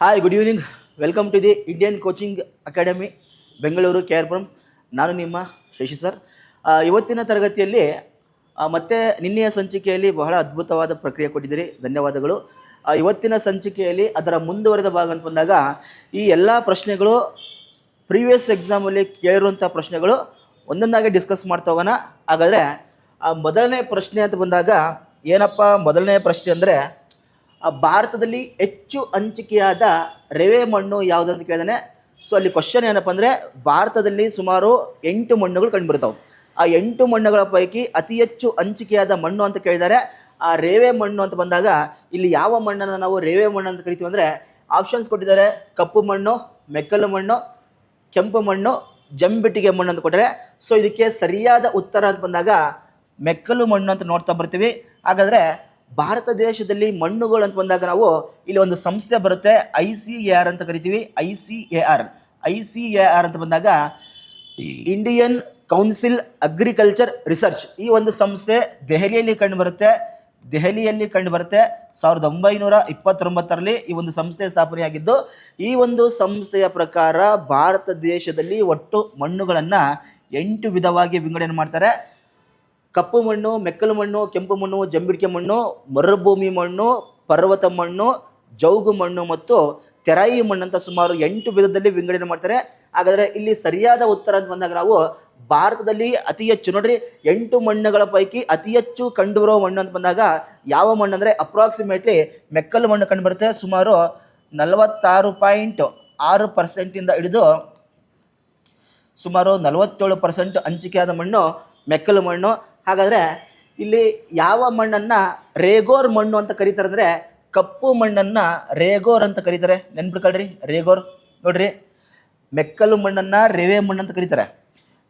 Hi, good evening. Welcome to the Indian coaching academy Bengaluru KR Puram. ನಾನು ನಿಮ್ಮ Shashi sir. ಇವತ್ತಿನ ತರಗತಿಯಲ್ಲಿ ಮತ್ತೆ ನಿನ್ನೆಯ ಸಂಚಿಕೆಯಲ್ಲಿ ಬಹಳ ಅದ್ಭುತವಾದ ಪ್ರಕ್ರಿಯೆ ಕೊಟ್ಟಿದ್ದೀರಿ, ಧನ್ಯವಾದಗಳು. ಇವತ್ತಿನ ಸಂಚಿಕೆಯಲ್ಲಿ ಅದರ ಮುಂದುವರೆದ ಭಾಗ ಅಂತ ಬಂದಾಗ ಈ ಎಲ್ಲ ಪ್ರಶ್ನೆಗಳು ಪ್ರೀವಿಯಸ್ ಎಕ್ಸಾಮಲ್ಲಿ ಕೇಳಿರುವಂಥ ಪ್ರಶ್ನೆಗಳು ಒಂದೊಂದಾಗಿ ಡಿಸ್ಕಸ್ ಮಾಡ್ತಾ ಹೋಗೋಣ. ಹಾಗಾದರೆ ಮೊದಲನೇ ಪ್ರಶ್ನೆ ಅಂತ ಬಂದಾಗ ಏನಪ್ಪ ಮೊದಲನೇ ಪ್ರಶ್ನೆ ಅಂದರೆ, ಭಾರತದಲ್ಲಿ ಹೆಚ್ಚು ಹಂಚಿಕೆಯಾದ ರೆವೆ ಮಣ್ಣು ಯಾವುದು ಅಂತ ಕೇಳಿದಾನೆ. ಸೊ ಅಲ್ಲಿ ಕ್ವಶನ್ ಏನಪ್ಪ ಅಂದರೆ, ಭಾರತದಲ್ಲಿ ಸುಮಾರು 8 ಮಣ್ಣುಗಳು ಕಂಡುಬರ್ತಾವೆ. ಆ 8 ಮಣ್ಣುಗಳ ಪೈಕಿ ಅತಿ ಹೆಚ್ಚು ಹಂಚಿಕೆಯಾದ ಮಣ್ಣು ಅಂತ ಕೇಳಿದ್ದಾರೆ. ಆ ರೇವೆ ಮಣ್ಣು ಅಂತ ಬಂದಾಗ ಇಲ್ಲಿ ಯಾವ ಮಣ್ಣನ್ನು ನಾವು ರೇವೆ ಮಣ್ಣು ಅಂತ ಕರಿತೀವಿ ಅಂದರೆ, ಆಪ್ಷನ್ಸ್ ಕೊಟ್ಟಿದ್ದಾರೆ. ಕಪ್ಪು ಮಣ್ಣು, ಮೆಕ್ಕಲು ಮಣ್ಣು, ಕೆಂಪು ಮಣ್ಣು, ಜಂಬಿಟ್ಟಿಗೆ ಮಣ್ಣು ಅಂತ ಕೊಟ್ಟರೆ. ಸೊ ಇದಕ್ಕೆ ಸರಿಯಾದ ಉತ್ತರ ಅಂತ ಬಂದಾಗ ಮೆಕ್ಕಲು ಮಣ್ಣು ಅಂತ ನೋಡ್ತಾ ಬರ್ತೀವಿ. ಹಾಗಾದರೆ ಭಾರತ ದೇಶದಲ್ಲಿ ಮಣ್ಣುಗಳು ಅಂತ ಬಂದಾಗ ನಾವು ಇಲ್ಲಿ ಒಂದು ಸಂಸ್ಥೆ ಬರುತ್ತೆ, ICAR ಅಂತ ಕರಿತೀವಿ. ICAR ಅಂತ ಬಂದಾಗ ಇಂಡಿಯನ್ ಕೌನ್ಸಿಲ್ ಅಗ್ರಿಕಲ್ಚರ್ ರಿಸರ್ಚ್. ಈ ಒಂದು ಸಂಸ್ಥೆ ದೆಹಲಿಯಲ್ಲಿ ಕಂಡುಬರುತ್ತೆ. 1929ರಲ್ಲಿ ಈ ಒಂದು ಸಂಸ್ಥೆ ಸ್ಥಾಪನೆಯಾಗಿದ್ದು, ಈ ಒಂದು ಸಂಸ್ಥೆಯ ಪ್ರಕಾರ ಭಾರತ ದೇಶದಲ್ಲಿ ಒಟ್ಟು ಮಣ್ಣುಗಳನ್ನು 8 ವಿಧವಾಗಿ ವಿಂಗಡಣೆ ಮಾಡ್ತಾರೆ. ಕಪ್ಪು ಮಣ್ಣು, ಮೆಕ್ಕಲು ಮಣ್ಣು, ಕೆಂಪು ಮಣ್ಣು, ಜಂಬಿಡಿಕೆ ಮಣ್ಣು, ಮರುಭೂಮಿ ಮಣ್ಣು, ಪರ್ವತ ಮಣ್ಣು, ಜೌಗು ಮಣ್ಣು ಮತ್ತು ತೆರಾಯಿ ಮಣ್ಣು ಅಂತ ಸುಮಾರು 8 ವಿಧದಲ್ಲಿ ವಿಂಗಡಣೆ ಮಾಡ್ತಾರೆ. ಹಾಗಾದರೆ ಇಲ್ಲಿ ಸರಿಯಾದ ಉತ್ತರ ಅಂತ ಬಂದಾಗ ನಾವು ಭಾರತದಲ್ಲಿ ಅತಿ ಹೆಚ್ಚು ನೋಡ್ರಿ 8 ಮಣ್ಣುಗಳ ಪೈಕಿ ಅತಿ ಹೆಚ್ಚು ಕಂಡುಬರುವ ಮಣ್ಣು ಅಂತ ಬಂದಾಗ ಯಾವ ಮಣ್ಣು ಅಂದರೆ ಅಪ್ರಾಕ್ಸಿಮೇಟ್ಲಿ ಮೆಕ್ಕಲು ಮಣ್ಣು ಕಂಡುಬರುತ್ತೆ. ಸುಮಾರು 46.6% ಹಿಡಿದು ಸುಮಾರು 47% ಹಂಚಿಕೆಯಾದ ಮಣ್ಣು ಮೆಕ್ಕಲು ಮಣ್ಣು. ಹಾಗಾದರೆ ಇಲ್ಲಿ ಯಾವ ಮಣ್ಣನ್ನು ರೇಗೋರ್ ಮಣ್ಣು ಅಂತ ಕರೀತಾರೆ ಅಂದರೆ, ಕಪ್ಪು ಮಣ್ಣನ್ನು ರೇಗೋರ್ ಅಂತ ಕರೀತಾರೆ. ನೆನ್ಪಿಟ್ಕೊಳ್ರಿ, ರೇಗೋರ್. ನೋಡ್ರಿ, ಮೆಕ್ಕಲು ಮಣ್ಣನ್ನು ರೆವೆ ಮಣ್ಣು ಅಂತ ಕರೀತಾರೆ,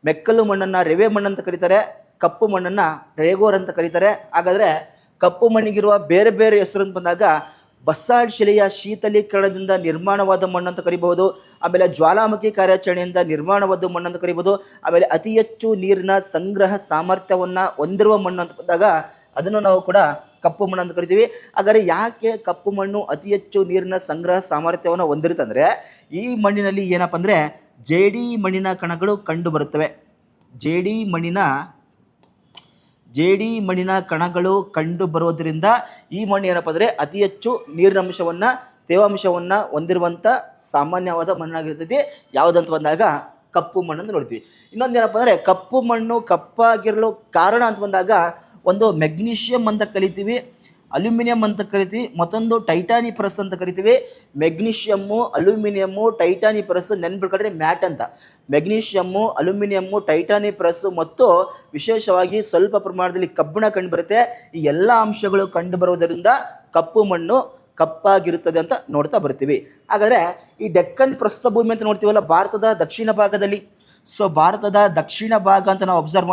ಮೆಕ್ಕಲು ಮಣ್ಣನ್ನು ರೆವೆ ಮಣ್ಣು ಅಂತ ಕರೀತಾರೆ, ಕಪ್ಪು ಮಣ್ಣನ್ನು ರೇಗೋರ್ ಅಂತ ಕರೀತಾರೆ. ಹಾಗಾದರೆ ಕಪ್ಪು ಮಣ್ಣಿಗಿರುವ ಬೇರೆ ಬೇರೆ ಹೆಸರು ಅಂತ ಬಂದಾಗ ಬಸಾಲ್ಟ್ ಶಿಲೆಯ ಶೀತಲೀಕರಣದಿಂದ ನಿರ್ಮಾಣವಾದ ಮಣ್ಣು ಅಂತ ಕರಿಬಹುದು. ಆಮೇಲೆ ಜ್ವಾಲಾಮುಖಿ ಕಾರ್ಯಾಚರಣೆಯಿಂದ ನಿರ್ಮಾಣವಾದ ಮಣ್ಣು ಅಂತ ಕರಿಬಹುದು. ಆಮೇಲೆ ಅತಿ ಹೆಚ್ಚು ನೀರಿನ ಸಂಗ್ರಹ ಸಾಮರ್ಥ್ಯವನ್ನು ಹೊಂದಿರುವ ಮಣ್ಣು ಅಂತ ಬಂದಾಗ ಅದನ್ನು ನಾವು ಕೂಡ ಕಪ್ಪು ಮಣ್ಣು ಅಂತ ಕರಿತೀವಿ. ಹಾಗಾದರೆ ಯಾಕೆ ಕಪ್ಪು ಮಣ್ಣು ಅತಿ ಹೆಚ್ಚು ನೀರಿನ ಸಂಗ್ರಹ ಸಾಮರ್ಥ್ಯವನ್ನು ಹೊಂದಿರುತ್ತಂದರೆ, ಈ ಮಣ್ಣಿನಲ್ಲಿ ಏನಪ್ಪ ಅಂದರೆ ಜೇಡಿ ಮಣ್ಣಿನ ಕಣಗಳು ಕಂಡು ಬರುತ್ತವೆ. ಜೇಡಿ ಮಣ್ಣಿನ ಕಣಗಳು ಕಂಡು ಬರೋದ್ರಿಂದ ಈ ಮಣ್ಣು ಏನಪ್ಪ ಅಂದರೆ ಅತಿ ಹೆಚ್ಚು ನೀರಿನಂಶವನ್ನು, ತೇವಾಂಶವನ್ನು ಹೊಂದಿರುವಂಥ ಸಾಮಾನ್ಯವಾದ ಮಣ್ಣಾಗಿರ್ತೈತಿ. ಯಾವುದಂತ ಬಂದಾಗ ಕಪ್ಪು ಮಣ್ಣು ಅಂತ ನೋಡ್ತೀವಿ. ಇನ್ನೊಂದು ಏನಪ್ಪ ಅಂದರೆ, ಕಪ್ಪು ಮಣ್ಣು ಕಪ್ಪಾಗಿರಲು ಕಾರಣ ಅಂತ ಬಂದಾಗ ಒಂದು ಮೆಗ್ನೀಷಿಯಂ ಅಂತ ಕರಿತೀವಿ, ಅಲ್ಯೂಮಿನಿಯಂ ಅಂತ ಕರಿತೀವಿ, ಮತ್ತೊಂದು ಟೈಟಾನಿ ಪ್ರೆಸ್ ಅಂತ ಕರಿತೀವಿ. ಮೆಗ್ನೀಷಿಯಮ್ಮು, ಅಲ್ಯೂಮಿನಿಯಮ್ಮು, ಟೈಟಾನಿ ಪ್ರೆಸ್ ನೆನ್ಪಿಟ್ಕೊಂಡ್ರೆ ಮ್ಯಾಟ್ ಅಂತ. ಮೆಗ್ನೀಷಿಯಮ್ಮು, ಅಲ್ಯೂಮಿನಿಯಮ್ಮು, ಟೈಟಾನಿ ಪ್ರೆಸ್ ಮತ್ತು ವಿಶೇಷವಾಗಿ ಸ್ವಲ್ಪ ಪ್ರಮಾಣದಲ್ಲಿ ಕಬ್ಬಿಣ ಕಂಡುಬರುತ್ತೆ. ಈ ಎಲ್ಲ ಅಂಶಗಳು ಕಂಡುಬರುವುದರಿಂದ ಕಪ್ಪು ಮಣ್ಣು ಕಪ್ಪಾಗಿರುತ್ತದೆ ಅಂತ ನೋಡ್ತಾ ಬರ್ತೀವಿ. ಹಾಗಾದರೆ ಈ ಡೆಕ್ಕನ್ ಪ್ರಸ್ಥಭೂಮಿ ಅಂತ ನೋಡ್ತೀವಲ್ಲ ಭಾರತದ ದಕ್ಷಿಣ ಭಾಗದಲ್ಲಿ. ಸೊ ಭಾರತದ ದಕ್ಷಿಣ ಭಾಗ ಅಂತ ನಾವು ಅಬ್ಸರ್ವ್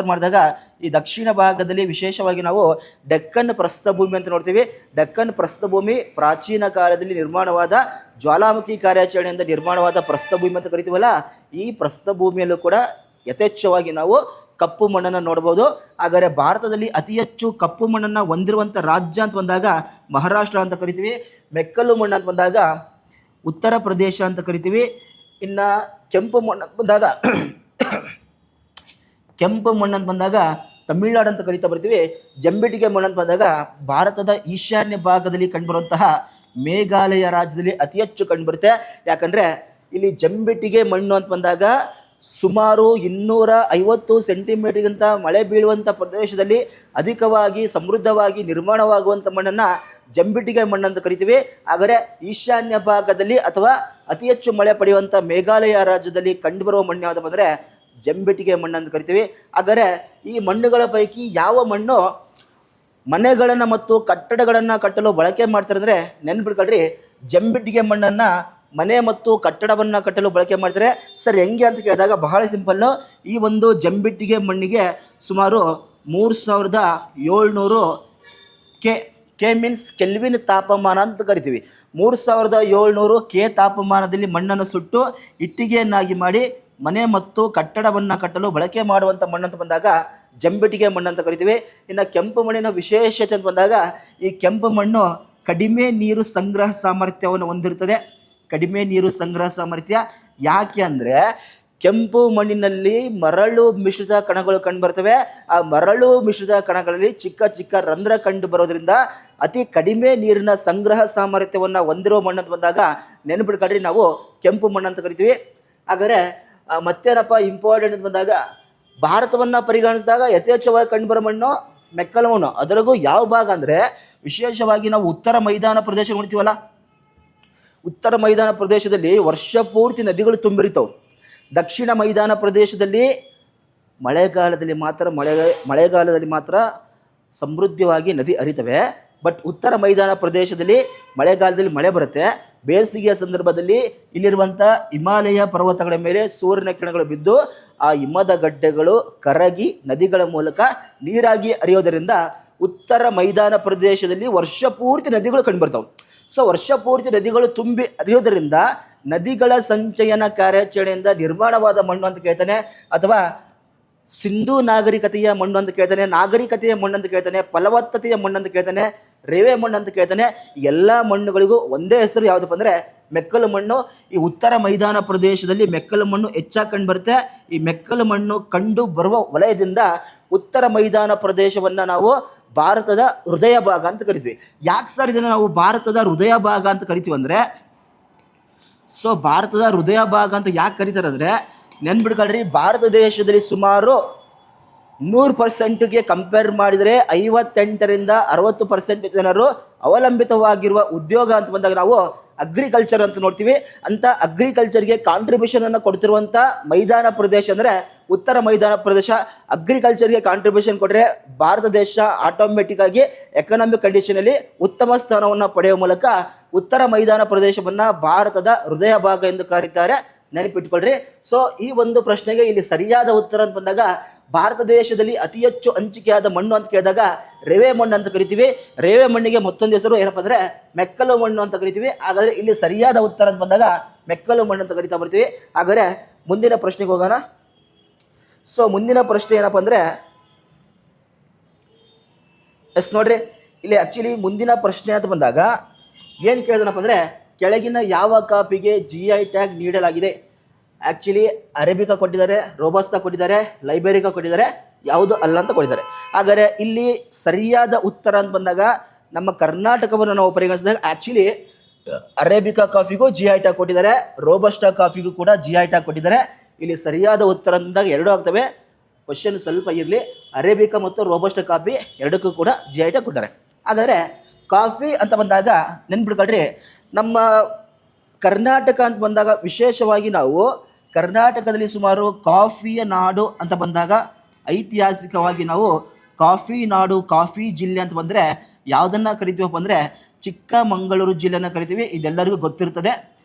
ಮಾಡಿದಾಗ ಈ ದಕ್ಷಿಣ ಭಾಗದಲ್ಲಿ ವಿಶೇಷವಾಗಿ ನಾವು ಡೆಕ್ಕನ್ ಪ್ರಸ್ಥಭೂಮಿ ಅಂತ ನೋಡ್ತೀವಿ. ಡೆಕ್ಕನ್ ಪ್ರಸ್ಥಭೂಮಿ ಪ್ರಾಚೀನ ಕಾಲದಲ್ಲಿ ನಿರ್ಮಾಣವಾದ ಜ್ವಾಲಾಮುಖಿ ಕಾರ್ಯಾಚರಣೆಯಿಂದ ನಿರ್ಮಾಣವಾದ ಪ್ರಸ್ಥಭೂಮಿ ಅಂತ ಕರಿತೀವಲ್ಲ, ಈ ಪ್ರಸ್ಥಭೂಮಿಯಲ್ಲೂ ಕೂಡ ಯಥೇಚ್ಛವಾಗಿ ನಾವು ಕಪ್ಪು ಮಣ್ಣನ್ನು ನೋಡ್ಬೋದು. ಹಾಗಾದರೆ ಭಾರತದಲ್ಲಿ ಅತಿ ಹೆಚ್ಚು ಕಪ್ಪು ಮಣ್ಣನ್ನು ಹೊಂದಿರುವಂಥ ರಾಜ್ಯ ಅಂತ ಬಂದಾಗ ಮಹಾರಾಷ್ಟ್ರ ಅಂತ ಕರಿತೀವಿ. ಮೆಕ್ಕಲು ಮಣ್ಣು ಅಂತ ಬಂದಾಗ ಉತ್ತರ ಪ್ರದೇಶ ಅಂತ ಕರಿತೀವಿ. ಇನ್ನು ಕೆಂಪು ಮಣ್ಣು ಅಂತ ಬಂದಾಗ ತಮಿಳುನಾಡು ಅಂತ ಕರಿತಾ ಬರ್ತೀವಿ. ಜಂಬಿಟಿಗೆ ಮಣ್ಣು ಅಂತ ಬಂದಾಗ ಭಾರತದ ಈಶಾನ್ಯ ಭಾಗದಲ್ಲಿ ಕಂಡುಬರುವಂತಹ ಮೇಘಾಲಯ ರಾಜ್ಯದಲ್ಲಿ ಅತಿ ಹೆಚ್ಚು ಕಂಡುಬರುತ್ತೆ. ಯಾಕಂದರೆ ಇಲ್ಲಿ ಜಂಬಿಟಿಗೆ ಮಣ್ಣು ಅಂತ ಬಂದಾಗ ಸುಮಾರು 250 ಸೆಂಟಿಮೀಟರ್ಗಿಂತ ಮಳೆ ಬೀಳುವಂಥ ಪ್ರದೇಶದಲ್ಲಿ ಅಧಿಕವಾಗಿ ಸಮೃದ್ಧವಾಗಿ ನಿರ್ಮಾಣವಾಗುವಂಥ ಮಣ್ಣನ್ನು ಜಂಬಿಟಿಗೆ ಮಣ್ಣು ಅಂತ ಕರಿತೀವಿ. ಆದರೆ ಈಶಾನ್ಯ ಭಾಗದಲ್ಲಿ ಅಥವಾ ಅತಿ ಹೆಚ್ಚು ಮಳೆ ಪಡೆಯುವಂಥ ಮೇಘಾಲಯ ರಾಜ್ಯದಲ್ಲಿ ಕಂಡುಬರುವ ಮಣ್ಣು ಯಾವುದು ಬಂದರೆ ಜಂಬಿಟಿಗೆ ಮಣ್ಣು ಅಂತ ಕರಿತೀವಿ. ಹಾಗಾದರೆ ಈ ಮಣ್ಣುಗಳ ಪೈಕಿ ಯಾವ ಮಣ್ಣು ಮನೆಗಳನ್ನು ಮತ್ತು ಕಟ್ಟಡಗಳನ್ನು ಕಟ್ಟಲು ಬಳಕೆ ಮಾಡ್ತಾರೆ ಅಂದರೆ, ನೆನ್ಪಿಟ್ಕೊಳ್ರಿ, ಜಂಬಿಟಿಗೆ ಮಣ್ಣನ್ನು ಮನೆ ಮತ್ತು ಕಟ್ಟಡವನ್ನು ಕಟ್ಟಲು ಬಳಕೆ ಮಾಡ್ತಾರೆ. ಸರ್ ಹೆಂಗೆ ಅಂತ ಕೇಳಿದಾಗ ಬಹಳ ಸಿಂಪಲ್ಲು. ಈ ಒಂದು ಜಂಬಿಟ್ಟಿಗೆ ಮಣ್ಣಿಗೆ ಸುಮಾರು 3700 ಕೆ ಮೀನ್ಸ್ ಕೆಲ್ವಿನ್ ತಾಪಮಾನ ಅಂತ ಕರಿತೀವಿ. 3700 ಕೆ ತಾಪಮಾನದಲ್ಲಿ ಮಣ್ಣನ್ನು ಸುಟ್ಟು ಇಟ್ಟಿಗೆಯನ್ನಾಗಿ ಮಾಡಿ ಮನೆ ಮತ್ತು ಕಟ್ಟಡವನ್ನು ಕಟ್ಟಲು ಬಳಕೆ ಮಾಡುವಂಥ ಮಣ್ಣು ಅಂತ ಬಂದಾಗ ಜಂಬಿಟ್ಟಿಗೆ ಮಣ್ಣು ಅಂತ ಕರಿತೀವಿ. ಇನ್ನು ಕೆಂಪು ಮಣ್ಣಿನ ವಿಶೇಷತೆ ಅಂತ ಬಂದಾಗ ಈ ಕೆಂಪು ಮಣ್ಣು ಕಡಿಮೆ ನೀರು ಸಂಗ್ರಹ ಸಾಮರ್ಥ್ಯವನ್ನು ಹೊಂದಿರುತ್ತದೆ. ಕಡಿಮೆ ನೀರು ಸಂಗ್ರಹ ಸಾಮರ್ಥ್ಯ ಯಾಕೆ ಅಂದರೆ ಕೆಂಪು ಮಣ್ಣಿನಲ್ಲಿ ಮರಳು ಮಿಶ್ರಿತ ಕಣಗಳು ಕಂಡು ಬರ್ತವೆ. ಆ ಮರಳು ಮಿಶ್ರಿತ ಕಣಗಳಲ್ಲಿ ಚಿಕ್ಕ ಚಿಕ್ಕ ರಂಧ್ರ ಕಂಡು ಬರೋದ್ರಿಂದ ಅತಿ ಕಡಿಮೆ ನೀರಿನ ಸಂಗ್ರಹ ಸಾಮರ್ಥ್ಯವನ್ನು ಹೊಂದಿರುವ ಮಣ್ಣು ಅಂತ ಬಂದಾಗ ನೆನಪಿಟ್ಕೊಳ್ರಿ, ನಾವು ಕೆಂಪು ಮಣ್ಣು ಅಂತ ಕರಿತೀವಿ. ಹಾಗಾದರೆ ಮತ್ತೇನಪ್ಪ ಇಂಪಾರ್ಟೆಂಟ್ ಅಂತ ಬಂದಾಗ ಭಾರತವನ್ನು ಪರಿಗಣಿಸಿದಾಗ ಯಥೇಚ್ಛವಾಗಿ ಕಂಡುಬರೋ ಮಣ್ಣು ಮೆಕ್ಕಲು ಮಣ್ಣು. ಅದರಗೂ ಯಾವ ಭಾಗ ಅಂದರೆ ವಿಶೇಷವಾಗಿ ನಾವು ಉತ್ತರ ಮೈದಾನ ಪ್ರದೇಶ ನೋಡ್ತೀವಲ್ಲ, ಉತ್ತರ ಮೈದಾನ ಪ್ರದೇಶದಲ್ಲಿ ವರ್ಷ ಪೂರ್ತಿ ನದಿಗಳು ತುಂಬಿರ್ತಾವೆ. ದಕ್ಷಿಣ ಮೈದಾನ ಪ್ರದೇಶದಲ್ಲಿ ಮಳೆಗಾಲದಲ್ಲಿ ಮಾತ್ರ ಸಮೃದ್ಧವಾಗಿ ನದಿ ಹರಿತವೆ. ಬಟ್ ಉತ್ತರ ಮೈದಾನ ಪ್ರದೇಶದಲ್ಲಿ ಮಳೆಗಾಲದಲ್ಲಿ ಮಳೆ ಬರುತ್ತೆ. ಬೇಸಿಗೆಯ ಸಂದರ್ಭದಲ್ಲಿ ಇಲ್ಲಿರುವಂಥ ಹಿಮಾಲಯ ಪರ್ವತಗಳ ಮೇಲೆ ಸೂರ್ಯನ ಕಿರಣಗಳು ಬಿದ್ದು ಆ ಹಿಮದ ಗಡ್ಡೆಗಳು ಕರಗಿ ನದಿಗಳ ಮೂಲಕ ನೀರಾಗಿ ಹರಿಯೋದರಿಂದ ಉತ್ತರ ಮೈದಾನ ಪ್ರದೇಶದಲ್ಲಿ ವರ್ಷ ಪೂರ್ತಿ ನದಿಗಳು ಕಂಡುಬರ್ತಾವೆ. ಸೊ ವರ್ಷ ಪೂರ್ತಿ ನದಿಗಳು ತುಂಬಿ ಹರಿಯೋದರಿಂದ ನದಿಗಳ ಸಂಚಯನ ಕಾರ್ಯಾಚರಣೆಯಿಂದ ನಿರ್ಮಾಣವಾದ ಮಣ್ಣು ಅಂತ ಕೇಳ್ತಾನೆ, ಅಥವಾ ಸಿಂಧೂ ನಾಗರಿಕತೆಯ ಮಣ್ಣು ಅಂತ ಕೇಳ್ತಾನೆ, ನಾಗರಿಕತೆಯ ಮಣ್ಣು ಅಂತ ಕೇಳ್ತಾನೆ, ಫಲವತ್ತತೆಯ ಮಣ್ಣು ಅಂತ ಕೇಳ್ತಾನೆ, ರೇವೆ ಮಣ್ಣು ಅಂತ ಕೇಳ್ತಾನೆ. ಎಲ್ಲ ಮಣ್ಣುಗಳಿಗೂ ಒಂದೇ ಹೆಸರು ಯಾವುದಪ್ಪ ಅಂದರೆ ಮೆಕ್ಕಲು ಮಣ್ಣು. ಈ ಉತ್ತರ ಮೈದಾನ ಪ್ರದೇಶದಲ್ಲಿ ಮೆಕ್ಕಲು ಮಣ್ಣು ಹೆಚ್ಚಾಗಿ ಕಂಡು ಬರುತ್ತೆ. ಈ ಮೆಕ್ಕಲು ಮಣ್ಣು ಕಂಡು ಬರುವ ವಲಯದಿಂದ ಉತ್ತರ ಮೈದಾನ ಪ್ರದೇಶವನ್ನು ನಾವು ಭಾರತದ ಹೃದಯ ಭಾಗ ಅಂತ ಕರಿತೀವಿ. ಯಾಕೆ ಸರ್ ಇದನ್ನು ನಾವು ಭಾರತದ ಹೃದಯ ಭಾಗ ಅಂತ ಕರಿತೀವಿ ಅಂದರೆ, ಸೊ ಭಾರತದ ಹೃದಯ ಭಾಗ ಅಂತ ಯಾಕೆ ಕರೀತಾರೆ ಅಂದರೆ, ನೆನ್ಬಿಡ್ಕೊಳ್ರಿ, ಭಾರತ ದೇಶದಲ್ಲಿ ಸುಮಾರು 100%ಗೆ ಕಂಪೇರ್ ಮಾಡಿದರೆ 58ರಿಂದ 60% ಜನರು ಅವಲಂಬಿತವಾಗಿರುವ ಉದ್ಯೋಗ ಅಂತ ಬಂದಾಗ ನಾವು ಅಗ್ರಿಕಲ್ಚರ್ ಅಂತ ನೋಡ್ತೀವಿ. ಅಂತ ಅಗ್ರಿಕಲ್ಚರ್ಗೆ ಕಾಂಟ್ರಿಬ್ಯೂಷನ್ ಅನ್ನು ಕೊಡ್ತಿರುವಂಥ ಮೈದಾನ ಪ್ರದೇಶ ಅಂದರೆ ಉತ್ತರ ಮೈದಾನ ಪ್ರದೇಶ. ಅಗ್ರಿಕಲ್ಚರ್ಗೆ ಕಾಂಟ್ರಿಬ್ಯೂಷನ್ ಕೊಟ್ಟರೆ ಭಾರತ ದೇಶ ಆಟೋಮೆಟಿಕ್ ಆಗಿ ಎಕನಾಮಿಕ್ ಕಂಡೀಷನಲ್ಲಿ ಉತ್ತಮ ಸ್ಥಾನವನ್ನು ಪಡೆಯುವ ಮೂಲಕ ಉತ್ತರ ಮೈದಾನ ಪ್ರದೇಶವನ್ನು ಭಾರತದ ಹೃದಯ ಭಾಗ ಎಂದು ಕರೀತಾರೆ. ನೆನಪಿಟ್ಕೊಳ್ರಿ. ಸೊ ಈ ಒಂದು ಪ್ರಶ್ನೆಗೆ ಇಲ್ಲಿ ಸರಿಯಾದ ಉತ್ತರ ಅಂತ ಬಂದಾಗ ಭಾರತ ದೇಶದಲ್ಲಿ ಅತಿ ಹೆಚ್ಚು ಹಂಚಿಕೆಯಾದ ಮಣ್ಣು ಅಂತ ಕೇಳಿದಾಗ ರೇವೆ ಮಣ್ಣು ಅಂತ ಕರಿತೀವಿ. ರೇವೆ ಮಣ್ಣಿಗೆ ಮತ್ತೊಂದು ಹೆಸರು ಏನಪ್ಪ ಅಂದರೆ ಮೆಕ್ಕಲು ಮಣ್ಣು ಅಂತ ಕರಿತೀವಿ. ಹಾಗಾದರೆ ಇಲ್ಲಿ ಸರಿಯಾದ ಉತ್ತರ ಅಂತ ಬಂದಾಗ ಮೆಕ್ಕಲು ಮಣ್ಣು ಅಂತ ಕರಿತಾ ಬರ್ತೀವಿ. ಹಾಗಾದರೆ ಮುಂದಿನ ಪ್ರಶ್ನೆಗೆ ಹೋಗೋಣ. ಸೊ ಮುಂದಿನ ಪ್ರಶ್ನೆ ಏನಪ್ಪ ಅಂದರೆ ನೋಡ್ರಿ, ಇಲ್ಲಿ ಆ್ಯಕ್ಚುಲಿ ಮುಂದಿನ ಪ್ರಶ್ನೆ ಅಂತ ಬಂದಾಗ ಏನು ಕೇಳಿದನಪ್ಪ ಅಂದರೆ ಕೆಳಗಿನ ಯಾವ ಕಾಫಿಗೆ GI ಟ್ಯಾಗ್ ನೀಡಲಾಗಿದೆ? ಆ್ಯಕ್ಚುಲಿ ಅರೇಬಿಕಾ ಕೊಟ್ಟಿದ್ದಾರೆ, ರೋಬಸ್ಟಾ ಕೊಟ್ಟಿದ್ದಾರೆ, ಲೈಬೇರಿಕಾ ಕೊಟ್ಟಿದ್ದಾರೆ, ಯಾವುದು ಅಲ್ಲ ಅಂತ ಕೊಟ್ಟಿದ್ದಾರೆ. ಹಾಗಾದರೆ ಇಲ್ಲಿ ಸರಿಯಾದ ಉತ್ತರ ಅಂತ ಬಂದಾಗ ನಮ್ಮ ಕರ್ನಾಟಕವನ್ನು ನಾವು ಪರಿಗಣಿಸಿದಾಗ ಆ್ಯಕ್ಚುಲಿ ಅರೇಬಿಕಾ ಕಾಫಿಗೂ GI ಟ್ಯಾಗ್ ಕೊಟ್ಟಿದ್ದಾರೆ, ರೋಬಸ್ಟಾ ಕಾಫಿಗೂ ಕೂಡ GI ಟ್ಯಾಗ್ ಕೊಟ್ಟಿದ್ದಾರೆ. ಇಲ್ಲಿ ಸರಿಯಾದ ಉತ್ತರ ಅಂದಾಗ ಎರಡೂ ಆಗ್ತವೆ. ಕ್ವಶನ್ ಸ್ವಲ್ಪ ಇರಲಿ, ಅರೇಬಿಕಾ ಮತ್ತು ರೋಬಸ್ಟಾ ಕಾಫಿ ಎರಡಕ್ಕೂ ಕೂಡ GI ಟ್ಯಾಗ್ ಕೊಟ್ಟಿದ್ದಾರೆ. ಹಾಗಾದರೆ ಕಾಫಿ ಅಂತ ಬಂದಾಗ ನೆನ್ಪಿಡ್ಕೊಳ್ರಿ, ನಮ್ಮ ಕರ್ನಾಟಕ ಅಂತ ಬಂದಾಗ ವಿಶೇಷವಾಗಿ ನಾವು ಕರ್ನಾಟಕದಲ್ಲಿ ಸುಮಾರು ಕಾಫಿಯ ನಾಡು ಅಂತ ಬಂದಾಗ ಐತಿಹಾಸಿಕವಾಗಿ ನಾವು ಕಾಫಿ ನಾಡು, ಕಾಫಿ ಜಿಲ್ಲೆ ಅಂತ ಬಂದರೆ ಯಾವುದನ್ನು ಕರಿತೀವಪ್ಪ ಅಂದರೆ ಚಿಕ್ಕಮಗಳೂರು ಜಿಲ್ಲೆಯನ್ನು ಕರಿತೀವಿ. ಇದೆಲ್ಲರಿಗೂ ಗೊತ್ತಿರ್ತದೆ.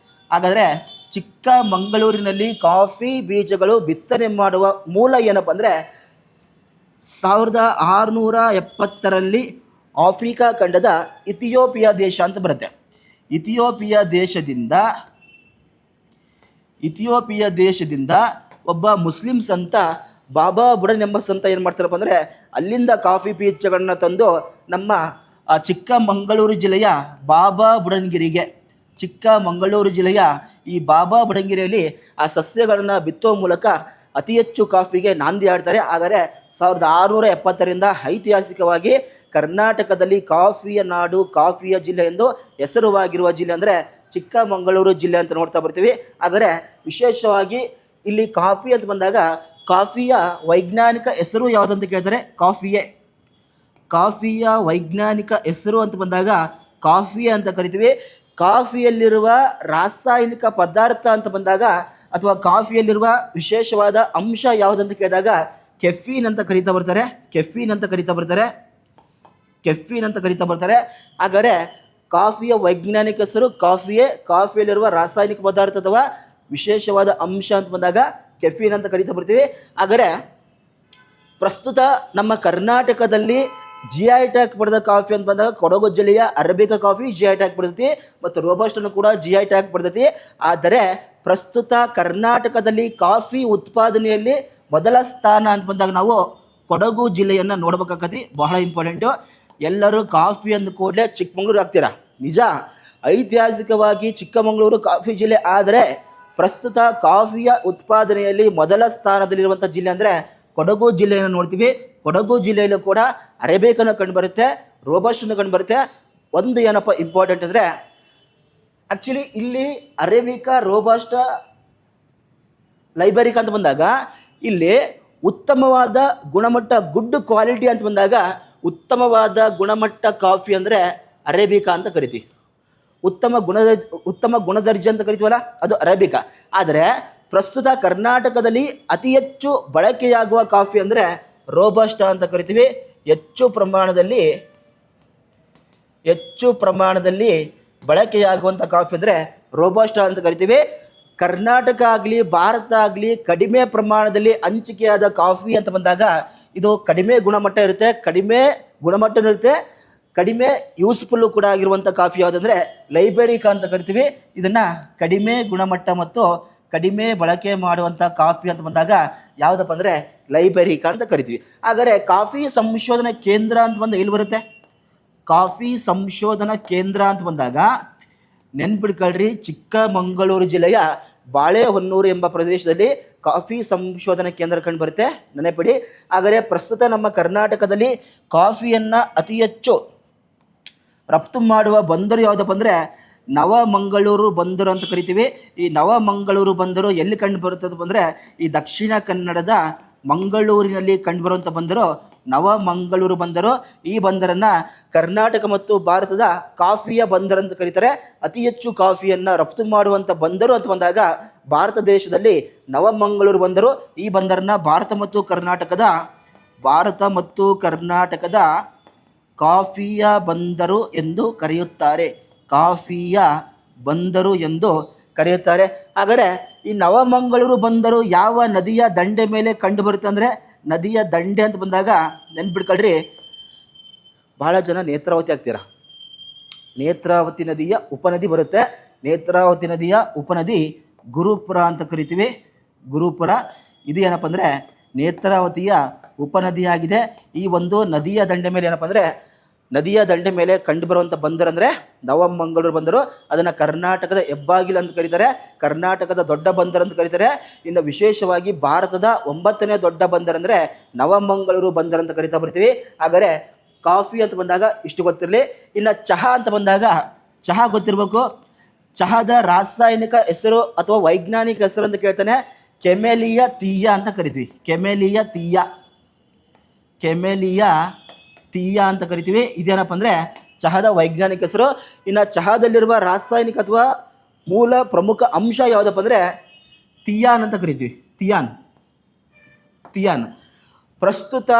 ಹಾಗಾದರೆ ಚಿಕ್ಕಮಗಳೂರಿನಲ್ಲಿ ಕಾಫಿ ಬೀಜಗಳು ಬಿತ್ತನೆ ಮಾಡುವ ಮೂಲ ಏನಪ್ಪ ಅಂದರೆ 1670ರಲ್ಲಿ ಆಫ್ರಿಕಾ ಖಂಡದ ಇಥಿಯೋಪಿಯಾ ದೇಶ ಅಂತ ಬರುತ್ತೆ. ಇಥಿಯೋಪಿಯಾ ದೇಶದಿಂದ ಒಬ್ಬ ಮುಸ್ಲಿಂ ಸಂತ ಬಾಬಾ ಬುಡನ್ ಎಂಬ ಸಂತ ಏನು ಮಾಡ್ತಾರಪ್ಪ ಅಂದರೆ ಅಲ್ಲಿಂದ ಕಾಫಿ ಬೀಜಗಳನ್ನು ತಂದು ನಮ್ಮ ಚಿಕ್ಕಮಗಳೂರು ಜಿಲ್ಲೆಯ ಬಾಬಾ ಬುಡನ್ಗಿರಿಗೆ, ಚಿಕ್ಕಮಗಳೂರು ಜಿಲ್ಲೆಯ ಈ ಬಾಬಾ ಬುಡನ್ಗಿರಿಯಲ್ಲಿ ಆ ಸಸ್ಯಗಳನ್ನು ಬಿತ್ತುವ ಮೂಲಕ ಅತಿ ಹೆಚ್ಚು ಕಾಫಿಗೆ ನಾಂದಿ ಆಡ್ತಾರೆ. ಹಾಗಾದರೆ 1670ರಿಂದ ಐತಿಹಾಸಿಕವಾಗಿ ಕರ್ನಾಟಕದಲ್ಲಿ ಕಾಫಿಯ ನಾಡು, ಕಾಫಿಯ ಜಿಲ್ಲೆ ಎಂದು ಹೆಸರುವಾಗಿರುವ ಜಿಲ್ಲೆ ಅಂದರೆ ಚಿಕ್ಕಮಗಳೂರು ಜಿಲ್ಲೆ ಅಂತ ನೋಡ್ತಾ ಬರ್ತೀವಿ. ಆದರೆ ವಿಶೇಷವಾಗಿ ಇಲ್ಲಿ ಕಾಫಿ ಅಂತ ಬಂದಾಗ ಕಾಫಿಯ ವೈಜ್ಞಾನಿಕ ಹೆಸರು ಯಾವುದಂತ ಕೇಳ್ತಾರೆ? ಕಾಫಿಯ ವೈಜ್ಞಾನಿಕ ಹೆಸರು ಅಂತ ಬಂದಾಗ ಕಾಫಿ ಅಂತ ಕರಿತೀವಿ. ಕಾಫಿಯಲ್ಲಿರುವ ರಾಸಾಯನಿಕ ಪದಾರ್ಥ ಅಂತ ಬಂದಾಗ ಅಥವಾ ಕಾಫಿಯಲ್ಲಿರುವ ವಿಶೇಷವಾದ ಅಂಶ ಯಾವುದಂತ ಕೇಳಿದಾಗ ಕೆಫೀನ್ ಅಂತ ಕರಿತಾ ಬರ್ತಾರೆ. ಹಾಗಾದರೆ ಕಾಫಿಯ ವೈಜ್ಞಾನಿಕ ಹೆಸರು ಕಾಫಿಯೇ. ಕಾಫಿಯಲ್ಲಿರುವ ರಾಸಾಯನಿಕ ಪದಾರ್ಥ ಅಥವಾ ವಿಶೇಷವಾದ ಅಂಶ ಅಂತ ಬಂದಾಗ ಕೆಫೀನ್ ಅಂತ ಕರಿತಾ ಬರ್ತೀವಿ. ಹಾಗಾದರೆ ಪ್ರಸ್ತುತ ನಮ್ಮ ಕರ್ನಾಟಕದಲ್ಲಿ GI ಟ್ಯಾಗ್ ಪಡೆದ ಕಾಫಿ ಅಂತ ಬಂದಾಗ ಕೊಡಗು ಜಿಲ್ಲೆಯ ಅರೇಬಿಕಾ ಕಾಫಿ GI ಟ್ಯಾಗ್ ಪಡೆದೈತಿ ಮತ್ತು ರೋಬಸ್ಟನ್ನು ಕೂಡ GI ಟ್ಯಾಗ್ ಪಡೆದೈತಿ. ಆದರೆ ಪ್ರಸ್ತುತ ಕರ್ನಾಟಕದಲ್ಲಿ ಕಾಫಿ ಉತ್ಪಾದನೆಯಲ್ಲಿ ಮೊದಲ ಸ್ಥಾನ ಅಂತ ಬಂದಾಗ ನಾವು ಕೊಡಗು ಜಿಲ್ಲೆಯನ್ನು ನೋಡ್ಬೇಕಾಗತಿ. ಬಹಳ ಇಂಪಾರ್ಟೆಂಟು. ಎಲ್ಲರೂ ಕಾಫಿ ಅಂದ ಕೂಡಲೇ ಚಿಕ್ಕಮಗಳೂರು ಹಾಕ್ತೀರಾ, ನಿಜ. ಐತಿಹಾಸಿಕವಾಗಿ ಚಿಕ್ಕಮಗಳೂರು ಕಾಫಿ ಜಿಲ್ಲೆ, ಆದರೆ ಪ್ರಸ್ತುತ ಕಾಫಿಯ ಉತ್ಪಾದನೆಯಲ್ಲಿ ಮೊದಲ ಸ್ಥಾನದಲ್ಲಿರುವಂಥ ಜಿಲ್ಲೆ ಅಂದರೆ ಕೊಡಗು ಜಿಲ್ಲೆಯನ್ನು ನೋಡ್ತೀವಿ. ಕೊಡಗು ಜಿಲ್ಲೆಯಲ್ಲೂ ಕೂಡ ಅರೇಬಿಕನ್ನು ಕಂಡುಬರುತ್ತೆ, ರೋಬಸ್ಟನ್ನು ಕಂಡುಬರುತ್ತೆ. ಒಂದು ಏನಪ್ಪ ಇಂಪಾರ್ಟೆಂಟ್ ಅಂದರೆ, ಆ್ಯಕ್ಚುಲಿ ಇಲ್ಲಿ ಅರೇಬಿಕಾ, ರೋಬಸ್ಟ, ಲೈಬರಿಕಾ ಅಂತ ಬಂದಾಗ ಇಲ್ಲಿ ಉತ್ತಮವಾದ ಗುಣಮಟ್ಟ, ಗುಡ್ ಕ್ವಾಲಿಟಿ ಅಂತ ಬಂದಾಗ ಉತ್ತಮವಾದ ಗುಣಮಟ್ಟ ಕಾಫಿ ಅಂದರೆ ಅರೇಬಿಕಾ ಅಂತ ಕರಿತೀವಿ. ಉತ್ತಮ ಗುಣದರ್ಜೆ ಅಂತ ಕರಿತೀವಲ್ಲ, ಅದು ಅರೇಬಿಕಾ. ಆದರೆ ಪ್ರಸ್ತುತ ಕರ್ನಾಟಕದಲ್ಲಿ ಅತಿ ಹೆಚ್ಚು ಬಳಕೆಯಾಗುವ ಕಾಫಿ ಅಂದರೆ ರೋಬಸ್ಟ ಅಂತ ಕರಿತೀವಿ. ಹೆಚ್ಚು ಪ್ರಮಾಣದಲ್ಲಿ ಬಳಕೆಯಾಗುವಂಥ ಕಾಫಿ ಅಂದರೆ ರೋಬಸ್ಟ ಅಂತ ಕರಿತೀವಿ. ಕರ್ನಾಟಕ ಆಗಲಿ ಭಾರತ ಆಗಲಿ ಕಡಿಮೆ ಪ್ರಮಾಣದಲ್ಲಿ ಹಂಚಿಕೆಯಾದ ಕಾಫಿ ಅಂತ ಬಂದಾಗ ಇದು ಕಡಿಮೆ ಗುಣಮಟ್ಟ ಇರುತ್ತೆ, ಕಡಿಮೆ ಯೂಸ್ಫುಲ್ಲು ಕೂಡ ಆಗಿರುವಂಥ ಕಾಫಿ ಯಾವುದಂದರೆ ಲೈಬರಿಕಾ ಅಂತ ಕರಿತೀವಿ. ಇದನ್ನು ಕಡಿಮೆ ಗುಣಮಟ್ಟ ಮತ್ತು ಕಡಿಮೆ ಬಳಕೆ ಮಾಡುವಂಥ ಕಾಫಿ ಅಂತ ಬಂದಾಗ ಯಾವುದಪ್ಪ ಅಂದರೆ ಲೈಬರಿಕಾ ಅಂತ ಕರಿತೀವಿ. ಹಾಗಾದರೆ ಕಾಫಿ ಸಂಶೋಧನಾ ಕೇಂದ್ರ ಅಂತ ಬಂದ ಎಲ್ಲಿ ಬರುತ್ತೆ? ಕಾಫಿ ಸಂಶೋಧನಾ ಕೇಂದ್ರ ಅಂತ ಬಂದಾಗ ನೆನ್ಪಿಡ್ಕೊಳ್ರಿ, ಚಿಕ್ಕಮಗಳೂರು ಜಿಲ್ಲೆಯ ಬಾಳೆಹೊನ್ನೂರು ಎಂಬ ಪ್ರದೇಶದಲ್ಲಿ ಕಾಫಿ ಸಂಶೋಧನಾ ಕೇಂದ್ರ ಕಂಡು ಬರುತ್ತೆ, ನೆನಪಿಡಿ. ಆದರೆ ಪ್ರಸ್ತುತ ನಮ್ಮ ಕರ್ನಾಟಕದಲ್ಲಿ ಕಾಫಿಯನ್ನು ಅತಿ ಹೆಚ್ಚು ರಫ್ತು ಮಾಡುವ ಬಂದರು ಯಾವುದಪ್ಪ ಅಂದರೆ ನವಮಂಗಳೂರು ಬಂದರು ಅಂತ ಕರಿತೀವಿ. ಈ ನವಮಂಗಳೂರು ಬಂದರು ಎಲ್ಲಿ ಕಂಡು ಬರುತ್ತದಪ್ಪ ಅಂದರೆ ಈ ದಕ್ಷಿಣ ಕನ್ನಡದ ಮಂಗಳೂರಿನಲ್ಲಿ ಕಂಡುಬರುವಂಥ ಬಂದರು ನವಮಂಗಳೂರು ಬಂದರು. ಈ ಬಂದರನ್ನು ಕರ್ನಾಟಕ ಮತ್ತು ಭಾರತದ ಕಾಫಿಯ ಬಂದರು ಅಂತ ಕರೀತಾರೆ. ಅತಿ ಹೆಚ್ಚು ಕಾಫಿಯನ್ನು ರಫ್ತು ಮಾಡುವಂಥ ಬಂದರು ಅಂತ ಬಂದಾಗ ಭಾರತ ದೇಶದಲ್ಲಿ ನವಮಂಗಳೂರು ಬಂದರು. ಈ ಬಂದರನ್ನು ಭಾರತ ಮತ್ತು ಕರ್ನಾಟಕದ ಕಾಫಿಯ ಬಂದರು ಎಂದು ಕರೆಯುತ್ತಾರೆ. ಹಾಗಾದರೆ ಈ ನವಮಂಗಳೂರು ಬಂದರು ಯಾವ ನದಿಯ ದಂಡೆ ಮೇಲೆ ಕಂಡು ಬರುತ್ತೆ ಅಂದರೆ, ನದಿಯ ದಂಡೆ ಅಂತ ಬಂದಾಗ ನೆನ್ಪಿಡ್ಕೊಳ್ರಿ, ಬಹಳ ಜನ ನೇತ್ರಾವತಿ ಆಗ್ತೀರಾ. ನೇತ್ರಾವತಿ ನದಿಯ ಉಪನದಿ ಬರುತ್ತೆ. ನೇತ್ರಾವತಿ ನದಿಯ ಉಪನದಿ ಗುರುಪುರ ಅಂತ ಕರಿತೀವಿ. ಗುರುಪುರ ಇದು ಏನಪ್ಪ ಅಂದರೆ ನೇತ್ರಾವತಿಯ ಉಪನದಿಯಾಗಿದೆ. ಈ ಒಂದು ನದಿಯ ದಂಡೆ ಮೇಲೆ ಏನಪ್ಪ ಅಂದರೆ ಕಂಡು ಬರುವಂಥ ಬಂದರು ಅಂದರೆ ನವಮಂಗಳೂರು ಬಂದರು. ಅದನ್ನು ಕರ್ನಾಟಕದ ಹೆಬ್ಬಾಗಿಲು ಅಂತ ಕರೀತಾರೆ, ಕರ್ನಾಟಕದ ದೊಡ್ಡ ಬಂದರು ಅಂತ ಕರೀತಾರೆ. ಇನ್ನು ವಿಶೇಷವಾಗಿ ಭಾರತದ 9ನೇ ದೊಡ್ಡ ಬಂದರು ಅಂದರೆ ನವಮಂಗಳೂರು ಬಂದರು ಅಂತ ಕರಿತಾ ಬರ್ತೀವಿ. ಹಾಗಾದರೆ ಕಾಫಿ ಅಂತ ಬಂದಾಗ ಇಷ್ಟು ಗೊತ್ತಿರಲಿ. ಇನ್ನು ಚಹಾ ಅಂತ ಬಂದಾಗ ಚಹಾ ಗೊತ್ತಿರಬೇಕು. ಚಹಾದ ರಾಸಾಯನಿಕ ಹೆಸರು ಅಥವಾ ವೈಜ್ಞಾನಿಕ ಹೆಸರು ಅಂತ ಕೇಳ್ತಾನೆ, ಕೆಮೆಲಿಯಾ ತೀಯಾ ಅಂತ ಕರಿತೀವಿ. ಕೆಮೆಲಿಯಾ ತೀಯಾ ಅಂತ ಕರಿತೀವಿ. ಇದೇನಪ್ಪ ಅಂದರೆ ಚಹಾದ ವೈಜ್ಞಾನಿಕ ಹೆಸರು. ಇನ್ನು ಚಹಾದಲ್ಲಿರುವ ರಾಸಾಯನಿಕ ಅಥವಾ ಮೂಲ ಪ್ರಮುಖ ಅಂಶ ಯಾವುದಪ್ಪ ಅಂದರೆ ತೀಯಾನ್ ಅಂತ ಕರಿತೀವಿ. ತೀಯಾನ್. ಪ್ರಸ್ತುತ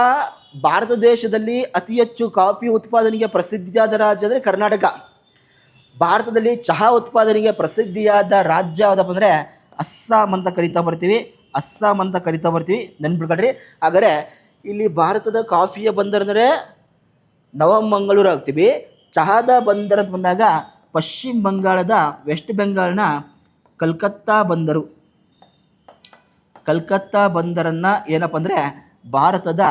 ಭಾರತ ದೇಶದಲ್ಲಿ ಅತಿ ಹೆಚ್ಚು ಕಾಫಿ ಉತ್ಪಾದನೆಗೆ ಪ್ರಸಿದ್ಧಿಯಾದ ರಾಜ್ಯ ಅಂದರೆ ಕರ್ನಾಟಕ. ಭಾರತದಲ್ಲಿ ಚಹಾ ಉತ್ಪಾದನೆಗೆ ಪ್ರಸಿದ್ಧಿಯಾದ ರಾಜ್ಯ ಯಾವುದಪ್ಪ ಅಂದರೆ ಅಸ್ಸಾಂ ಅಂತ ಕರಿತಾ ಬರ್ತೀವಿ. ನೆನ್ಪಿಡ್ಕೊಳ್ರಿ. ಹಾಗಾದರೆ ಇಲ್ಲಿ ಭಾರತದ ಕಾಫಿಯ ಬಂದರು ಅಂದರೆ ನವಮಂಗಳೂರು ಆಗ್ತೀವಿ. ಚಹಾದ ಬಂದರು ಅಂತ ಬಂದಾಗ ಪಶ್ಚಿಮ ಬಂಗಾಳದ ವೆಸ್ಟ್ ಬೆಂಗಾಲ್ನ ಕಲ್ಕತ್ತಾ ಬಂದರನ್ನು ಏನಪ್ಪ ಅಂದರೆ ಭಾರತದ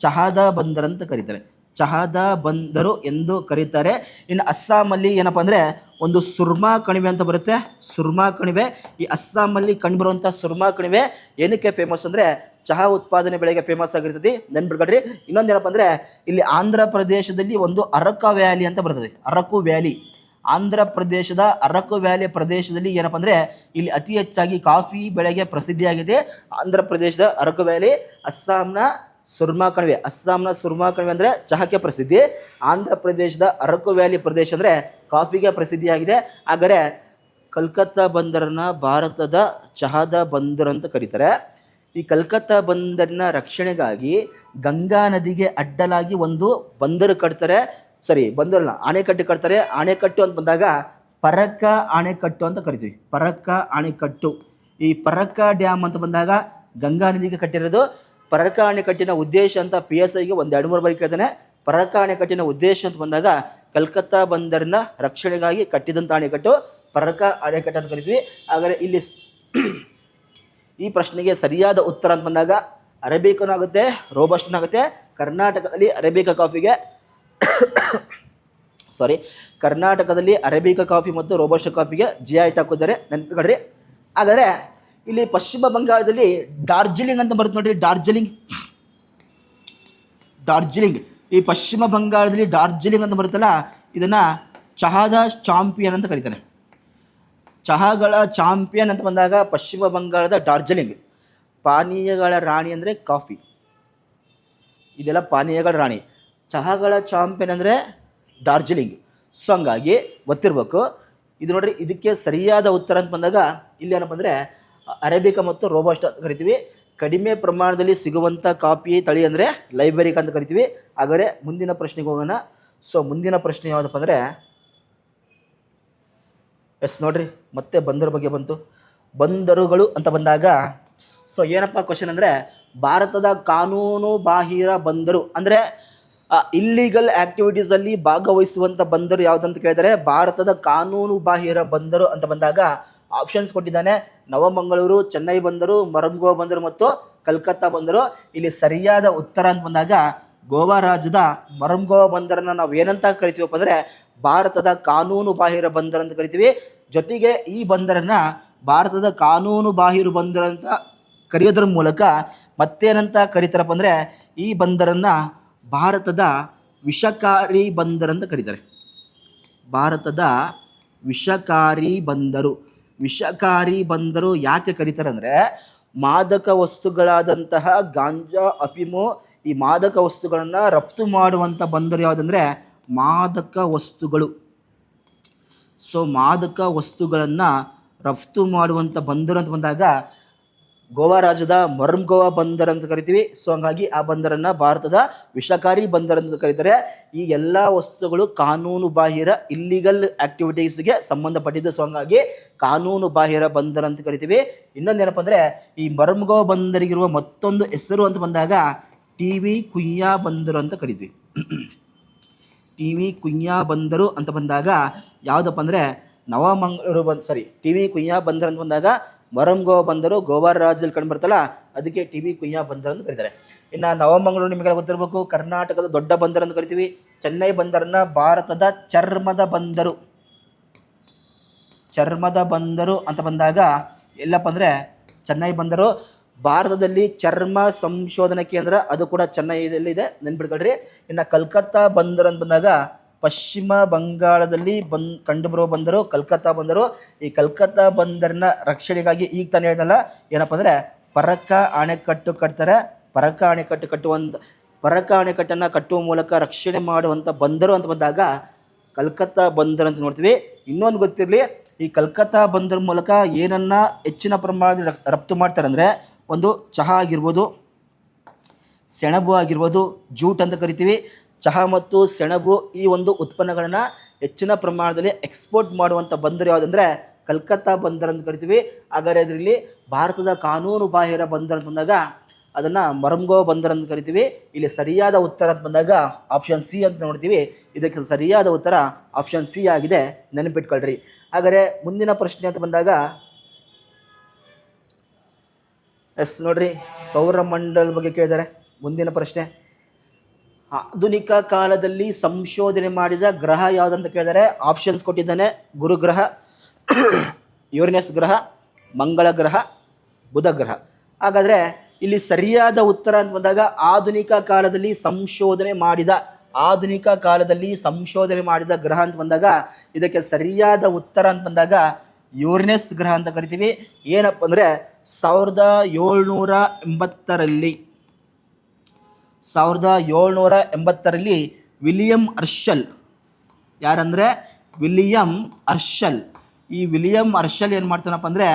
ಚಹಾದ ಬಂದರು ಅಂತ ಕರೀತಾರೆ. ಚಹಾದ ಬಂದರು ಎಂದು ಕರೀತಾರೆ. ಇನ್ನು ಅಸ್ಸಾಮಲ್ಲಿ ಏನಪ್ಪ ಅಂದರೆ ಒಂದು ಸುರ್ಮಾ ಕಣಿವೆ ಅಂತ ಬರುತ್ತೆ. ಸುರ್ಮಾ ಕಣಿವೆ, ಈ ಅಸ್ಸಾಮಲ್ಲಿ ಕಂಡುಬರುವಂಥ ಸುರ್ಮಾ ಕಣಿವೆ ಏನಕ್ಕೆ ಫೇಮಸ್ ಅಂದರೆ ಚಹಾ ಉತ್ಪಾದನೆ ಬೆಳೆಗೆ ಫೇಮಸ್ ಆಗಿರ್ತದೆ, ನೆನ್ಪಿಡ್ಕೊಳ್ರಿ. ಇನ್ನೊಂದು ಏನಪ್ಪ ಅಂದರೆ ಇಲ್ಲಿ ಆಂಧ್ರ ಪ್ರದೇಶದಲ್ಲಿ ಒಂದು ಅರಕು ವ್ಯಾಲಿ ಅಂತ ಬರ್ತದೆ. ಅರಕು ವ್ಯಾಲಿ, ಆಂಧ್ರ ಪ್ರದೇಶದ ಅರಕು ವ್ಯಾಲಿ ಪ್ರದೇಶದಲ್ಲಿ ಏನಪ್ಪ ಅಂದರೆ ಇಲ್ಲಿ ಅತಿ ಹೆಚ್ಚಾಗಿ ಕಾಫಿ ಬೆಳೆಗೆ ಪ್ರಸಿದ್ಧಿಯಾಗಿದೆ. ಆಂಧ್ರ ಪ್ರದೇಶದ ಅರಕು ವ್ಯಾಲಿ, ಅಸ್ಸಾಂನ ಸುರ್ಮಾ ಕಣಿವೆ ಅಂದರೆ ಚಹಾಕ್ಕೆ ಪ್ರಸಿದ್ಧಿ. ಆಂಧ್ರ ಪ್ರದೇಶದ ಅರಕು ವ್ಯಾಲಿ ಪ್ರದೇಶ ಅಂದರೆ ಕಾಫಿಗೆ ಪ್ರಸಿದ್ಧಿಯಾಗಿದೆ. ಹಾಗಾದರೆ ಕಲ್ಕತ್ತಾ ಬಂದರನ್ನು ಭಾರತದ ಚಹಾದ ಬಂದರು ಅಂತ ಕರೀತಾರೆ. ಈ ಕಲ್ಕತ್ತಾ ಬಂದರಿನ ರಕ್ಷಣೆಗಾಗಿ ಗಂಗಾ ನದಿಗೆ ಅಡ್ಡಲಾಗಿ ಒಂದು ಬಂದರು ಕಟ್ತಾರೆ. ಆಣೆಕಟ್ಟು ಕಟ್ತಾರೆ. ಆಣೆಕಟ್ಟು ಅಂತ ಬಂದಾಗ ಪರಕ್ಕ ಆಣೆಕಟ್ಟು ಅಂತ ಕರಿತೀವಿ. ಪರಕ್ಕ ಆಣೆಕಟ್ಟು. ಈ ಪರಕ್ಕ ಡ್ಯಾಮ್ ಅಂತ ಬಂದಾಗ ಗಂಗಾ ನದಿಗೆ ಕಟ್ಟಿರೋದು. ಪರಕ್ಕ ಅಣೆಕಟ್ಟಿನ ಉದ್ದೇಶ ಅಂತ PSIಗೆ ಒಂದು 2-3 ಬಾರಿ ಕೇಳ್ತಾನೆ. ಪರಕ್ಕ ಅಣೆಕಟ್ಟಿನ ಉದ್ದೇಶ ಅಂತ ಬಂದಾಗ ಕಲ್ಕತ್ತಾ ಬಂದರಿನ ರಕ್ಷಣೆಗಾಗಿ ಕಟ್ಟಿದಂಥ ಅಣೆಕಟ್ಟು ಪರಕ್ಕ ಅಣೆಕಟ್ಟು ಅಂತ ಕರಿತೀವಿ. ಹಾಗಾದರೆ ಇಲ್ಲಿ ಈ ಪ್ರಶ್ನೆಗೆ ಸರಿಯಾದ ಉತ್ತರ ಅಂತ ಬಂದಾಗ ಅರೇಬಿಕನಾಗುತ್ತೆ, ರೋಬಸ್ಟನಾಗುತ್ತೆ. ಕರ್ನಾಟಕದಲ್ಲಿ ಅರೇಬಿಕಾ ಕಾಫಿಗೆ ಸಾರಿ, ಕರ್ನಾಟಕದಲ್ಲಿ ಅರೇಬಿಕಾ ಕಾಫಿ ಮತ್ತು ರೋಬಸ್ಟಾ ಕಾಫಿಗೆ GI ಹಾಕಿದ್ದಾರೆ, ನೆನಪಿಕೊಳ್ರಿ. ಹಾಗಾದರೆ ಇಲ್ಲಿ ಪಶ್ಚಿಮ ಬಂಗಾಳದಲ್ಲಿ ಡಾರ್ಜಿಲಿಂಗ್ ಅಂತ ಬರುತ್ತೆ ನೋಡ್ರಿ. ಡಾರ್ಜಿಲಿಂಗ್ ಈ ಪಶ್ಚಿಮ ಬಂಗಾಳದಲ್ಲಿ ಡಾರ್ಜಿಲಿಂಗ್ ಅಂತ ಬರುತ್ತಲ್ಲ, ಇದನ್ನು ಚಹಾದ ಚಾಂಪಿಯನ್ ಅಂತ ಕರೀತಾರೆ. ಚಹಾಗಳ ಚಾಂಪಿಯನ್ ಅಂತ ಬಂದಾಗ ಪಶ್ಚಿಮ ಬಂಗಾಳದ ಡಾರ್ಜಿಲಿಂಗ್. ಪಾನೀಯಗಳ ರಾಣಿ ಅಂದರೆ ಕಾಫಿ, ಇದೆಲ್ಲ ಪಾನೀಯಗಳ ರಾಣಿ. ಚಹಾಗಳ ಚಾಂಪಿಯನ್ ಅಂದರೆ ಡಾರ್ಜಿಲಿಂಗ್. ಸೊ ಹಂಗಾಗಿ ಗೊತ್ತಿರಬೇಕು ಇದು. ನೋಡ್ರಿ, ಇದಕ್ಕೆ ಸರಿಯಾದ ಉತ್ತರ ಅಂತ ಬಂದಾಗ ಇಲ್ಲಿ ಏನಪ್ಪ ಅಂದರೆ ಅರೇಬಿಕಾ ಮತ್ತು ರೋಬಸ್ಟಾ ಅಂತ ಕರಿತೀವಿ. ಕಡಿಮೆ ಪ್ರಮಾಣದಲ್ಲಿ ಸಿಗುವಂಥ ಕಾಫಿ ತಳಿ ಅಂದರೆ ಲೈಬೇರಿಕಾ ಅಂತ ಕರಿತೀವಿ. ಹಾಗಾದರೆ ಮುಂದಿನ ಪ್ರಶ್ನೆಗೆ ಹೋಗೋಣ. ಸೊ ಮುಂದಿನ ಪ್ರಶ್ನೆ ಯಾವುದಪ್ಪ ಅಂದರೆ, ನೋಡ್ರಿ, ಮತ್ತೆ ಬಂದರು ಬಗ್ಗೆ ಬಂತು. ಬಂದರುಗಳು ಅಂತ ಬಂದಾಗ ಸೊ ಏನಪ್ಪ ಕ್ವಶನ್ ಅಂದರೆ, ಭಾರತದ ಕಾನೂನು ಬಾಹಿರ ಬಂದರು ಅಂದರೆ ಇಲ್ಲಿಗಲ್ ಆ್ಯಕ್ಟಿವಿಟೀಸಲ್ಲಿ ಭಾಗವಹಿಸುವಂಥ ಬಂದರು ಯಾವುದಂತ ಕೇಳಿದರೆ ಭಾರತದ ಕಾನೂನು ಬಾಹಿರ ಬಂದರು ಅಂತ ಬಂದಾಗ ಆಪ್ಷನ್ಸ್ ಕೊಟ್ಟಿದ್ದಾನೆ. ನವಮಂಗಳೂರು, ಚೆನ್ನೈ ಬಂದರು, ಮೊರಂಗೋ ಬಂದರು ಮತ್ತು ಕಲ್ಕತ್ತಾ ಬಂದರು. ಇಲ್ಲಿ ಸರಿಯಾದ ಉತ್ತರ ಅಂತ ಬಂದಾಗ ಗೋವಾ ರಾಜ್ಯದ ಮೊರಂಗೋ ಬಂದರನ್ನು ನಾವು ಏನಂತ ಕರಿತೀವಪ್ಪ ಅಂದರೆ ಭಾರತದ ಕಾನೂನು ಬಾಹಿರ ಬಂದರು ಅಂತ ಕರಿತೀವಿ. ಜೊತೆಗೆ ಈ ಬಂದರನ್ನು ಭಾರತದ ಕಾನೂನು ಬಾಹಿರ ಬಂದರು ಅಂತ ಕರೆಯೋದ್ರ ಮೂಲಕ ಮತ್ತೇನಂತ ಕರೀತಾರಪ್ಪ ಅಂದರೆ ಈ ಬಂದರನ್ನು ಭಾರತದ ವಿಷಕಾರಿ ಬಂದರಂತ ಕರೀತಾರೆ. ಭಾರತದ ವಿಷಕಾರಿ ಬಂದರು. ವಿಷಕಾರಿ ಬಂದರು ಯಾಕೆ ಕರೀತಾರೆ ಅಂದರೆ, ಮಾದಕ ವಸ್ತುಗಳಾದಂತಹ ಗಾಂಜಾ, ಅಫೀಮು, ಈ ಮಾದಕ ವಸ್ತುಗಳನ್ನು ರಫ್ತು ಮಾಡುವಂಥ ಬಂದರು ಯಾವುದಂದರೆ ಮಾದಕ ವಸ್ತುಗಳು. ಸೊ ಮಾದಕ ವಸ್ತುಗಳನ್ನು ರಫ್ತು ಮಾಡುವಂಥ ಬಂದರು ಅಂತ ಬಂದಾಗ ಗೋವಾ ರಾಜ್ಯದ ಮೊರಂಗೋವಾ ಬಂದರ್ ಅಂತ ಕರಿತೀವಿ. ಸೊ ಹಂಗಾಗಿ ಆ ಬಂದರನ್ನು ಭಾರತದ ವಿಷಕಾರಿ ಬಂದರ್ ಅಂತ ಕರೀತಾರೆ. ಈ ಎಲ್ಲ ವಸ್ತುಗಳು ಕಾನೂನು ಬಾಹಿರ ಇಲ್ಲಿಗಲ್ ಆ್ಯಕ್ಟಿವಿಟೀಸ್ಗೆ ಸಂಬಂಧಪಟ್ಟಿದ್ದು. ಸೊ ಹಂಗಾಗಿ ಕಾನೂನು ಬಾಹಿರ ಬಂದರ್ ಅಂತ ಕರಿತೀವಿ. ಇನ್ನೊಂದೇನಪ್ಪ ಅಂದರೆ ಈ ಮೊರಂಗೋವಾ ಬಂದರಿಗಿರುವ ಮತ್ತೊಂದು ಹೆಸರು ಅಂತ ಬಂದಾಗ TV ಕುಯ್ಯಾ ಬಂದರು ಅಂತ ಕರಿತೀವಿ. TV ಕುಯ್ಯಾ ಬಂದರು ಅಂತ ಬಂದಾಗ ಯಾವುದಪ್ಪ ಅಂದರೆ ನವಮಂಗಳೂರು TV ಕುಯ್ಯಾ ಬಂದರ್ ಅಂತ ಬಂದಾಗ ಮೊರಂಗೋವಾ ಬಂದರು ಗೋವಾ ರಾಜ್ಯದಲ್ಲಿ ಕಂಡು ಬರ್ತಲ್ಲ, ಅದಕ್ಕೆ TV ಕುಯ್ಯಾ ಬಂದರ್ ಅಂತ ಕರೀತಾರೆ. ಇನ್ನು ನವಮಂಗಳೂರು ನಿಮಗೆಲ್ಲ ಗೊತ್ತಿರಬೇಕು, ಕರ್ನಾಟಕದ ದೊಡ್ಡ ಬಂದರ್ ಅಂತ ಕರಿತೀವಿ. ಚೆನ್ನೈ ಬಂದರನ್ನು ಭಾರತದ ಚರ್ಮದ ಬಂದರು. ಚರ್ಮದ ಬಂದರು ಅಂತ ಬಂದಾಗ ಎಲ್ಲಪ್ಪ ಅಂದರೆ ಚೆನ್ನೈ ಬಂದರು ಭಾರತದಲ್ಲಿ ಚರ್ಮ ಸಂಶೋಧನಾ ಕೇಂದ್ರ, ಅದು ಕೂಡ ಚೆನ್ನೈದಲ್ಲಿದೆ, ನೆನ್ಪಿಟ್ಕೊಳ್ರಿ. ಇನ್ನು ಕಲ್ಕತ್ತಾ ಬಂದರು ಅಂತ ಬಂದಾಗ ಪಶ್ಚಿಮ ಬಂಗಾಳದಲ್ಲಿ ಕಂಡುಬರುವ ಬಂದರು ಕಲ್ಕತ್ತಾ ಬಂದರು. ಈ ಕಲ್ಕತ್ತಾ ಬಂದರಿನ ರಕ್ಷಣೆಗಾಗಿ ಈಗ ತಾನು ಹೇಳಿದಲ್ಲ ಏನಪ್ಪ ಅಂದರೆ ಪರಕ್ಕ ಅಣೆಕಟ್ಟು ಕಟ್ತಾರೆ. ಪರಕ್ಕ ಅಣೆಕಟ್ಟನ್ನು ಕಟ್ಟುವ ಮೂಲಕ ರಕ್ಷಣೆ ಮಾಡುವಂಥ ಬಂದರು ಅಂತ ಬಂದಾಗ ಕಲ್ಕತ್ತಾ ಬಂದರು ಅಂತ ನೋಡ್ತೀವಿ. ಇನ್ನೊಂದು ಗೊತ್ತಿರಲಿ, ಈ ಕಲ್ಕತ್ತಾ ಬಂದರ ಮೂಲಕ ಏನನ್ನ ಹೆಚ್ಚಿನ ಪ್ರಮಾಣದಲ್ಲಿ ರಫ್ತು ಮಾಡ್ತಾರೆ ಅಂದರೆ ಒಂದು ಚಹಾ ಆಗಿರ್ಬೋದು, ಸೆಣಬು ಆಗಿರ್ಬೋದು, ಜೂಟ್ ಅಂತ ಕರಿತೀವಿ. ಚಹಾ ಮತ್ತು ಸೆಣಬು ಈ ಒಂದು ಉತ್ಪನ್ನಗಳನ್ನು ಹೆಚ್ಚಿನ ಪ್ರಮಾಣದಲ್ಲಿ ಎಕ್ಸ್ಪೋರ್ಟ್ ಮಾಡುವಂಥ ಬಂದರು ಯಾವುದಂದರೆ ಕಲ್ಕತ್ತಾ ಬಂದರ್ ಅಂತ ಕರಿತೀವಿ. ಹಾಗಾದರೆ ಅದರಲ್ಲಿ ಭಾರತದ ಕಾನೂನು ಬಾಹಿರ ಬಂದರ್ ಅಂತ ಬಂದಾಗ ಅದನ್ನು ಮೊರಂಗೋವಾ ಬಂದರ್ ಅಂತ ಕರಿತೀವಿ. ಇಲ್ಲಿ ಸರಿಯಾದ ಉತ್ತರ ಅಂತ ಬಂದಾಗ ಆಪ್ಷನ್ ಸಿ ಅಂತ ನೋಡ್ತೀವಿ. ಇದಕ್ಕೆ ಸರಿಯಾದ ಉತ್ತರ ಆಪ್ಷನ್ ಸಿ ಆಗಿದೆ, ನೆನಪಿಟ್ಕೊಳ್ರಿ. ಹಾಗಾದರೆ ಮುಂದಿನ ಪ್ರಶ್ನೆ ಅಂತ ಬಂದಾಗ ನೋಡ್ರಿ, ಸೌರಮಂಡಲದ ಬಗ್ಗೆ ಕೇಳಿದ್ದಾರೆ. ಮುಂದಿನ ಪ್ರಶ್ನೆ, ಆಧುನಿಕ ಕಾಲದಲ್ಲಿ ಸಂಶೋಧನೆ ಮಾಡಿದ ಗ್ರಹ ಯಾವುದಂತ ಕೇಳಿದರೆ ಆಪ್ಷನ್ಸ್ ಕೊಟ್ಟಿದ್ದಾನೆ. ಗುರುಗ್ರಹ, ಯುರೇನಸ್ ಗ್ರಹ, ಮಂಗಳ ಗ್ರಹ, ಬುಧ ಗ್ರಹ. ಹಾಗಾದರೆ ಇಲ್ಲಿ ಸರಿಯಾದ ಉತ್ತರ ಅಂತ ಬಂದಾಗ ಆಧುನಿಕ ಕಾಲದಲ್ಲಿ ಸಂಶೋಧನೆ ಮಾಡಿದ ಗ್ರಹ ಅಂತ ಬಂದಾಗ ಇದಕ್ಕೆ ಸರಿಯಾದ ಉತ್ತರ ಅಂತ ಬಂದಾಗ ಯುರೇನಸ್ ಗ್ರಹ ಅಂತ ಕರಿತೀವಿ. ಏನಪ್ಪ ಅಂದರೆ 1780ರಲ್ಲಿ ವಿಲಿಯಂ ಹರ್ಷಲ್, ಯಾರಂದರೆ ವಿಲಿಯಂ ಹರ್ಷಲ್. ಈ ವಿಲಿಯಂ ಹರ್ಷಲ್ ಏನು ಮಾಡ್ತಾನಪ್ಪ ಅಂದರೆ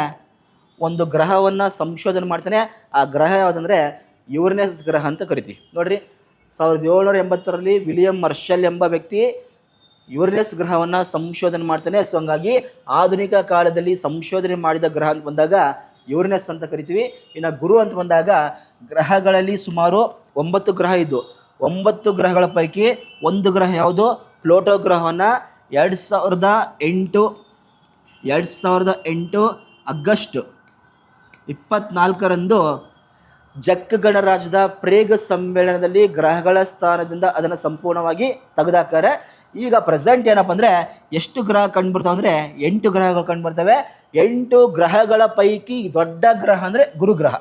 ಒಂದು ಗ್ರಹವನ್ನು ಸಂಶೋಧನೆ ಮಾಡ್ತಾನೆ. ಆ ಗ್ರಹ ಯಾವುದಂದರೆ ಯುರೇನಸ್ ಗ್ರಹ ಅಂತ ಕರಿತೀವಿ. ನೋಡಿರಿ, 1780ರಲ್ಲಿ ವಿಲಿಯಂ ಹರ್ಷಲ್ ಎಂಬ ವ್ಯಕ್ತಿ ಯುರೇನಸ್ ಗ್ರಹವನ್ನು ಸಂಶೋಧನೆ ಮಾಡ್ತಾನೆ. ಸೊ ಹಂಗಾಗಿ ಆಧುನಿಕ ಕಾಲದಲ್ಲಿ ಸಂಶೋಧನೆ ಮಾಡಿದ ಗ್ರಹ ಅಂತ ಬಂದಾಗ ಯುರೇನಸ್ ಅಂತ ಕರಿತೀವಿ. ಇನ್ನು ಗುರು ಅಂತ ಬಂದಾಗ ಗ್ರಹಗಳಲ್ಲಿ ಸುಮಾರು 9 ಗ್ರಹ ಇದ್ದು 9 ಗ್ರಹಗಳ ಪೈಕಿ ಒಂದು ಗ್ರಹ ಯಾವುದು? ಪ್ಲೂಟೋ ಗ್ರಹವನ್ನು 2008 ಆಗಸ್ಟ್ 24ರಂದು ಜಕ್ ಗಣರಾಜ್ಯದ ಪ್ರೇಗ್ ಸಮ್ಮೇಳನದಲ್ಲಿ ಗ್ರಹಗಳ ಸ್ಥಾನದಿಂದ ಅದನ್ನು ಸಂಪೂರ್ಣವಾಗಿ ತೆಗೆದಾಕ್ತಾರೆ. ಈಗ ಪ್ರೆಸೆಂಟ್ ಏನಪ್ಪ ಅಂದರೆ ಎಷ್ಟು ಗ್ರಹ ಕಂಡುಬರ್ತವೆ ಅಂದರೆ 8 ಗ್ರಹಗಳು ಕಂಡುಬರ್ತವೆ. 8 ಗ್ರಹಗಳ ಪೈಕಿ ದೊಡ್ಡ ಗ್ರಹ ಅಂದರೆ ಗುರುಗ್ರಹ.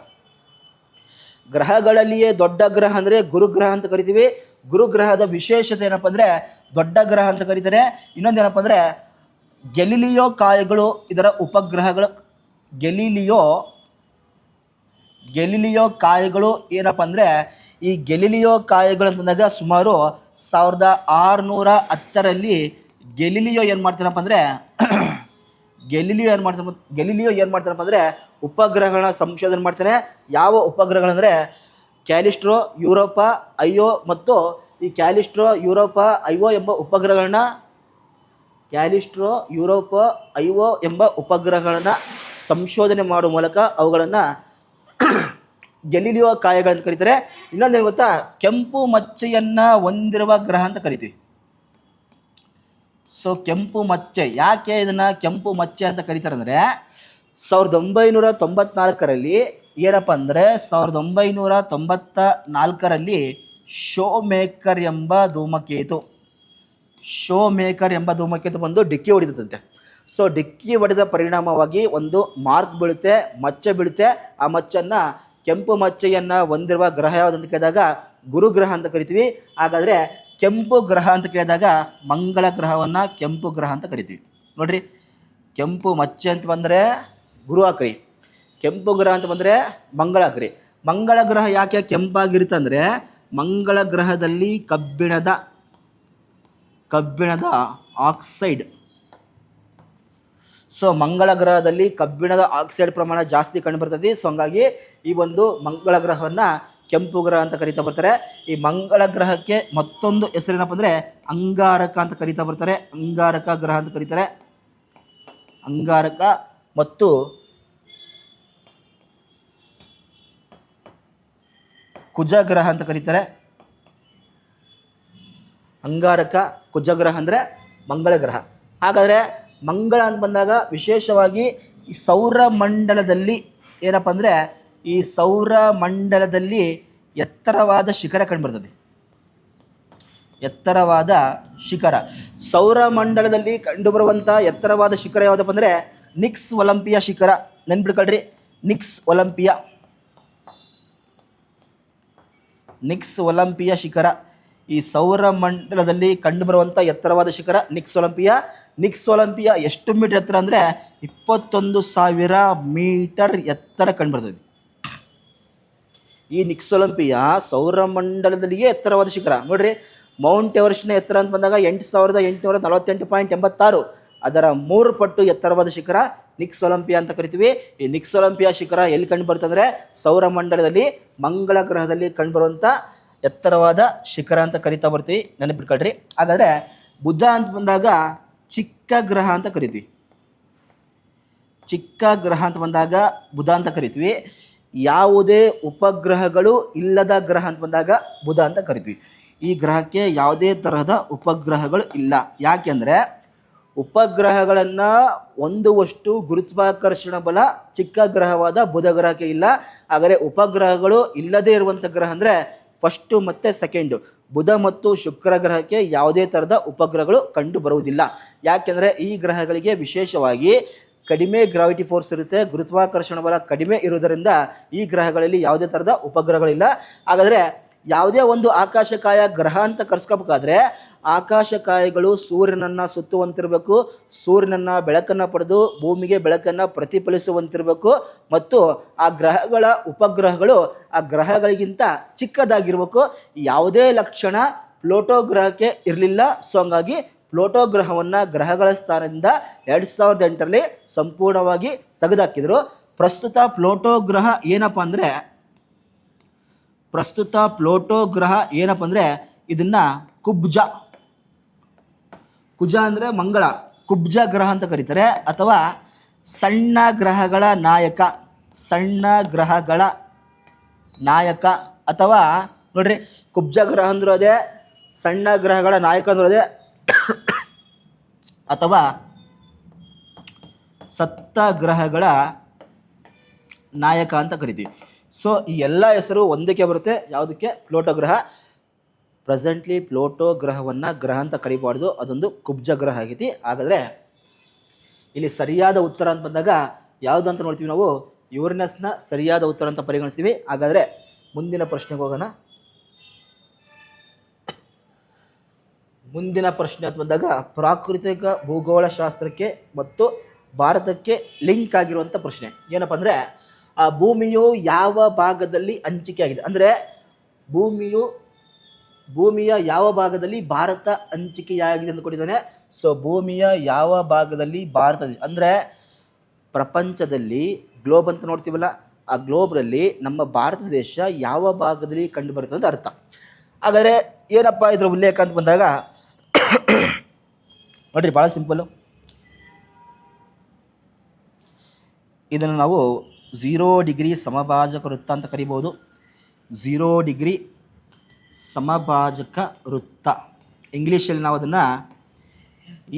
ಗ್ರಹಗಳಲ್ಲಿಯೇ ದೊಡ್ಡ ಗ್ರಹ ಅಂದರೆ ಗುರುಗ್ರಹ ಅಂತ ಕರಿತೀವಿ. ಗುರುಗ್ರಹದ ವಿಶೇಷತೆ ಏನಪ್ಪ ಅಂದರೆ ದೊಡ್ಡ ಗ್ರಹ ಅಂತ ಕರೀತಾರೆ. ಇನ್ನೊಂದೇನಪ್ಪ ಅಂದರೆ ಗೆಲಿಲಿಯೋ ಕಾಯಗಳು ಇದರ ಉಪಗ್ರಹಗಳು. ಗೆಲಿಲಿಯೋ ಕಾಯಗಳು ಏನಪ್ಪ ಅಂದರೆ ಈ ಗೆಲಿಲಿಯೋ ಕಾಯಗಳು ಅಂತಂದಾಗ ಸುಮಾರು 1610ರಲ್ಲಿ ಗೆಲಿಲಿಯೋ ಏನು ಮಾಡ್ತಾರಪ್ಪ ಅಂದರೆ ಗೆಲಿಲಿಯೋ ಏನು ಮಾಡ್ತಾರಪ್ಪ ಅಂದರೆ ಉಪಗ್ರಹಗಳನ್ನ ಸಂಶೋಧನೆ ಮಾಡ್ತಾನೆ. ಯಾವ ಉಪಗ್ರಹಗಳಂದರೆ ಕ್ಯಾಲಿಸ್ಟ್ರೋ, ಯುರೋಪಾ, ಐಒ ಮತ್ತು ಈ ಕ್ಯಾಲಿಸ್ಟ್ರೋ, ಯುರೋಪಾ, ಐಒ ಎಂಬ ಉಪಗ್ರಹಗಳನ್ನು ಸಂಶೋಧನೆ ಮಾಡುವ ಮೂಲಕ ಅವುಗಳನ್ನು ಗೆಲಿಲಿಯೋ ಕಾಯಗಳಂತ ಕರೀತಾರೆ. ಇನ್ನೊಂದೇನು ಗೊತ್ತಾ, ಕೆಂಪು ಮಚ್ಚೆಯನ್ನು ಹೊಂದಿರುವ ಗ್ರಹ ಅಂತ ಕರಿತೀವಿ. ಸೊ ಕೆಂಪು ಮಚ್ಚೆ, ಯಾಕೆ ಇದನ್ನು ಕೆಂಪು ಮಚ್ಚೆ ಅಂತ ಕರೀತಾರೆ ಅಂದರೆ 1994ರಲ್ಲಿ ಏನಪ್ಪ ಅಂದರೆ 1994ರಲ್ಲಿ ಶೋ ಮೇಕರ್ ಎಂಬ ಧೂಮಕೇತು ಬಂದು ಡಿಕ್ಕಿ ಹೊಡಿತಂತೆ. ಸೊ ಡಿಕ್ಕಿ ಹೊಡೆದ ಪರಿಣಾಮವಾಗಿ ಒಂದು ಮಾರ್ಕ್ ಬೀಳುತ್ತೆ, ಮಚ್ಚೆ ಬೀಳುತ್ತೆ. ಆ ಮಚ್ಚನ್ನು ಕೆಂಪು ಮಚ್ಚೆಯನ್ನು ಹೊಂದಿರುವ ಗ್ರಹ ಯಾವುದಂತ ಕೇಳಿದಾಗ ಗುರುಗ್ರಹ ಅಂತ ಕರಿತೀವಿ. ಹಾಗಾದರೆ ಕೆಂಪು ಗ್ರಹ ಅಂತ ಕೇಳಿದಾಗ ಮಂಗಳ ಗ್ರಹವನ್ನು ಕೆಂಪು ಗ್ರಹ ಅಂತ ಕರಿತೀವಿ. ನೋಡ್ರಿ, ಕೆಂಪು ಮಚ್ಚೆ ಅಂತ ಬಂದರೆ ಗುರು ಹಾಕ್ರಿ, ಕೆಂಪು ಗ್ರಹ ಅಂತ ಬಂದರೆ ಮಂಗಳ ಹಾಕ್ರಿ. ಮಂಗಳ ಗ್ರಹ ಯಾಕೆ ಕೆಂಪಾಗಿರುತ್ತೆ ಅಂದರೆ ಮಂಗಳ ಗ್ರಹದಲ್ಲಿ ಕಬ್ಬಿಣದ ಆಕ್ಸೈಡ್. ಸೊ ಮಂಗಳ ಗ್ರಹದಲ್ಲಿ ಕಬ್ಬಿಣದ ಆಕ್ಸೈಡ್ ಪ್ರಮಾಣ ಜಾಸ್ತಿ ಕಂಡುಬರ್ತದೆ. ಸೊ ಹಂಗಾಗಿ ಈ ಒಂದು ಮಂಗಳ ಗ್ರಹವನ್ನು ಕೆಂಪು ಗ್ರಹ ಅಂತ ಕರೀತಾ ಬರ್ತಾರೆ. ಈ ಮಂಗಳ ಗ್ರಹಕ್ಕೆ ಮತ್ತೊಂದು ಹೆಸರೇನಪ್ಪ ಅಂದರೆ ಅಂಗಾರಕ ಅಂತ ಕರೀತಾ ಬರ್ತಾರೆ. ಅಂಗಾರಕ ಗ್ರಹ ಅಂತ ಕರೀತಾರೆ. ಅಂಗಾರಕ ಮತ್ತು ಕುಜಗ್ರಹ ಅಂತ ಕರೀತಾರೆ. ಅಂಗಾರಕ, ಕುಜಗ್ರಹ ಅಂದರೆ ಮಂಗಳ ಗ್ರಹ. ಹಾಗಾದರೆ ಮಂಗಳ ಅಂತ ಬಂದಾಗ ವಿಶೇಷವಾಗಿ ಈ ಸೌರಮಂಡಲದಲ್ಲಿ ಏನಪ್ಪ ಅಂದರೆ ಈ ಸೌರಮಂಡಲದಲ್ಲಿ ಎತ್ತರವಾದ ಶಿಖರ ಕಂಡುಬರ್ತದೆ. ಎತ್ತರವಾದ ಶಿಖರ, ಸೌರಮಂಡಲದಲ್ಲಿ ಕಂಡುಬರುವಂಥ ಎತ್ತರವಾದ ಶಿಖರ ಯಾವುದಪ್ಪ ಅಂದರೆ ನಿಕ್ಸ್ ಒಲಂಪಿಯಾ ಶಿಖರ. ನೆನ್ಪಿಡ್ಕೊಳ್ರಿ, ನಿಕ್ಸ್ ಒಲಂಪಿಯಾ ಶಿಖರ ಈ ಸೌರಮಂಡಲದಲ್ಲಿ ಕಂಡುಬರುವಂಥ ಎತ್ತರವಾದ ಶಿಖರ ನಿಕ್ಸ್ ಒಲಂಪಿಯಾ ಎಷ್ಟು ಮೀಟರ್ ಎತ್ತರ ಅಂದರೆ 21,000 ಮೀಟರ್ ಎತ್ತರ ಕಂಡುಬರ್ತದೆ. ಈ ನಿಕ್ಸ್ ಒಲಂಪಿಯಾ ಸೌರಮಂಡಲದಲ್ಲಿಯೇ ಎತ್ತರವಾದ ಶಿಖರ. ನೋಡ್ರಿ, ಮೌಂಟ್ ಎವರೆಸ್ಟ್ನ ಎತ್ತರ ಅಂತ ಬಂದಾಗ 8,848.86, ಅದರ 3 ಪಟ್ಟು ಎತ್ತರವಾದ ಶಿಖರ ನಿಕ್ಸ್ ಒಲಂಪಿಯಾ ಅಂತ ಕರಿತೀವಿ. ಈ ನಿಕ್ಸ್ ಒಲಂಪಿಯಾ ಶಿಖರ ಎಲ್ಲಿ ಕಂಡು ಬರ್ತಂದ್ರೆ ಸೌರಮಂಡಲದಲ್ಲಿ ಮಂಗಳ ಗ್ರಹದಲ್ಲಿ ಕಂಡುಬರುವಂಥ ಎತ್ತರವಾದ ಶಿಖರ ಅಂತ ಕರಿತಾ ಬರ್ತೀವಿ. ನೆನಪಿಟ್ಕೊಳ್ರಿ. ಹಾಗಾದರೆ ಬುಧ ಅಂತ ಬಂದಾಗ ಚಿಕ್ಕ ಗ್ರಹ ಅಂತ ಕರಿತೀವಿ. ಚಿಕ್ಕ ಗ್ರಹ ಅಂತ ಬಂದಾಗ ಬುಧ ಅಂತ ಕರಿತೀವಿ. ಯಾವುದೇ ಉಪಗ್ರಹಗಳು ಇಲ್ಲದ ಗ್ರಹ ಅಂತ ಬಂದಾಗ ಬುಧ ಅಂತ ಕರಿತೀವಿ. ಈ ಗ್ರಹಕ್ಕೆ ಯಾವುದೇ ತರಹದ ಉಪಗ್ರಹಗಳು ಇಲ್ಲ. ಯಾಕೆಂದರೆ ಉಪಗ್ರಹಗಳನ್ನು ಹೊಂದುವಷ್ಟು ಗುರುತ್ವಾಕರ್ಷಣ ಬಲ ಚಿಕ್ಕ ಗ್ರಹವಾದ ಬುಧ ಗ್ರಹಕ್ಕೆ ಇಲ್ಲ. ಹಾಗಾದರೆ ಉಪಗ್ರಹಗಳು ಇಲ್ಲದೇ ಇರುವಂಥ ಗ್ರಹ ಅಂದರೆ ಫಸ್ಟು ಮತ್ತು ಸೆಕೆಂಡು ಬುಧ ಮತ್ತು ಶುಕ್ರ ಗ್ರಹಕ್ಕೆ ಯಾವುದೇ ಥರದ ಉಪಗ್ರಹಗಳು ಕಂಡು ಬರುವುದಿಲ್ಲ. ಯಾಕೆಂದರೆ ಈ ಗ್ರಹಗಳಿಗೆ ವಿಶೇಷವಾಗಿ ಕಡಿಮೆ ಗ್ರಾವಿಟಿ ಫೋರ್ಸ್ ಇರುತ್ತೆ, ಗುರುತ್ವಾಕರ್ಷಣ ಬಲ ಕಡಿಮೆ ಇರುವುದರಿಂದ ಈ ಗ್ರಹಗಳಲ್ಲಿ ಯಾವುದೇ ಥರದ ಉಪಗ್ರಹಗಳಿಲ್ಲ. ಹಾಗಾದರೆ ಯಾವುದೇ ಒಂದು ಆಕಾಶಕಾಯ ಗ್ರಹ ಅಂತ ಕರ್ಸ್ಕೋಬೇಕಾದ್ರೆ ಆಕಾಶಕಾಯಗಳು ಸೂರ್ಯನನ್ನು ಸುತ್ತುವಂತಿರಬೇಕು, ಸೂರ್ಯನನ್ನು ಬೆಳಕನ್ನು ಪಡೆದು ಭೂಮಿಗೆ ಬೆಳಕನ್ನು ಪ್ರತಿಫಲಿಸುವಂತಿರಬೇಕು ಮತ್ತು ಆ ಗ್ರಹಗಳ ಉಪಗ್ರಹಗಳು ಆ ಗ್ರಹಗಳಿಗಿಂತ ಚಿಕ್ಕದಾಗಿರಬೇಕು. ಯಾವುದೇ ಲಕ್ಷಣ ಪ್ಲೂಟೋ ಗ್ರಹಕ್ಕೆ ಇರಲಿಲ್ಲ. ಸೊ ಹಂಗಾಗಿ ಪ್ಲೂಟೋ ಗ್ರಹವನ್ನು ಗ್ರಹಗಳ ಸ್ಥಾನದಿಂದ 2008ರಲ್ಲಿ ಸಂಪೂರ್ಣವಾಗಿ ತೆಗೆದುಹಾಕಿದರು. ಪ್ರಸ್ತುತ ಪ್ಲೂಟೋ ಗ್ರಹ ಏನಪ್ಪ ಅಂದರೆ ಇದನ್ನು ಕುಜ ಅಂದರೆ ಮಂಗಳ, ಕುಬ್ಜ ಗ್ರಹ ಅಂತ ಕರೀತಾರೆ. ಅಥವಾ ಸಣ್ಣ ಗ್ರಹಗಳ ನಾಯಕ ಅಥವಾ ನೋಡ್ರಿ, ಕುಬ್ಜ ಗ್ರಹ ಅಂದ್ರೂ ಅದೇ, ಸಣ್ಣ ಗ್ರಹಗಳ ನಾಯಕ ಅಂದ್ರೂ ಅದೇ, ಅಥವಾ ಸತ್ತ ಗ್ರಹಗಳ ನಾಯಕ ಅಂತ ಕರಿತೀವಿ. ಸೊ ಈ ಎಲ್ಲ ಹೆಸರು ಒಂದಕ್ಕೆ ಬರುತ್ತೆ, ಯಾವುದಕ್ಕೆ? ಪ್ಲೂಟೋ ಗ್ರಹ. ಪ್ರೆಸೆಂಟ್ಲಿ ಪ್ಲೂಟೋ ಗ್ರಹವನ್ನು ಗ್ರಹ ಅಂತ ಕರಿಬಾರ್ದು, ಅದೊಂದು ಕುಬ್ಜ ಗ್ರಹ ಆಗೈತಿ. ಹಾಗಾದರೆ ಇಲ್ಲಿ ಸರಿಯಾದ ಉತ್ತರ ಅಂತ ಬಂದಾಗ ಯಾವುದು ಅಂತ ನೋಡ್ತೀವಿ ನಾವು? ಯುರೇನಸ್ನ ಸರಿಯಾದ ಉತ್ತರ ಅಂತ ಪರಿಗಣಿಸ್ತೀವಿ. ಹಾಗಾದರೆ ಮುಂದಿನ ಪ್ರಶ್ನೆಗೆ ಹೋಗೋಣ. ಮುಂದಿನ ಪ್ರಶ್ನೆ ಅಂತ ಬಂದಾಗ ಪ್ರಾಕೃತಿಕ ಭೂಗೋಳಶಾಸ್ತ್ರಕ್ಕೆ ಮತ್ತು ಭಾರತಕ್ಕೆ ಲಿಂಕ್ ಆಗಿರುವಂಥ ಪ್ರಶ್ನೆ ಏನಪ್ಪ ಅಂದರೆ, ಆ ಭೂಮಿಯು ಯಾವ ಭಾಗದಲ್ಲಿ ಹಂಚಿಕೆ ಆಗಿದೆ, ಅಂದರೆ ಭೂಮಿಯ ಯಾವ ಭಾಗದಲ್ಲಿ ಭಾರತ ಹಂಚಿಕೆಯಾಗಿದೆ ಅಂತ ಕೊಟ್ಟಿದ್ದಾನೆ. ಸೊ ಭೂಮಿಯ ಯಾವ ಭಾಗದಲ್ಲಿ ಭಾರತ, ಅಂದರೆ ಪ್ರಪಂಚದಲ್ಲಿ ಗ್ಲೋಬ್ ಅಂತ ನೋಡ್ತೀವಲ್ಲ, ಆ ಗ್ಲೋಬ್ನಲ್ಲಿ ನಮ್ಮ ಭಾರತ ದೇಶ ಯಾವ ಭಾಗದಲ್ಲಿ ಕಂಡು ಬರುತ್ತೆ ಅಂತ ಅರ್ಥ. ಹಾಗಾದರೆ ಏನಪ್ಪ ಇದರ ಉಲ್ಲೇಖ ಅಂತ ಬಂದಾಗ ನೋಡ್ರಿ, ಭಾಳ ಸಿಂಪಲ್ಲು. ಇದನ್ನು ನಾವು 0 ಡಿಗ್ರಿ ಸಮಭಾಜಕ ವೃತ್ತ ಅಂತ ಕರಿಬೋದು. 0 ಡಿಗ್ರಿ ಸಮಭಾಜಕ ವೃತ್ತ, ಇಂಗ್ಲೀಷಲ್ಲಿ ನಾವು ಅದನ್ನು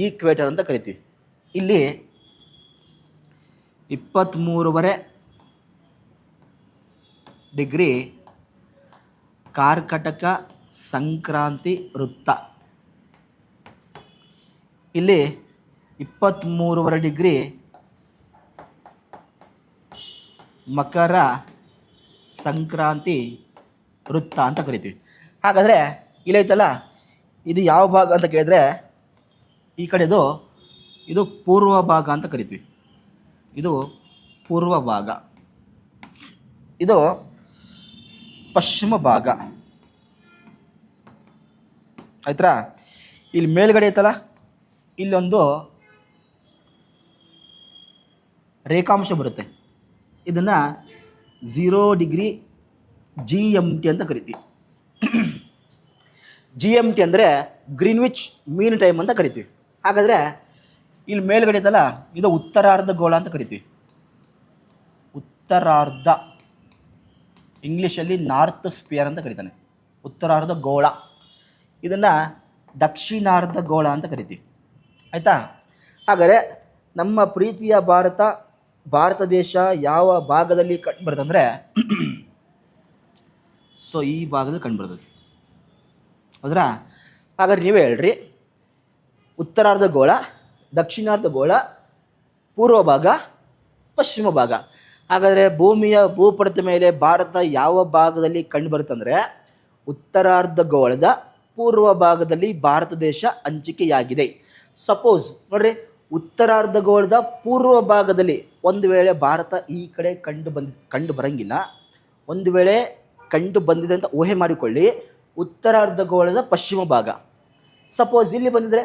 ಈಕ್ವೇಟರ್ ಅಂತ ಕರಿತೀವಿ. ಇಲ್ಲಿ 23.5 ಡಿಗ್ರಿ ಕಾರ್ಕಟಕ ಸಂಕ್ರಾಂತಿ ವೃತ್ತ, ಇಲ್ಲಿ 23.5 ಡಿಗ್ರಿ ಮಕರ ಸಂಕ್ರಾಂತಿ ವೃತ್ತ ಅಂತ ಕರಿತೀವಿ. ಹಾಗಾದರೆ ಇಲ್ಲೈತಲ್ಲ, ಇದು ಯಾವ ಭಾಗ ಅಂತ ಕೇಳಿದ್ರೆ ಈ ಕಡೆದು ಇದು ಪೂರ್ವ ಭಾಗ ಅಂತ ಕರಿತೀವಿ. ಇದು ಪೂರ್ವ ಭಾಗ, ಇದು ಪಶ್ಚಿಮ ಭಾಗ. ಆಯ್ತಾ? ಇಲ್ಲಿ ಮೇಲ್ಗಡೆ ಐತಲ್ಲ, ಇಲ್ಲೊಂದು ರೇಖಾಂಶ ಬರುತ್ತೆ. ಇದನ್ನು 0 ಡಿಗ್ರಿ GMT ಅಂತ ಕರಿತೀವಿ. GMT ಅಂದರೆ ಗ್ರೀನ್ವಿಚ್ ಮೀನ್ ಟೈಮ್ ಅಂತ ಕರಿತೀವಿ. ಹಾಗಾದರೆ ಇಲ್ಲಿ ಮೇಲ್ಗಡೆ ಐತಲ್ಲ, ಇದು ಉತ್ತರಾರ್ಧ ಗೋಳ ಅಂತ ಕರಿತೀವಿ. ಉತ್ತರಾರ್ಧ, ಇಂಗ್ಲೀಷಲ್ಲಿ ನಾರ್ತ್ ಸ್ಪಿಯರ್ ಅಂತ ಕರಿತಾನೆ, ಉತ್ತರಾರ್ಧ ಗೋಳ. ಇದನ್ನು ದಕ್ಷಿಣಾರ್ಧ ಗೋಳ ಅಂತ ಕರಿತೀವಿ. ಆಯಿತಾ? ಹಾಗಾದರೆ ನಮ್ಮ ಪ್ರೀತಿಯ ಭಾರತ ದೇಶ ಯಾವ ಭಾಗದಲ್ಲಿ ಕಂಡು ಬರುತ್ತೆ ಅಂದರೆ, ಸೊ ಈ ಭಾಗದಲ್ಲಿ ಕಂಡು ಬರ್ತದೆ. ಹೌದ್ರಾ? ಹಾಗಾದ್ರೆ ನೀವೇ ಹೇಳ್ರಿ, ಉತ್ತರಾರ್ಧ ಗೋಳ, ದಕ್ಷಿಣಾರ್ಧ ಗೋಳ, ಪೂರ್ವ ಭಾಗ, ಪಶ್ಚಿಮ ಭಾಗ. ಹಾಗಾದರೆ ಭೂಮಿಯ ಭೂಪಟದ ಮೇಲೆ ಭಾರತ ಯಾವ ಭಾಗದಲ್ಲಿ ಕಂಡು ಬರುತ್ತಂದರೆ, ಉತ್ತರಾರ್ಧ ಗೋಳದ ಪೂರ್ವ ಭಾಗದಲ್ಲಿ ಭಾರತ ದೇಶ ಹಂಚಿಕೆಯಾಗಿದೆ. ಸಪೋಸ್ ನೋಡ್ರಿ, ಉತ್ತರಾರ್ಧ ಗೋಳದ ಪೂರ್ವ ಭಾಗದಲ್ಲಿ ಒಂದು ವೇಳೆ ಭಾರತ ಈ ಕಡೆ ಕಂಡು ಬರಂಗಿಲ್ಲ, ಒಂದು ವೇಳೆ ಕಂಡು ಬಂದಿದೆ ಅಂತ ಊಹೆ ಮಾಡಿಕೊಳ್ಳಿ. ಉತ್ತರಾರ್ಧ ಗೋಳದ ಪಶ್ಚಿಮ ಭಾಗ, ಸಪೋಸ್ ಇಲ್ಲಿ ಬಂದಿದ್ರೆ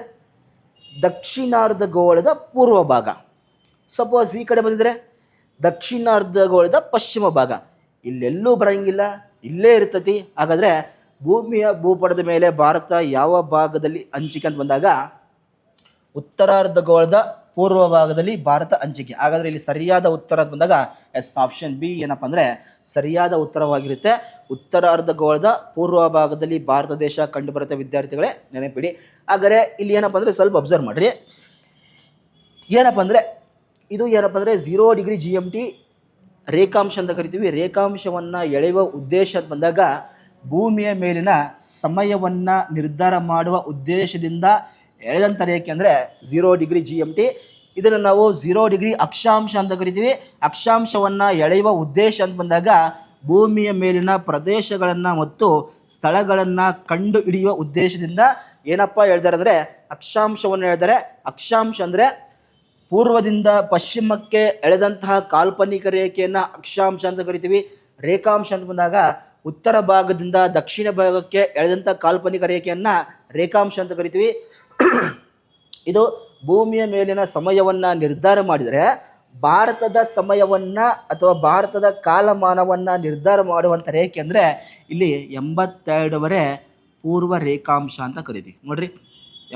ದಕ್ಷಿಣಾರ್ಧ ಗೋಳದ ಪೂರ್ವ ಭಾಗ, ಸಪೋಸ್ ಈ ಕಡೆ ಬಂದಿದ್ರೆ ದಕ್ಷಿಣಾರ್ಧ ಗೋಳದ ಪಶ್ಚಿಮ ಭಾಗ. ಇಲ್ಲೆಲ್ಲೂ ಬರಂಗಿಲ್ಲ, ಇಲ್ಲೇ ಇರ್ತತಿ. ಹಾಗಾದರೆ ಭೂಮಿಯ ಭೂಪಟದ ಮೇಲೆ ಭಾರತ ಯಾವ ಭಾಗದಲ್ಲಿ ಹಂಚಿಕೆ ಅಂತ ಬಂದಾಗ ಉತ್ತರಾರ್ಧ ಗೋಳದ ಪೂರ್ವ ಭಾಗದಲ್ಲಿ ಭಾರತ ಹಂಚಿಕೆ. ಹಾಗಾದರೆ ಇಲ್ಲಿ ಸರಿಯಾದ ಉತ್ತರ ಅಂತ ಬಂದಾಗ ಎಸ್, ಆಪ್ಷನ್ ಬಿ ಏನಪ್ಪ ಅಂದರೆ ಸರಿಯಾದ ಉತ್ತರವಾಗಿರುತ್ತೆ. ಉತ್ತರಾರ್ಧ ಗೋಳದ ಪೂರ್ವ ಭಾಗದಲ್ಲಿ ಭಾರತ ದೇಶ ಕಂಡು ಬರುತ್ತೆ. ವಿದ್ಯಾರ್ಥಿಗಳೇ ನೆನಪಿಡಿ. ಹಾಗಾದರೆ ಇಲ್ಲಿ ಏನಪ್ಪ ಅಂದರೆ ಸ್ವಲ್ಪ ಅಬ್ಸರ್ವ್ ಮಾಡಿರಿ. ಏನಪ್ಪ ಅಂದರೆ ಇದು ಏನಪ್ಪ ಅಂದರೆ 0 ಡಿಗ್ರಿ GMT ರೇಖಾಂಶ ಅಂತ ಕರಿತೀವಿ. ರೇಖಾಂಶವನ್ನು ಎಳೆಯುವ ಉದ್ದೇಶ ಅಂತ ಬಂದಾಗ ಭೂಮಿಯ ಮೇಲಿನ ಸಮಯವನ್ನು ನಿರ್ಧಾರ ಮಾಡುವ ಉದ್ದೇಶದಿಂದ ಎಳೆದಂಥ ರೇಖೆ ಅಂದರೆ 0 ಡಿಗ್ರಿ GMT. ಇದನ್ನು ನಾವು 0 ಡಿಗ್ರಿ ಅಕ್ಷಾಂಶ ಅಂತ ಕರಿತೀವಿ. ಅಕ್ಷಾಂಶವನ್ನು ಎಳೆಯುವ ಉದ್ದೇಶ ಅಂತ ಬಂದಾಗ ಭೂಮಿಯ ಮೇಲಿನ ಪ್ರದೇಶಗಳನ್ನು ಮತ್ತು ಸ್ಥಳಗಳನ್ನು ಕಂಡು ಹಿಡಿಯುವ ಉದ್ದೇಶದಿಂದ ಏನಪ್ಪ ಹೇಳ್ತಾರೆ ಅಂದರೆ ಅಕ್ಷಾಂಶವನ್ನು ಹೇಳ್ತಾರೆ. ಅಕ್ಷಾಂಶ ಅಂದರೆ ಪೂರ್ವದಿಂದ ಪಶ್ಚಿಮಕ್ಕೆ ಎಳೆದಂತಹ ಕಾಲ್ಪನಿಕ ರೇಖೆಯನ್ನು ಅಕ್ಷಾಂಶ ಅಂತ ಕರಿತೀವಿ. ರೇಖಾಂಶ ಅಂತ ಬಂದಾಗ ಉತ್ತರ ಭಾಗದಿಂದ ದಕ್ಷಿಣ ಭಾಗಕ್ಕೆ ಎಳೆದಂಥ ಕಾಲ್ಪನಿಕ ರೇಖೆಯನ್ನು ರೇಖಾಂಶ ಅಂತ ಕರಿತೀವಿ. ಇದು ಭೂಮಿಯ ಮೇಲಿನ ಸಮಯವನ್ನು ನಿರ್ಧಾರ ಮಾಡಿದರೆ ಭಾರತದ ಸಮಯವನ್ನು ಅಥವಾ ಭಾರತದ ಕಾಲಮಾನವನ್ನು ನಿರ್ಧಾರ ಮಾಡುವಂಥ ರೇಖೆ ಅಂದರೆ ಇಲ್ಲಿ 82.5 ಪೂರ್ವ ರೇಖಾಂಶ ಅಂತ ಕರಿತೀವಿ. ನೋಡ್ರಿ,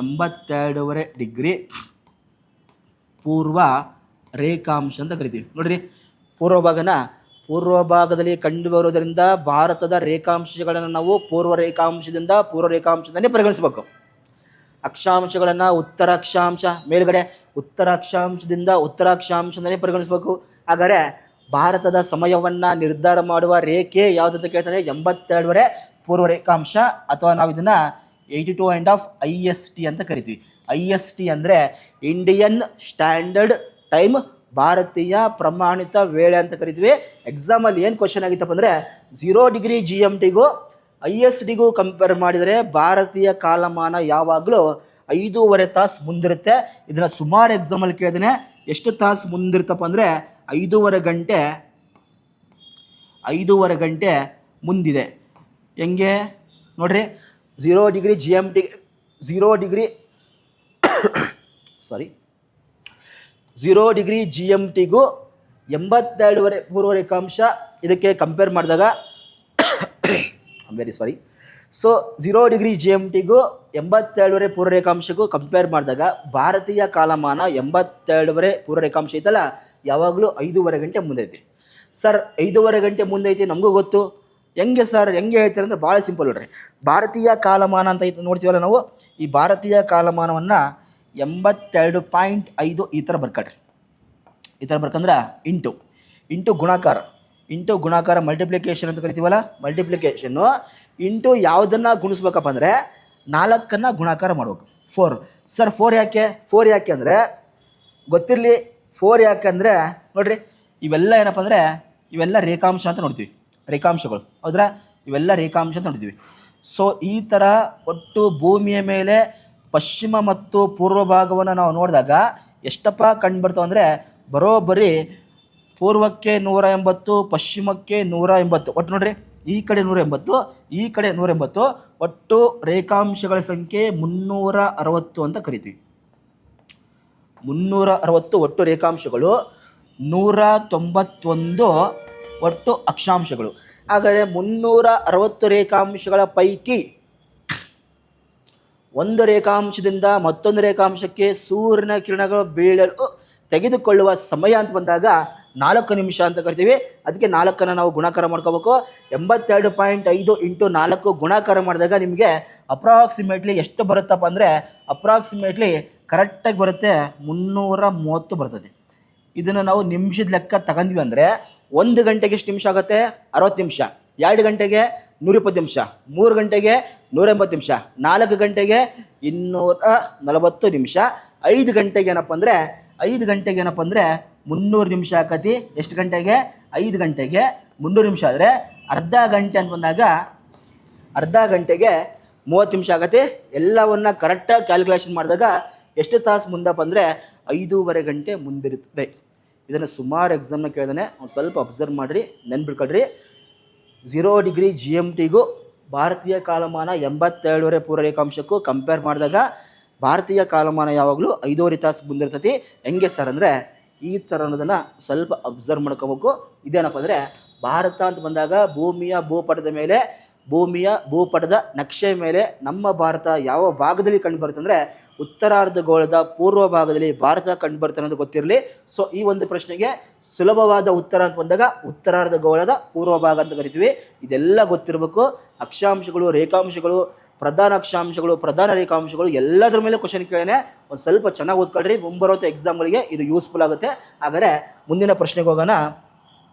82.5 ಡಿಗ್ರಿ ಪೂರ್ವ ರೇಖಾಂಶ ಅಂತ ಕರಿತೀವಿ. ನೋಡ್ರಿ, ಪೂರ್ವ ಭಾಗದಲ್ಲಿ ಕಂಡು ಬರುವುದರಿಂದ ಭಾರತದ ರೇಖಾಂಶಗಳನ್ನು ನಾವು ಪೂರ್ವ ರೇಖಾಂಶದಿಂದಲೇ ಪರಿಗಣಿಸಬೇಕು. ಅಕ್ಷಾಂಶಗಳನ್ನು ಉತ್ತರಾಕ್ಷಾಂಶ, ಮೇಲ್ಗಡೆ ಉತ್ತರಾಕ್ಷಾಂಶದಿಂದಲೇ ಪರಿಗಣಿಸಬೇಕು. ಹಾಗಾದರೆ ಭಾರತದ ಸಮಯವನ್ನು ನಿರ್ಧಾರ ಮಾಡುವ ರೇಖೆ ಯಾವುದಂತ ಕೇಳ್ತಾರೆ? 82.5 ಪೂರ್ವ ರೇಖಾಂಶ, ಅಥವಾ ನಾವು ಇದನ್ನು 82.5 IST ಅಂತ ಕರಿತೀವಿ. IST ಅಂದರೆ ಇಂಡಿಯನ್ ಸ್ಟ್ಯಾಂಡರ್ಡ್ ಟೈಮ್, ಭಾರತೀಯ ಪ್ರಮಾಣಿತ ವೇಳೆ ಅಂತ ಕರಿತೀವಿ. ಎಕ್ಸಾಮಲ್ಲಿ ಏನು ಕ್ವಶನ್ ಆಗಿತ್ತಪ್ಪ ಅಂದರೆ 0 ಡಿಗ್ರಿ GMTಗೂ ISTಗೂ ಕಂಪೇರ್ ಮಾಡಿದರೆ ಭಾರತೀಯ ಕಾಲಮಾನ ಯಾವಾಗಲೂ 5.5 ತಾಸು ಮುಂದಿರುತ್ತೆ. ಇದನ್ನು ಸುಮಾರು ಎಕ್ಸಾಮಲ್ಲಿ ಕೇಳಿದ್ರೆ ಎಷ್ಟು ತಾಸು ಮುಂದಿರುತ್ತಪ್ಪ ಅಂದರೆ 5.5 ಗಂಟೆ ಮುಂದಿದೆ. ಹೆಂಗೆ ನೋಡ್ರಿ, 0 ಡಿಗ್ರಿ GMT 0 ಡಿಗ್ರಿ GMTಗೂ 82.5 ಪೂರ್ವ ರೇಖಾಂಶ ಇದಕ್ಕೆ ಕಂಪೇರ್ ಮಾಡಿದಾಗ ಸೊ 0 ಡಿಗ್ರಿ GMTಗೂ 82.5 ಪೂರ್ವ ರೇಖಾಂಶಕ್ಕೂ ಕಂಪೇರ್ ಮಾಡಿದಾಗ ಭಾರತೀಯ ಕಾಲಮಾನ 82.5 ಪೂರ್ವ ರೇಖಾಂಶ ಐತಲ್ಲ ಯಾವಾಗಲೂ 5.5 ಗಂಟೆ ಮುಂದೈತಿ. ಸರ್ 5.5 ಗಂಟೆ ಮುಂದೈತಿ ನಮಗೂ ಗೊತ್ತು, ಹೆಂಗೆ ಸರ್ ಹೆಂಗೆ ಹೇಳ್ತಾರೆ ಅಂದರೆ ಭಾಳ ಸಿಂಪಲ್ ನೋಡ್ರಿ. ಭಾರತೀಯ ಕಾಲಮಾನ ಅಂತ ಐತೆ ನೋಡ್ತೀವಲ್ಲ ನಾವು, ಈ ಭಾರತೀಯ ಕಾಲಮಾನವನ್ನು 82.5 ಈ ಥರ ಬರ್ಕೊಳ್ರಿ. ಈ ಥರ ಬರ್ಕಂದ್ರೆ ಇಂಟು ಗುಣಾಕಾರ ಮಲ್ಟಿಪ್ಲಿಕೇಶನ್ ಅಂತ ಕರಿತೀವಲ್ಲ, ಮಲ್ಟಿಪ್ಲಿಕೇಶನ್ನು ಇಂಟು ಯಾವುದನ್ನು ಗುಣಿಸ್ಬೇಕಪ್ಪ ಅಂದರೆ 4 ಗುಣಾಕಾರ ಮಾಡ್ಬೇಕು. 4. ಸರ್ 4 ಯಾಕೆ ಅಂದರೆ ಗೊತ್ತಿರಲಿ. 4 ಯಾಕೆ ಅಂದರೆ ನೋಡ್ರಿ, ಇವೆಲ್ಲ ಏನಪ್ಪ ಅಂದರೆ ಇವೆಲ್ಲ ರೇಖಾಂಶ ಅಂತ ನೋಡ್ತೀವಿ, ರೇಖಾಂಶಗಳು ಹೌದ್ರಾ, ಇವೆಲ್ಲ ರೇಖಾಂಶ ಅಂತ ನೋಡ್ತೀವಿ. ಸೊ ಈ ಥರ ಒಟ್ಟು ಭೂಮಿಯ ಮೇಲೆ ಪಶ್ಚಿಮ ಮತ್ತು ಪೂರ್ವ ಭಾಗವನ್ನು ನಾವು ನೋಡಿದಾಗ ಎಷ್ಟಪ್ಪ ಕಂಡು ಬರ್ತಾವೆ ಅಂದರೆ ಬರೋಬ್ಬರಿ ಪೂರ್ವಕ್ಕೆ 180, ಪಶ್ಚಿಮಕ್ಕೆ 180, ಒಟ್ಟು ನೋಡ್ರಿ ಈ ಕಡೆ 180, ಈ ಕಡೆ 180, ಒಟ್ಟು ರೇಖಾಂಶಗಳ ಸಂಖ್ಯೆ 360 ಅಂತ ಕರಿತೀವಿ. 360 ಒಟ್ಟು ರೇಖಾಂಶಗಳು, 191 ಒಟ್ಟು ಅಕ್ಷಾಂಶಗಳು. ಹಾಗಾದರೆ 360 ರೇಖಾಂಶಗಳ ಪೈಕಿ ಒಂದು ರೇಖಾಂಶದಿಂದ ಮತ್ತೊಂದು ರೇಖಾಂಶಕ್ಕೆ ಸೂರ್ಯನ ಕಿರಣಗಳು ಬೀಳಲು ತೆಗೆದುಕೊಳ್ಳುವ ಸಮಯ ಅಂತ ಬಂದಾಗ 4 ನಿಮಿಷ ಅಂತ ಕರಿತೀವಿ. ಅದಕ್ಕೆ 4 ನಾವು ಗುಣಾಕಾರ ಮಾಡ್ಕೋಬೇಕು. 82.5 ಇಂಟು 4 ಗುಣಾಕಾರ ಮಾಡಿದಾಗ ನಿಮಗೆ ಅಪ್ರಾಕ್ಸಿಮೇಟ್ಲಿ ಎಷ್ಟು ಬರುತ್ತಪ್ಪ ಅಂದರೆ ಅಪ್ರಾಕ್ಸಿಮೇಟ್ಲಿ ಕರೆಕ್ಟಾಗಿ ಬರುತ್ತೆ 330 ಬರ್ತದೆ. ಇದನ್ನು ನಾವು ನಿಮಿಷದ ಲೆಕ್ಕ ತಗೊಂಡ್ವಿ ಅಂದರೆ 1 ಗಂಟೆಗೆ ಎಷ್ಟು ನಿಮಿಷ ಆಗುತ್ತೆ? 60 ನಿಮಿಷ. 2 ಗಂಟೆಗೆ 120 ನಿಮಿಷ, 3 ಗಂಟೆಗೆ 180 ನಿಮಿಷ, 4 ಗಂಟೆಗೆ 240 ನಿಮಿಷ, 5 ಗಂಟೆಗೆ ಏನಪ್ಪ ಅಂದರೆ 300 ನಿಮಿಷ ಆಕತಿ. ಎಷ್ಟು ಗಂಟೆಗೆ? 5 ಗಂಟೆಗೆ 300 ನಿಮಿಷ ಆದರೆ ಅರ್ಧ ಗಂಟೆ ಅಂತ ಬಂದಾಗ ಅರ್ಧ ಗಂಟೆಗೆ 30 ನಿಮಿಷ ಆಗತ್ತೆ. ಎಲ್ಲವನ್ನ ಕರೆಕ್ಟಾಗಿ ಕ್ಯಾಲ್ಕುಲೇಷನ್ ಮಾಡಿದಾಗ ಎಷ್ಟು ತಾಸು ಮುಂದಪ್ಪ ಅಂದರೆ 5.5 ಗಂಟೆ ಮುಂದಿರುತ್ತದೆ. ಇದನ್ನು ಸುಮಾರು ಎಕ್ಸಾಮ್ನ ಕೇಳಿದಾನೆ, ಒಂದು ಸ್ವಲ್ಪ ಅಬ್ಸರ್ವ್ ಮಾಡಿರಿ, ನೆನ್ಪಿಟ್ಕೊಳ್ರಿ. 0 ಡಿಗ್ರಿ GMTಗೂ ಭಾರತೀಯ ಕಾಲಮಾನ 82.5 ಪೂರ್ವ ರೇಖಾಂಶಕ್ಕೂ ಕಂಪೇರ್ ಮಾಡಿದಾಗ ಭಾರತೀಯ ಕಾಲಮಾನ ಯಾವಾಗಲೂ 5.5 ತಾಸು ಮುಂದಿರ್ತೈತಿ. ಹೆಂಗೆ ಸರ್ ಅಂದರೆ ಈ ಥರ ಅನ್ನೋದನ್ನು ಸ್ವಲ್ಪ ಅಬ್ಸರ್ವ್ ಮಾಡ್ಕೋಬೇಕು. ಇದೇನಪ್ಪ ಅಂದರೆ ಭಾರತ ಅಂತ ಬಂದಾಗ ಭೂಮಿಯ ಭೂಪಟದ ನಕ್ಷೆ ಮೇಲೆ ನಮ್ಮ ಭಾರತ ಯಾವ ಭಾಗದಲ್ಲಿ ಕಂಡುಬರುತ್ತೆ ಅಂದರೆ ಉತ್ತರಾರ್ಧಗೋಳದ ಪೂರ್ವ ಭಾಗದಲ್ಲಿ ಭಾರತ ಕಂಡುಬರುತ್ತೆ ಅನ್ನೋದು ಗೊತ್ತಿರಲಿ. ಸೊ ಈ ಒಂದು ಪ್ರಶ್ನೆಗೆ ಸುಲಭವಾದ ಉತ್ತರ ಅಂತ ಬಂದಾಗ ಉತ್ತರಾರ್ಧಗೋಳದ ಪೂರ್ವ ಭಾಗ ಅಂತ ಕರಿತೀವಿ. ಇದೆಲ್ಲ ಗೊತ್ತಿರಬೇಕು. ಅಕ್ಷಾಂಶಗಳು, ರೇಖಾಂಶಗಳು, ಪ್ರಧಾನ ಅಕ್ಷಾಂಶಗಳು, ಪ್ರಧಾನ ರೇಖಾಂಶಗಳು ಎಲ್ಲದರ ಮೇಲೆ ಕ್ವಶನ್ ಕೇಳೇನೆ. ಒಂದು ಸ್ವಲ್ಪ ಚೆನ್ನಾಗಿ ಓದ್ಕೊಳ್ರಿ, ಮುಂಬರುವಂಥ ಎಕ್ಸಾಮ್ಗಳಿಗೆ ಇದು ಯೂಸ್ಫುಲ್ ಆಗುತ್ತೆ. ಹಾಗಾದರೆ ಮುಂದಿನ ಪ್ರಶ್ನೆಗೆ ಹೋಗೋಣ.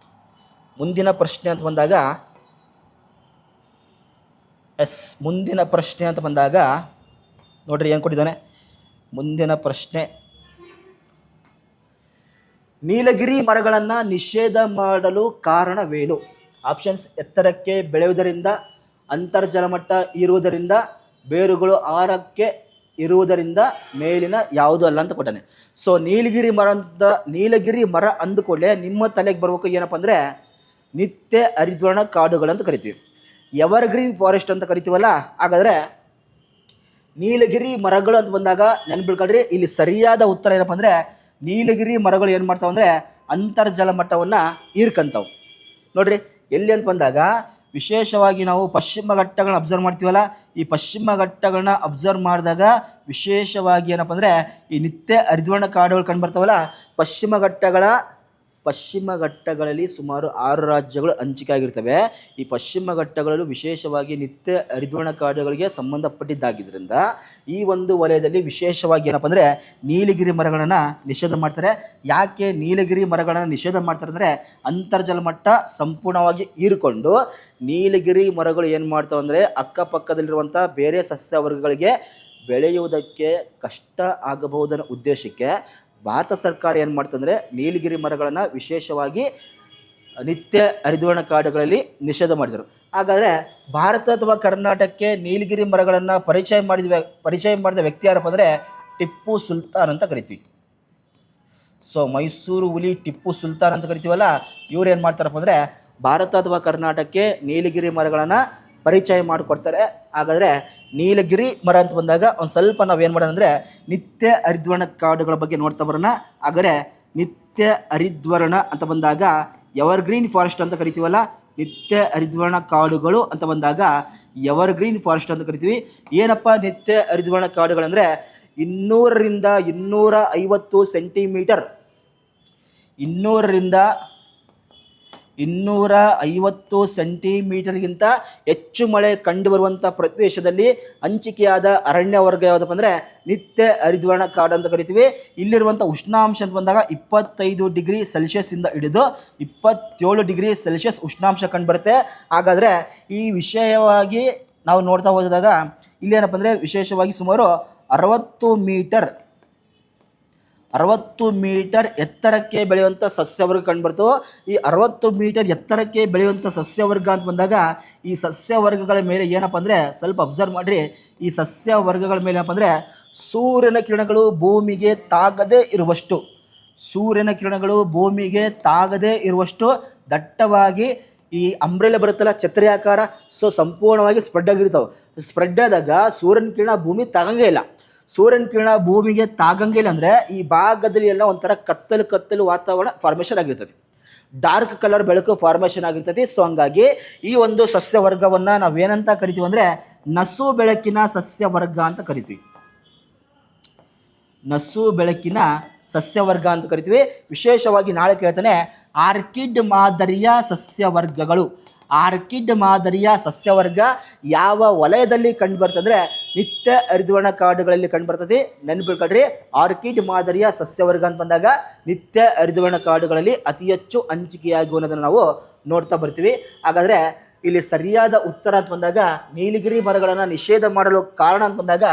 ಮುಂದಿನ ಪ್ರಶ್ನೆ ಅಂತ ಬಂದಾಗ ನೋಡ್ರಿ ಏನು ಕೊಟ್ಟಿದ್ದಾನೆ. ಮುಂದಿನ ಪ್ರಶ್ನೆ, ನೀಲಗಿರಿ ಮರಗಳನ್ನು ನಿಷೇಧ ಮಾಡಲು ಕಾರಣವೇನು? ಆಪ್ಷನ್ಸ್: ಎತ್ತರಕ್ಕೆ ಬೆಳೆಯುವುದರಿಂದ, ಅಂತರ್ಜಲ ಮಟ್ಟ ಇರುವುದರಿಂದ, ಬೇರುಗಳು ಆರಕ್ಕೆ ಇರುವುದರಿಂದ, ಮೇಲಿನ ಯಾವುದು ಅಲ್ಲ ಅಂತ ಕೊಟ್ಟಾನೆ. ಸೊ ನೀಲಗಿರಿ ಮರ ಅಂದುಕೊಳ್ಳೆ ನಿಮ್ಮ ತಲೆಗೆ ಬರ್ಬೇಕು ಏನಪ್ಪ ಅಂದರೆ ನಿತ್ಯ ಹರಿದ್ವರ್ಣ ಕಾಡುಗಳಂತ ಕರಿತೀವಿ. ಎವರ್ಗ್ರೀನ್ ಫಾರೆಸ್ಟ್ ಅಂತ ಕರಿತೀವಲ್ಲ. ಹಾಗಾದರೆ ನೀಲಗಿರಿ ಮರಗಳು ಅಂತ ಬಂದಾಗ ನೆನ್ಪಿಡ್ಕೊಳ್ರಿ, ಇಲ್ಲಿ ಸರಿಯಾದ ಉತ್ತರ ಏನಪ್ಪ ಅಂದರೆ ನೀಲಗಿರಿ ಮರಗಳು ಏನು ಮಾಡ್ತಾವೆ ಅಂದರೆ ಅಂತರ್ಜಲ ಮಟ್ಟವನ್ನು ಹೀರ್ಕಂತಾವೆ. ನೋಡ್ರಿ ಎಲ್ಲಿ ಅಂತ ಬಂದಾಗ ವಿಶೇಷವಾಗಿ ನಾವು ಪಶ್ಚಿಮ ಘಟ್ಟಗಳನ್ನ ಅಬ್ಸರ್ವ್ ಮಾಡ್ತೀವಲ್ಲ, ಈ ಪಶ್ಚಿಮ ಘಟ್ಟಗಳನ್ನ ಅಬ್ಸರ್ವ್ ಮಾಡಿದಾಗ ವಿಶೇಷವಾಗಿ ಏನಪ್ಪ ಅಂದರೆ ಈ ನಿತ್ಯ ಹರಿದ್ವರ್ಣ ಕಾಡುಗಳು ಕಂಡು ಬರ್ತಾವಲ್ಲ, ಪಶ್ಚಿಮ ಘಟ್ಟಗಳ ಪಶ್ಚಿಮ ಘಟ್ಟಗಳಲ್ಲಿ ಸುಮಾರು 6 ರಾಜ್ಯಗಳು ಹಂಚಿಕೆ ಆಗಿರ್ತವೆ. ಈ ಪಶ್ಚಿಮ ಘಟ್ಟಗಳಲ್ಲೂ ವಿಶೇಷವಾಗಿ ನಿತ್ಯ ಹರಿದ್ವರ್ಣ ಕಾಡುಗಳಿಗೆ ಸಂಬಂಧಪಟ್ಟಿದ್ದಾಗಿದ್ದರಿಂದ ಈ ಒಂದು ವಲಯದಲ್ಲಿ ವಿಶೇಷವಾಗಿ ಏನಪ್ಪ ಅಂದರೆ ನೀಲಗಿರಿ ಮರಗಳನ್ನು ನಿಷೇಧ ಮಾಡ್ತಾರೆ. ಯಾಕೆ ನೀಲಗಿರಿ ಮರಗಳನ್ನು ನಿಷೇಧ ಮಾಡ್ತಾರೆ ಅಂದರೆ ಅಂತರ್ಜಲ ಮಟ್ಟ ಸಂಪೂರ್ಣವಾಗಿ ಹೀರಿಕೊಂಡು ನೀಲಗಿರಿ ಮರಗಳು ಏನು ಮಾಡ್ತಾವೆ ಅಂದರೆ ಅಕ್ಕಪಕ್ಕದಲ್ಲಿರುವಂಥ ಬೇರೆ ಸಸ್ಯವರ್ಗಗಳಿಗೆ ಬೆಳೆಯುವುದಕ್ಕೆ ಕಷ್ಟ ಆಗಬಹುದನ್ನೋ ಉದ್ದೇಶಕ್ಕೆ ಭಾರತ ಸರ್ಕಾರ ಏನು ಮಾಡ್ತಂದರೆ ನೀಲಗಿರಿ ಮರಗಳನ್ನು ವಿಶೇಷವಾಗಿ ನಿತ್ಯ ಹರಿದ್ವರ್ಣ ಕಾಡುಗಳಲ್ಲಿ ನಿಷೇಧ ಮಾಡಿದರು. ಹಾಗಾದರೆ ಭಾರತ ಅಥವಾ ಕರ್ನಾಟಕಕ್ಕೆ ನೀಲಗಿರಿ ಮರಗಳನ್ನು ಪರಿಚಯ ಮಾಡಿದ ವ್ಯಕ್ತಿ ಯಾರಪ್ಪ ಅಂದರೆ ಟಿಪ್ಪು ಸುಲ್ತಾನ್ ಅಂತ ಕರಿತೀವಿ. ಸೊ ಮೈಸೂರು ಹುಲಿ ಟಿಪ್ಪು ಸುಲ್ತಾನ್ ಅಂತ ಕರಿತೀವಲ್ಲ, ಇವ್ರು ಏನು ಮಾಡ್ತಾರಪ್ಪ ಅಂದರೆ ಭಾರತ ಅಥವಾ ಕರ್ನಾಟಕಕ್ಕೆ ನೀಲಗಿರಿ ಮರಗಳನ್ನು ಪರಿಚಯ ಮಾಡಿಕೊಡ್ತಾರೆ. ಹಾಗಾದರೆ ನೀಲಗಿರಿ ಮರ ಅಂತ ಬಂದಾಗ ಒಂದು ಸ್ವಲ್ಪ ನಾವೇನು ಮಾಡೋಣ ಅಂದರೆ ನಿತ್ಯ ಹರಿದ್ವರ್ಣ ಕಾಡುಗಳ ಬಗ್ಗೆ ನೋಡ್ತಾ ಬರೋಣ. ಹಾಗಾದರೆ ನಿತ್ಯ ಹರಿದ್ವರ್ಣ ಅಂತ ಬಂದಾಗ ಎವರ್ಗ್ರೀನ್ ಫಾರೆಸ್ಟ್ ಅಂತ ಕರಿತೀವಲ್ಲ, ನಿತ್ಯ ಹರಿದ್ವರ್ಣ ಕಾಡುಗಳು ಅಂತ ಬಂದಾಗ ಎವರ್ಗ್ರೀನ್ ಫಾರೆಸ್ಟ್ ಅಂತ ಕರಿತೀವಿ. ಏನಪ್ಪ ನಿತ್ಯ ಹರಿದ್ವರ್ಣ ಕಾಡುಗಳಂದರೆ 200ರಿಂದ 250 ಸೆಂಟಿಮೀಟರ್ 250 ಸೆಂಟಿಮೀಟರ್ಗಿಂತ ಹೆಚ್ಚು ಮಳೆ ಕಂಡುಬರುವಂಥ ಪ್ರದೇಶದಲ್ಲಿ ಹಂಚಿಕೆಯಾದ ಅರಣ್ಯ ವರ್ಗ ಯಾವುದಪ್ಪ ಅಂದರೆ ನಿತ್ಯ ಹರಿದ್ವರ್ಣ ಕಾಡು ಅಂತ ಕರಿತೀವಿ. ಇಲ್ಲಿರುವಂಥ ಉಷ್ಣಾಂಶ ಅಂತ ಬಂದಾಗ 25 ಡಿಗ್ರಿ ಸೆಲ್ಸಿಯಸ್ಸಿಂದ ಹಿಡಿದು 27 ಡಿಗ್ರಿ ಸೆಲ್ಸಿಯಸ್ ಉಷ್ಣಾಂಶ ಕಂಡುಬರುತ್ತೆ. ಹಾಗಾದರೆ ಈ ವಿಷಯವಾಗಿ ನಾವು ನೋಡ್ತಾ ಹೋದಾಗ ಇಲ್ಲೇನಪ್ಪ ಅಂದರೆ ವಿಶೇಷವಾಗಿ ಸುಮಾರು 60 ಮೀಟರ್ ಎತ್ತರಕ್ಕೆ ಬೆಳೆಯುವಂಥ ಸಸ್ಯವರ್ಗ ಕಂಡುಬರ್ತವೆ. ಈ 60 ಮೀಟರ್ ಎತ್ತರಕ್ಕೆ ಬೆಳೆಯುವಂಥ ಸಸ್ಯವರ್ಗ ಅಂತ ಬಂದಾಗ ಈ ಸಸ್ಯವರ್ಗಗಳ ಮೇಲೆ ಏನಪ್ಪ ಅಂದರೆ ಸ್ವಲ್ಪ ಅಬ್ಸರ್ವ್ ಮಾಡಿರಿ. ಈ ಸಸ್ಯವರ್ಗಗಳ ಮೇಲೆ ಏನಪ್ಪ ಅಂದರೆ ಸೂರ್ಯನ ಕಿರಣಗಳು ಭೂಮಿಗೆ ತಾಗದೇ ಇರುವಷ್ಟು ದಟ್ಟವಾಗಿ ಈ ಅಂಬ್ರೆಲ್ಲ ಬರುತ್ತಲ್ಲ ಛತ್ರಿ ಆಕಾರ, ಸೊ ಸಂಪೂರ್ಣವಾಗಿ ಸ್ಪ್ರೆಡ್ ಆಗಿರ್ತಾವೆ. ಸ್ಪ್ರೆಡ್ ಆದಾಗ ಸೂರ್ಯನ ಕಿರಣ ಭೂಮಿ ತಾಗಂಗೇ ಇಲ್ಲ. ಸೂರ್ಯನ ಕಿರಣ ಭೂಮಿಗೆ ತಾಗಂಗಿಲ್ಲ ಅಂದರೆ ಈ ಭಾಗದಲ್ಲಿ ಎಲ್ಲ ಒಂಥರ ಕತ್ತಲು ವಾತಾವರಣ ಫಾರ್ಮೇಷನ್ ಆಗಿರ್ತದೆ, ಡಾರ್ಕ್ ಕಲರ್ ಬೆಳಕು ಫಾರ್ಮೇಷನ್ ಆಗಿರ್ತದೆ. ಸೊ ಹಂಗಾಗಿ ಈ ಒಂದು ಸಸ್ಯವರ್ಗವನ್ನು ನಾವೇನಂತ ಕರಿತೀವಿ ಅಂದರೆ ನಸು ಬೆಳಕಿನ ಸಸ್ಯವರ್ಗ ಅಂತ ಕರಿತೀವಿ. ನಸು ಬೆಳಕಿನ ಸಸ್ಯವರ್ಗ ಅಂತ ಕರಿತೀವಿ. ವಿಶೇಷವಾಗಿ ನಾಳೆ ಕೇಳ್ತಾನೆ ಆರ್ಕಿಡ್ ಮಾದರಿಯ ಸಸ್ಯವರ್ಗಗಳು. ಆರ್ಕಿಡ್ ಮಾದರಿಯ ಸಸ್ಯವರ್ಗ ಯಾವ ವಲಯದಲ್ಲಿ ಕಂಡುಬರ್ತದೆ ಅಂದರೆ ನಿತ್ಯ ಹರಿದ್ವರ್ಣ ಕಾಡುಗಳಲ್ಲಿ ಕಂಡುಬರ್ತದೆ. ನೆನಪಿಟ್ಕೊಳ್ರಿ, ಆರ್ಕಿಡ್ ಮಾದರಿಯ ಸಸ್ಯವರ್ಗ ಅಂತ ಬಂದಾಗ ನಿತ್ಯ ಹರಿದ್ವರ್ಣ ಕಾಡುಗಳಲ್ಲಿ ಅತಿ ಹೆಚ್ಚು ಹಂಚಿಕೆಯಾಗುವುದನ್ನು ನಾವು ನೋಡ್ತಾ ಬರ್ತೀವಿ. ಹಾಗಾದರೆ ಇಲ್ಲಿ ಸರಿಯಾದ ಉತ್ತರ ಅಂತ ಬಂದಾಗ ನೀಲಗಿರಿ ಮರಗಳನ್ನು ನಿಷೇಧ ಮಾಡಲು ಕಾರಣ ಅಂತ ಬಂದಾಗ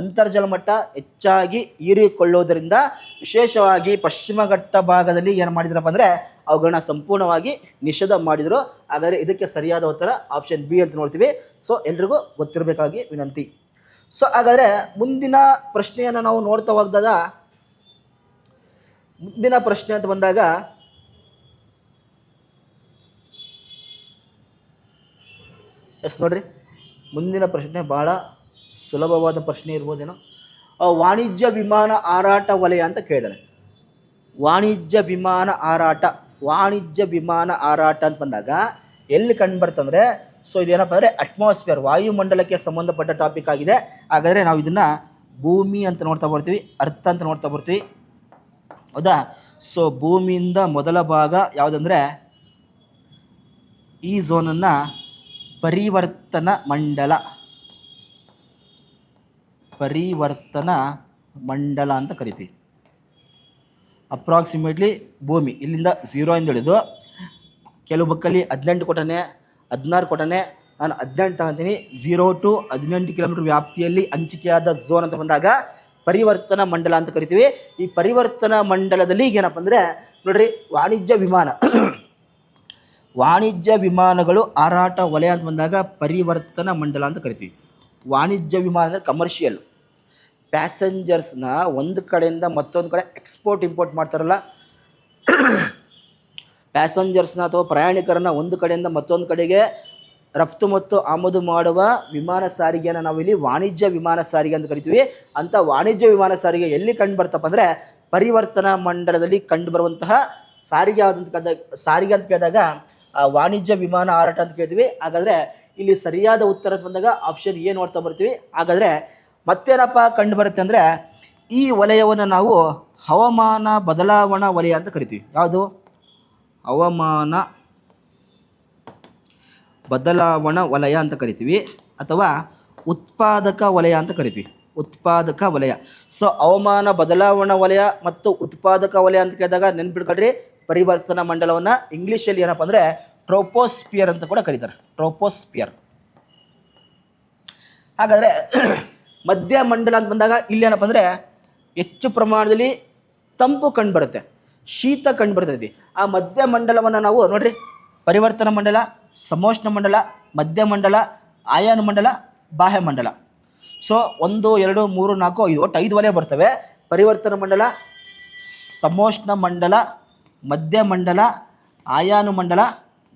ಅಂತರ್ಜಲ ಮಟ್ಟ ಹೆಚ್ಚಾಗಿ ಹೀರಿಕೊಳ್ಳುವುದರಿಂದ ವಿಶೇಷವಾಗಿ ಪಶ್ಚಿಮ ಘಟ್ಟ ಭಾಗದಲ್ಲಿ ಏನು ಮಾಡಿದ್ರಪ್ಪ ಅಂದರೆ ಅವುಗಳನ್ನ ಸಂಪೂರ್ಣವಾಗಿ ನಿಷೇಧ ಮಾಡಿದರು. ಹಾಗಾದರೆ ಇದಕ್ಕೆ ಸರಿಯಾದ ಉತ್ತರ ಆಪ್ಷನ್ ಬಿ ಅಂತ ನೋಡ್ತೀವಿ. ಸೊ ಎಲ್ರಿಗೂ ಗೊತ್ತಿರಬೇಕಾಗಿ ವಿನಂತಿ. ಸೊ ಹಾಗಾದರೆ ಮುಂದಿನ ಪ್ರಶ್ನೆಯನ್ನು ನಾವು ನೋಡ್ತಾ ಹೋದಾಗ ಮುಂದಿನ ಪ್ರಶ್ನೆ ಅಂತ ಬಂದಾಗ ನೋಡ್ರಿ, ಮುಂದಿನ ಪ್ರಶ್ನೆ ಬಹಳ ಸುಲಭವಾದ ಪ್ರಶ್ನೆ ಇರ್ಬೋದೇನೋ. ವಾಣಿಜ್ಯ ವಿಮಾನ ಹಾರಾಟ ವಲಯ ಅಂತ ಕೇಳಿದಾನೆ. ವಾಣಿಜ್ಯ ವಿಮಾನ ಹಾರಾಟ ಅಂತ ಬಂದಾಗ ಎಲ್ಲಿ ಕಂಡುಬರ್ತಂದರೆ ಸೊ ಇದೇನಪ್ಪ ಅಂದರೆ ಅಟ್ಮಾಸ್ಫಿಯರ್, ವಾಯುಮಂಡಲಕ್ಕೆ ಸಂಬಂಧಪಟ್ಟ ಟಾಪಿಕ್ ಆಗಿದೆ. ಹಾಗಾದರೆ ನಾವು ಇದನ್ನು ಭೂಮಿ ಅಂತ ನೋಡ್ತಾ ಬರ್ತೀವಿ, ಅರ್ಥ ಅಂತ ನೋಡ್ತಾ ಬರ್ತೀವಿ, ಹೌದಾ. ಸೊ ಭೂಮಿಯಿಂದ ಮೊದಲ ಭಾಗ ಯಾವುದಂದರೆ ಈ ಝೋನನ್ನು ಪರಿವರ್ತನಾ ಮಂಡಲ ಅಂತ ಕರಿತೀವಿ. ಅಪ್ರಾಕ್ಸಿಮೇಟ್ಲಿ ಭೂಮಿ ಇಲ್ಲಿಂದ 0 ಇಂದ ಹಿಡಿದು ಕೆಲವು ಬಕ್ಕಲ್ಲಿ 18 ಕೊಟ್ಟನೆ, 16 ಕೊಟ್ಟನೆ, ನಾನು 18 ತಗೊಂತೀನಿ. 0 to 18 ಕಿಲೋಮೀಟರ್ ವ್ಯಾಪ್ತಿಯಲ್ಲಿ ಹಂಚಿಕೆಯಾದ ಝೋನ್ ಅಂತ ಬಂದಾಗ ಪರಿವರ್ತನಾ ಮಂಡಲ ಅಂತ ಕರಿತೀವಿ. ಈ ಪರಿವರ್ತನಾ ಮಂಡಲದಲ್ಲಿ ಏನಪ್ಪ ಅಂದರೆ ನೋಡ್ರಿ, ವಾಣಿಜ್ಯ ವಿಮಾನಗಳು ಹಾರಾಟ ವಲಯ ಅಂತ ಬಂದಾಗ ಪರಿವರ್ತನಾ ಮಂಡಲ ಅಂತ ಕರಿತೀವಿ. ವಾಣಿಜ್ಯ ವಿಮಾನ ಅಂದರೆ ಕಮರ್ಷಿಯಲ್, ಪ್ಯಾಸೆಂಜರ್ಸ್ನ ಒಂದು ಕಡೆಯಿಂದ ಮತ್ತೊಂದು ಕಡೆ ಎಕ್ಸ್ಪೋರ್ಟ್ ಇಂಪೋರ್ಟ್ ಮಾಡ್ತಾರಲ್ಲ, ಪ್ಯಾಸೆಂಜರ್ಸ್ನ ಅಥವಾ ಪ್ರಯಾಣಿಕರನ್ನು ಒಂದು ಕಡೆಯಿಂದ ಮತ್ತೊಂದು ಕಡೆಗೆ ರಫ್ತು ಮತ್ತು ಆಮದು ಮಾಡುವ ವಿಮಾನ ಸಾರಿಗೆಯನ್ನು ನಾವಿಲ್ಲಿ ವಾಣಿಜ್ಯ ವಿಮಾನ ಸಾರಿಗೆ ಅಂತ ಕರಿತೀವಿ. ಅಂಥ ವಾಣಿಜ್ಯ ವಿಮಾನ ಸಾರಿಗೆ ಎಲ್ಲಿ ಕಂಡು ಬರ್ತಪ್ಪ ಅಂದರೆ ಪರಿವರ್ತನಾ ಮಂಡಲದಲ್ಲಿ ಕಂಡುಬರುವಂತಹ ಸಾರಿಗೆ ಅಂತ ಕೇಳಿದಾಗ ವಾಣಿಜ್ಯ ವಿಮಾನ ಹಾರಾಟ ಅಂತ ಕೇಳ್ತೀವಿ. ಹಾಗಾದರೆ ಇಲ್ಲಿ ಸರಿಯಾದ ಉತ್ತರ ಬಂದಾಗ ಆಪ್ಷನ್ ಎ ನೋಡ್ತಾ ಬರ್ತೀವಿ. ಹಾಗಾದರೆ ಮತ್ತೇನಪ್ಪ ಕಂಡು ಬರುತ್ತೆ ಅಂದರೆ ಈ ವಲಯವನ್ನು ನಾವು ಹವಾಮಾನ ಬದಲಾವಣಾ ವಲಯ ಅಂತ ಕರಿತೀವಿ. ಯಾವುದು? ಹವಾಮಾನ ಬದಲಾವಣಾ ವಲಯ ಅಂತ ಕರಿತೀವಿ, ಅಥವಾ ಉತ್ಪಾದಕ ವಲಯ ಅಂತ ಕರಿತೀವಿ. ಉತ್ಪಾದಕ ವಲಯ. ಸೊ ಹವಾಮಾನ ಬದಲಾವಣಾ ವಲಯ ಮತ್ತು ಉತ್ಪಾದಕ ವಲಯ ಅಂತ ಕೇಳಿದಾಗ ನೆನ್ಪಿಟ್ಕೊಳ್ರಿ, ಪರಿವರ್ತನಾ ಮಂಡಲವನ್ನು ಇಂಗ್ಲೀಷಲ್ಲಿ ಏನಪ್ಪ ಅಂದರೆ ಟ್ರೋಪೋಸ್ಪಿಯರ್ ಅಂತ ಕೂಡ ಕರೀತಾರೆ. ಟ್ರೋಪೋಸ್ಪಿಯರ್. ಹಾಗಾದರೆ ಮಧ್ಯ ಮಂಡಲ ಅಂತ ಬಂದಾಗ ಇಲ್ಲಿ ಏನಪ್ಪ ಅಂದರೆ ಹೆಚ್ಚು ಪ್ರಮಾಣದಲ್ಲಿ ತಂಪು ಕಂಡು ಬರುತ್ತೆ, ಶೀತ ಕಂಡು ಬರ್ತೈತಿ. ಆ ಮಧ್ಯ ಮಂಡಲವನ್ನು ನಾವು ನೋಡ್ರಿ, ಪರಿವರ್ತನಾ ಮಂಡಲ, ಸಮೋಷ್ಣ ಮಂಡಲ, ಮಧ್ಯ ಮಂಡಲ, ಆಯಾನ ಮಂಡಲ, ಬಾಹ್ಯ ಮಂಡಲ. ಸೊ 1 2 3 4 5 ಒಟ್ಟು 5 ವಲಯ ಬರ್ತವೆ. ಪರಿವರ್ತನಾ ಮಂಡಲ, ಸಮೋಷ್ಣ ಮಂಡಲ, ಮಧ್ಯ ಮಂಡಲ, ಆಯಾನು ಮಂಡಲ,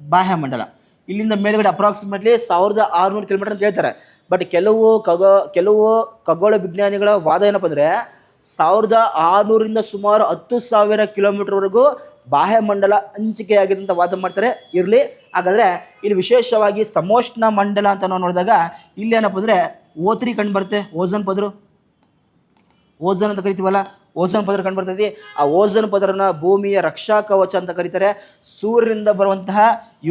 ಬಾಹ್ಯ ಮಂಡಲ. ಇಲ್ಲಿಂದ ಮೇಲ್ಗಡೆ ಅಪ್ರಾಕ್ಸಿಮೇಟ್ಲಿ 1600 ಕಿಲೋಮೀಟರ್ ಅಂತ ಹೇಳ್ತಾರೆ. ಬಟ್ ಕೆಲವು ಖಗೋಳ ವಿಜ್ಞಾನಿಗಳ ವಾದ ಏನಪ್ಪ ಅಂದರೆ 1600ರಿಂದ ಸುಮಾರು 10,000 ಕಿಲೋಮೀಟರ್ವರೆಗೂ ಬಾಹ್ಯ ಮಂಡಲ ಹಂಚಿಕೆಯಾಗಿದೆ ಅಂತ ವಾದ ಮಾಡ್ತಾರೆ. ಇರಲಿ. ಹಾಗಾದರೆ ಇಲ್ಲಿ ವಿಶೇಷವಾಗಿ ಸಮೋಷ್ಣ ಮಂಡಲ ಅಂತ ನಾವು ನೋಡಿದಾಗ ಇಲ್ಲಿ ಏನಪ್ಪ ಅಂದರೆ O3 ಕಂಡು ಬರುತ್ತೆ. ಓಝೋನ್ ಪದರ, ಓಝೋನ್ ಅಂತ ಕರಿತೀವಲ್ಲ, ಓಝೋನ್ ಪದರ ಕಂಡು ಬರ್ತೈತಿ. ಆ ಓಝೋನ್ ಪದರನ ಭೂಮಿಯ ರಕ್ಷಾ ಕವಚ ಅಂತ ಕರೀತಾರೆ. ಸೂರ್ಯನಿಂದ ಬರುವಂತಹ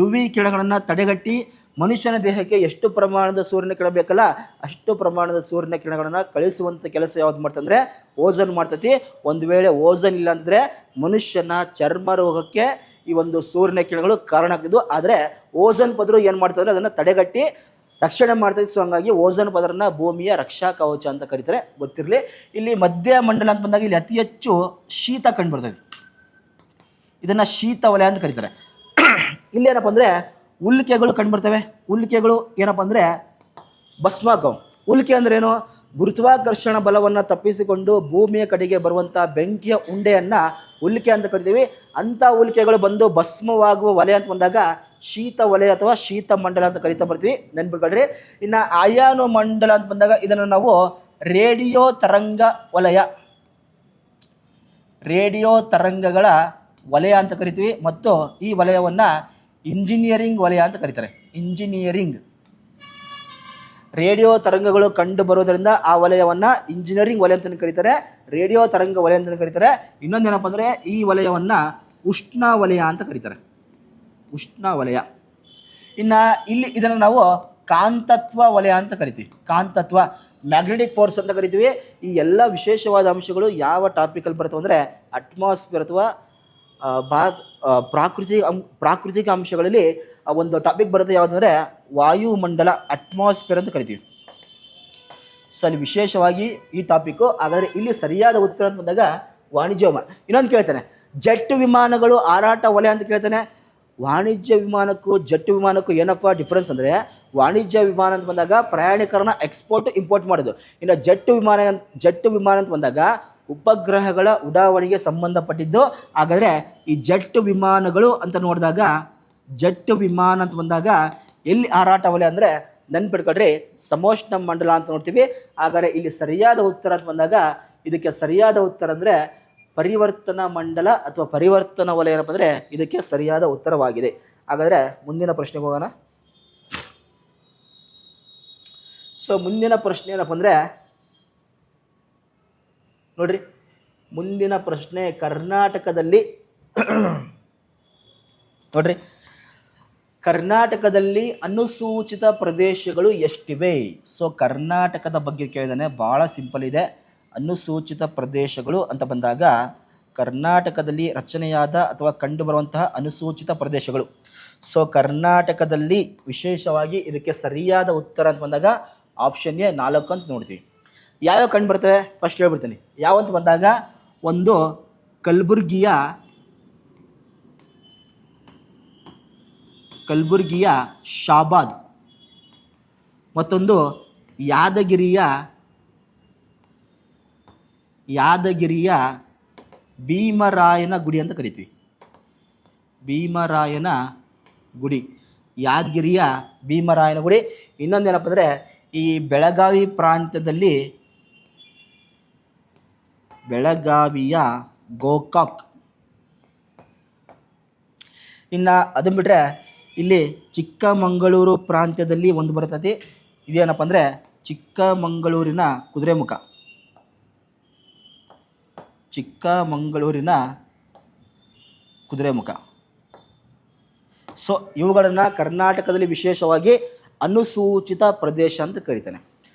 UV ಕಿರಣಗಳನ್ನು ತಡೆಗಟ್ಟಿ ಮನುಷ್ಯನ ದೇಹಕ್ಕೆ ಎಷ್ಟು ಪ್ರಮಾಣದ ಸೂರ್ಯನ ಕಿರಣ ಬೇಕಲ್ಲ ಅಷ್ಟು ಪ್ರಮಾಣದ ಸೂರ್ಯನ ಕಿರಣಗಳನ್ನು ಕಳಿಸುವಂಥ ಕೆಲಸ ಯಾವ್ದು ಮಾಡ್ತಂದ್ರೆ ಓಝೋನ್ ಮಾಡ್ತೈತಿ. ಒಂದು ವೇಳೆ ಓಝೋನ್ ಇಲ್ಲ ಅಂದರೆ ಮನುಷ್ಯನ ಚರ್ಮ ರೋಗಕ್ಕೆ ಈ ಒಂದು ಸೂರ್ಯನ ಕಿರಣಗಳು ಕಾರಣ ಆಗ್ತಿದ್ವು. ಆದರೆ ಓಝೋನ್ ಪದರು ಏನು ಮಾಡ್ತಾರೆ, ಅದನ್ನು ತಡೆಗಟ್ಟಿ ರಕ್ಷಣೆ ಮಾಡ್ತೈತಿ. ಸೊ ಹಂಗಾಗಿ ಓಝೋನ್ ಪದರನ ಭೂಮಿಯ ರಕ್ಷಾ ಕವಚ ಅಂತ ಕರೀತಾರೆ, ಗೊತ್ತಿರಲಿ. ಇಲ್ಲಿ ಮಧ್ಯ ಮಂಡಲ ಅಂತ ಬಂದಾಗ ಇಲ್ಲಿ ಅತಿ ಹೆಚ್ಚು ಶೀತ ಕಂಡು ಬರ್ತೈತಿ. ಇದನ್ನು ಶೀತ ವಲಯ ಅಂತ ಕರೀತಾರೆ. ಇಲ್ಲಿ ಏನಪ್ಪ ಅಂದರೆ ಉಲ್ಕೆಗಳು ಕಂಡುಬರ್ತವೆ. ಉಲ್ಕೆಗಳು ಏನಪ್ಪ ಅಂದರೆ ಭಸ್ಮಾಕವು. ಉಲ್ಕೆ ಅಂದ್ರೇನು? ಗುರುತ್ವಾಕರ್ಷಣ ಬಲವನ್ನು ತಪ್ಪಿಸಿಕೊಂಡು ಭೂಮಿಯ ಕಡೆಗೆ ಬರುವಂಥ ಬೆಂಕಿಯ ಉಂಡೆಯನ್ನು ಉಲ್ಕೆ ಅಂತ ಕರಿತೀವಿ. ಅಂಥ ಉಲ್ಕೆಗಳು ಬಂದು ಭಸ್ಮವಾಗುವ ವಲಯ ಅಂತ ಬಂದಾಗ ಶೀತ ವಲಯ ಅಥವಾ ಶೀತ ಮಂಡಲ ಅಂತ ಕರಿತಾ ಬರ್ತೀವಿ, ನೆನ್ಪಿಟ್ಕೊಳ್ರಿ. ಇನ್ನು ಆಯಾನು ಮಂಡಲ ಅಂತ ಬಂದಾಗ ಇದನ್ನು ನಾವು ರೇಡಿಯೋ ತರಂಗ ವಲಯ, ರೇಡಿಯೋ ತರಂಗಗಳ ವಲಯ ಅಂತ ಕರಿತೀವಿ. ಮತ್ತು ಈ ವಲಯವನ್ನು ಇಂಜಿನಿಯರಿಂಗ್ ವಲಯ ಅಂತ ಕರೀತಾರೆ. ಇಂಜಿನಿಯರಿಂಗ್ ರೇಡಿಯೋ ತರಂಗಗಳು ಕಂಡು ಬರೋದರಿಂದ ಆ ವಲಯವನ್ನು ಇಂಜಿನಿಯರಿಂಗ್ ವಲಯ ಅಂತ ಕರೀತಾರೆ, ರೇಡಿಯೋ ತರಂಗ ವಲಯ ಅಂತ ಕರೀತಾರೆ. ಇನ್ನೊಂದೇನಪ್ಪ ಅಂದರೆ ಈ ವಲಯವನ್ನು ಉಷ್ಣ ವಲಯ ಅಂತ ಕರೀತಾರೆ, ಉಷ್ಣ ವಲಯ. ಇನ್ನು ಇಲ್ಲಿ ಇದನ್ನು ನಾವು ಕಾಂತತ್ವ ವಲಯ ಅಂತ ಕರಿತೀವಿ. ಕಾಂತತ್ವ, ಮ್ಯಾಗ್ನೆಟಿಕ್ ಫೋರ್ಸ್ ಅಂತ ಕರಿತೀವಿ. ಈ ಎಲ್ಲ ವಿಶೇಷವಾದ ಅಂಶಗಳು ಯಾವ ಟಾಪಿಕಲ್ಲಿ ಬರ್ತವೆ ಅಂದರೆ ಅಟ್ಮಾಸ್ಫಿಯರ್ ಅಥವಾ ಪ್ರಾಕೃತಿಕ ಅಂಶಗಳಲ್ಲಿ ಒಂದು ಟಾಪಿಕ್ ಬರುತ್ತೆ. ಯಾವುದಂದರೆ ವಾಯುಮಂಡಲ, ಅಟ್ಮಾಸ್ಫಿಯರ್ ಅಂತ ಕರಿತೀವಿ. ಸೊ ಅಲ್ಲಿ ವಿಶೇಷವಾಗಿ ಈ ಟಾಪಿಕ್ಕು. ಹಾಗಾದರೆ ಇಲ್ಲಿ ಸರಿಯಾದ ಉತ್ತರ ಅಂತ ಬಂದಾಗ ವಾಣಿಜ್ಯ ವಿಮಾನ. ಇನ್ನೊಂದು ಕೇಳ್ತಾನೆ, ಜೆಟ್ ವಿಮಾನಗಳು ಹಾರಾಟ ವಲಯ ಅಂತ ಕೇಳ್ತಾನೆ. ವಾಣಿಜ್ಯ ವಿಮಾನಕ್ಕೂ ಜೆಟ್ ವಿಮಾನಕ್ಕೂ ಏನಪ್ಪ ಡಿಫ್ರೆನ್ಸ್ ಅಂದರೆ, ವಾಣಿಜ್ಯ ವಿಮಾನ ಅಂತ ಬಂದಾಗ ಪ್ರಯಾಣಿಕರನ್ನ ಎಕ್ಸ್ಪೋರ್ಟ್ ಇಂಪೋರ್ಟ್ ಮಾಡೋದು. ಇನ್ನು ಜೆಟ್ ವಿಮಾನ ಅಂತ ಬಂದಾಗ ಉಪಗ್ರಹಗಳ ಉಡಾವಣೆಗೆ ಸಂಬಂಧಪಟ್ಟಿದ್ದು. ಹಾಗಾದರೆ ಈ ಜೆಟ್ ವಿಮಾನಗಳು ಅಂತ ನೋಡಿದಾಗ, ಜೆಟ್ ವಿಮಾನ ಅಂತ ಬಂದಾಗ ಎಲ್ಲಿ ಹಾರಾಟ ವಲಯ ಅಂದರೆ ನೆನ್ಪಿಟ್ಕೊಳ್ರಿ ಸಮೋಷ್ಣ ಮಂಡಲ ಅಂತ ನೋಡ್ತೀವಿ. ಹಾಗಾದರೆ ಇಲ್ಲಿ ಸರಿಯಾದ ಉತ್ತರ ಅಂತ ಬಂದಾಗ ಇದಕ್ಕೆ ಸರಿಯಾದ ಉತ್ತರ ಅಂದರೆ ಪರಿವರ್ತನಾ ಮಂಡಲ ಅಥವಾ ಪರಿವರ್ತನಾ ವಲಯ ಏನಪ್ಪ ಅಂದರೆ ಇದಕ್ಕೆ ಸರಿಯಾದ ಉತ್ತರವಾಗಿದೆ. ಹಾಗಾದರೆ ಮುಂದಿನ ಪ್ರಶ್ನೆಗೆ ಹೋಗೋಣ. ಸೊ ಮುಂದಿನ ಪ್ರಶ್ನೆ ಏನಪ್ಪ ಅಂದರೆ ನೋಡ್ರಿ, ಮುಂದಿನ ಪ್ರಶ್ನೆ ಕರ್ನಾಟಕದಲ್ಲಿ ನೋಡ್ರಿ, ಕರ್ನಾಟಕದಲ್ಲಿ ಅನುಸೂಚಿತ ಪ್ರದೇಶಗಳು ಎಷ್ಟಿವೆ? ಸೊ ಕರ್ನಾಟಕದ ಬಗ್ಗೆ ಕೇಳಿದಾನೆ, ಭಾಳ ಸಿಂಪಲ್ ಇದೆ. ಅನುಸೂಚಿತ ಪ್ರದೇಶಗಳು ಅಂತ ಬಂದಾಗ ಕರ್ನಾಟಕದಲ್ಲಿ ರಚನೆಯಾದ ಅಥವಾ ಕಂಡುಬರುವಂತಹ ಅನುಸೂಚಿತ ಪ್ರದೇಶಗಳು. ಸೊ ಕರ್ನಾಟಕದಲ್ಲಿ ವಿಶೇಷವಾಗಿ ಇದಕ್ಕೆ ಸರಿಯಾದ ಉತ್ತರ ಅಂತ ಬಂದಾಗ ಆಪ್ಷನ್ ಎ 4 ಅಂತ ನೋಡ್ತೀವಿ. ಯಾವ್ಯಾವ ಕಂಡು ಬರ್ತವೆ ಫಸ್ಟ್ ಹೇಳ್ಬಿಡ್ತೀನಿ. ಯಾವಂತ ಬಂದಾಗ ಒಂದು ಕಲಬುರ್ಗಿಯ ಶಾಬಾದ್, ಮತ್ತೊಂದು ಯಾದಗಿರಿಯ ಭೀಮರಾಯನ ಗುಡಿ ಅಂತ ಕರಿತೀವಿ. ಭೀಮರಾಯನ ಗುಡಿ, ಯಾದಗಿರಿಯ ಭೀಮರಾಯನ ಗುಡಿ. ಇನ್ನೊಂದೇನಪ್ಪ ಅಂದರೆ ಈ ಬೆಳಗಾವಿಯ ಗೋಕಾಕ್. ಇನ್ನು ಅದನ್ನು ಬಿಟ್ಟರೆ ಇಲ್ಲಿ ಚಿಕ್ಕಮಗಳೂರು ಪ್ರಾಂತ್ಯದಲ್ಲಿ ಒಂದು ಬರ್ತದೆ. ಇದೇನಪ್ಪ ಅಂದರೆ ಚಿಕ್ಕಮಗಳೂರಿನ ಕುದುರೆಮುಖ. ಸೊ ಇವುಗಳನ್ನು ಕರ್ನಾಟಕದಲ್ಲಿ ವಿಶೇಷವಾಗಿ ಅನುಸೂಚಿತ ಪ್ರದೇಶ ಅಂತ ಕರೀತಾನೆ.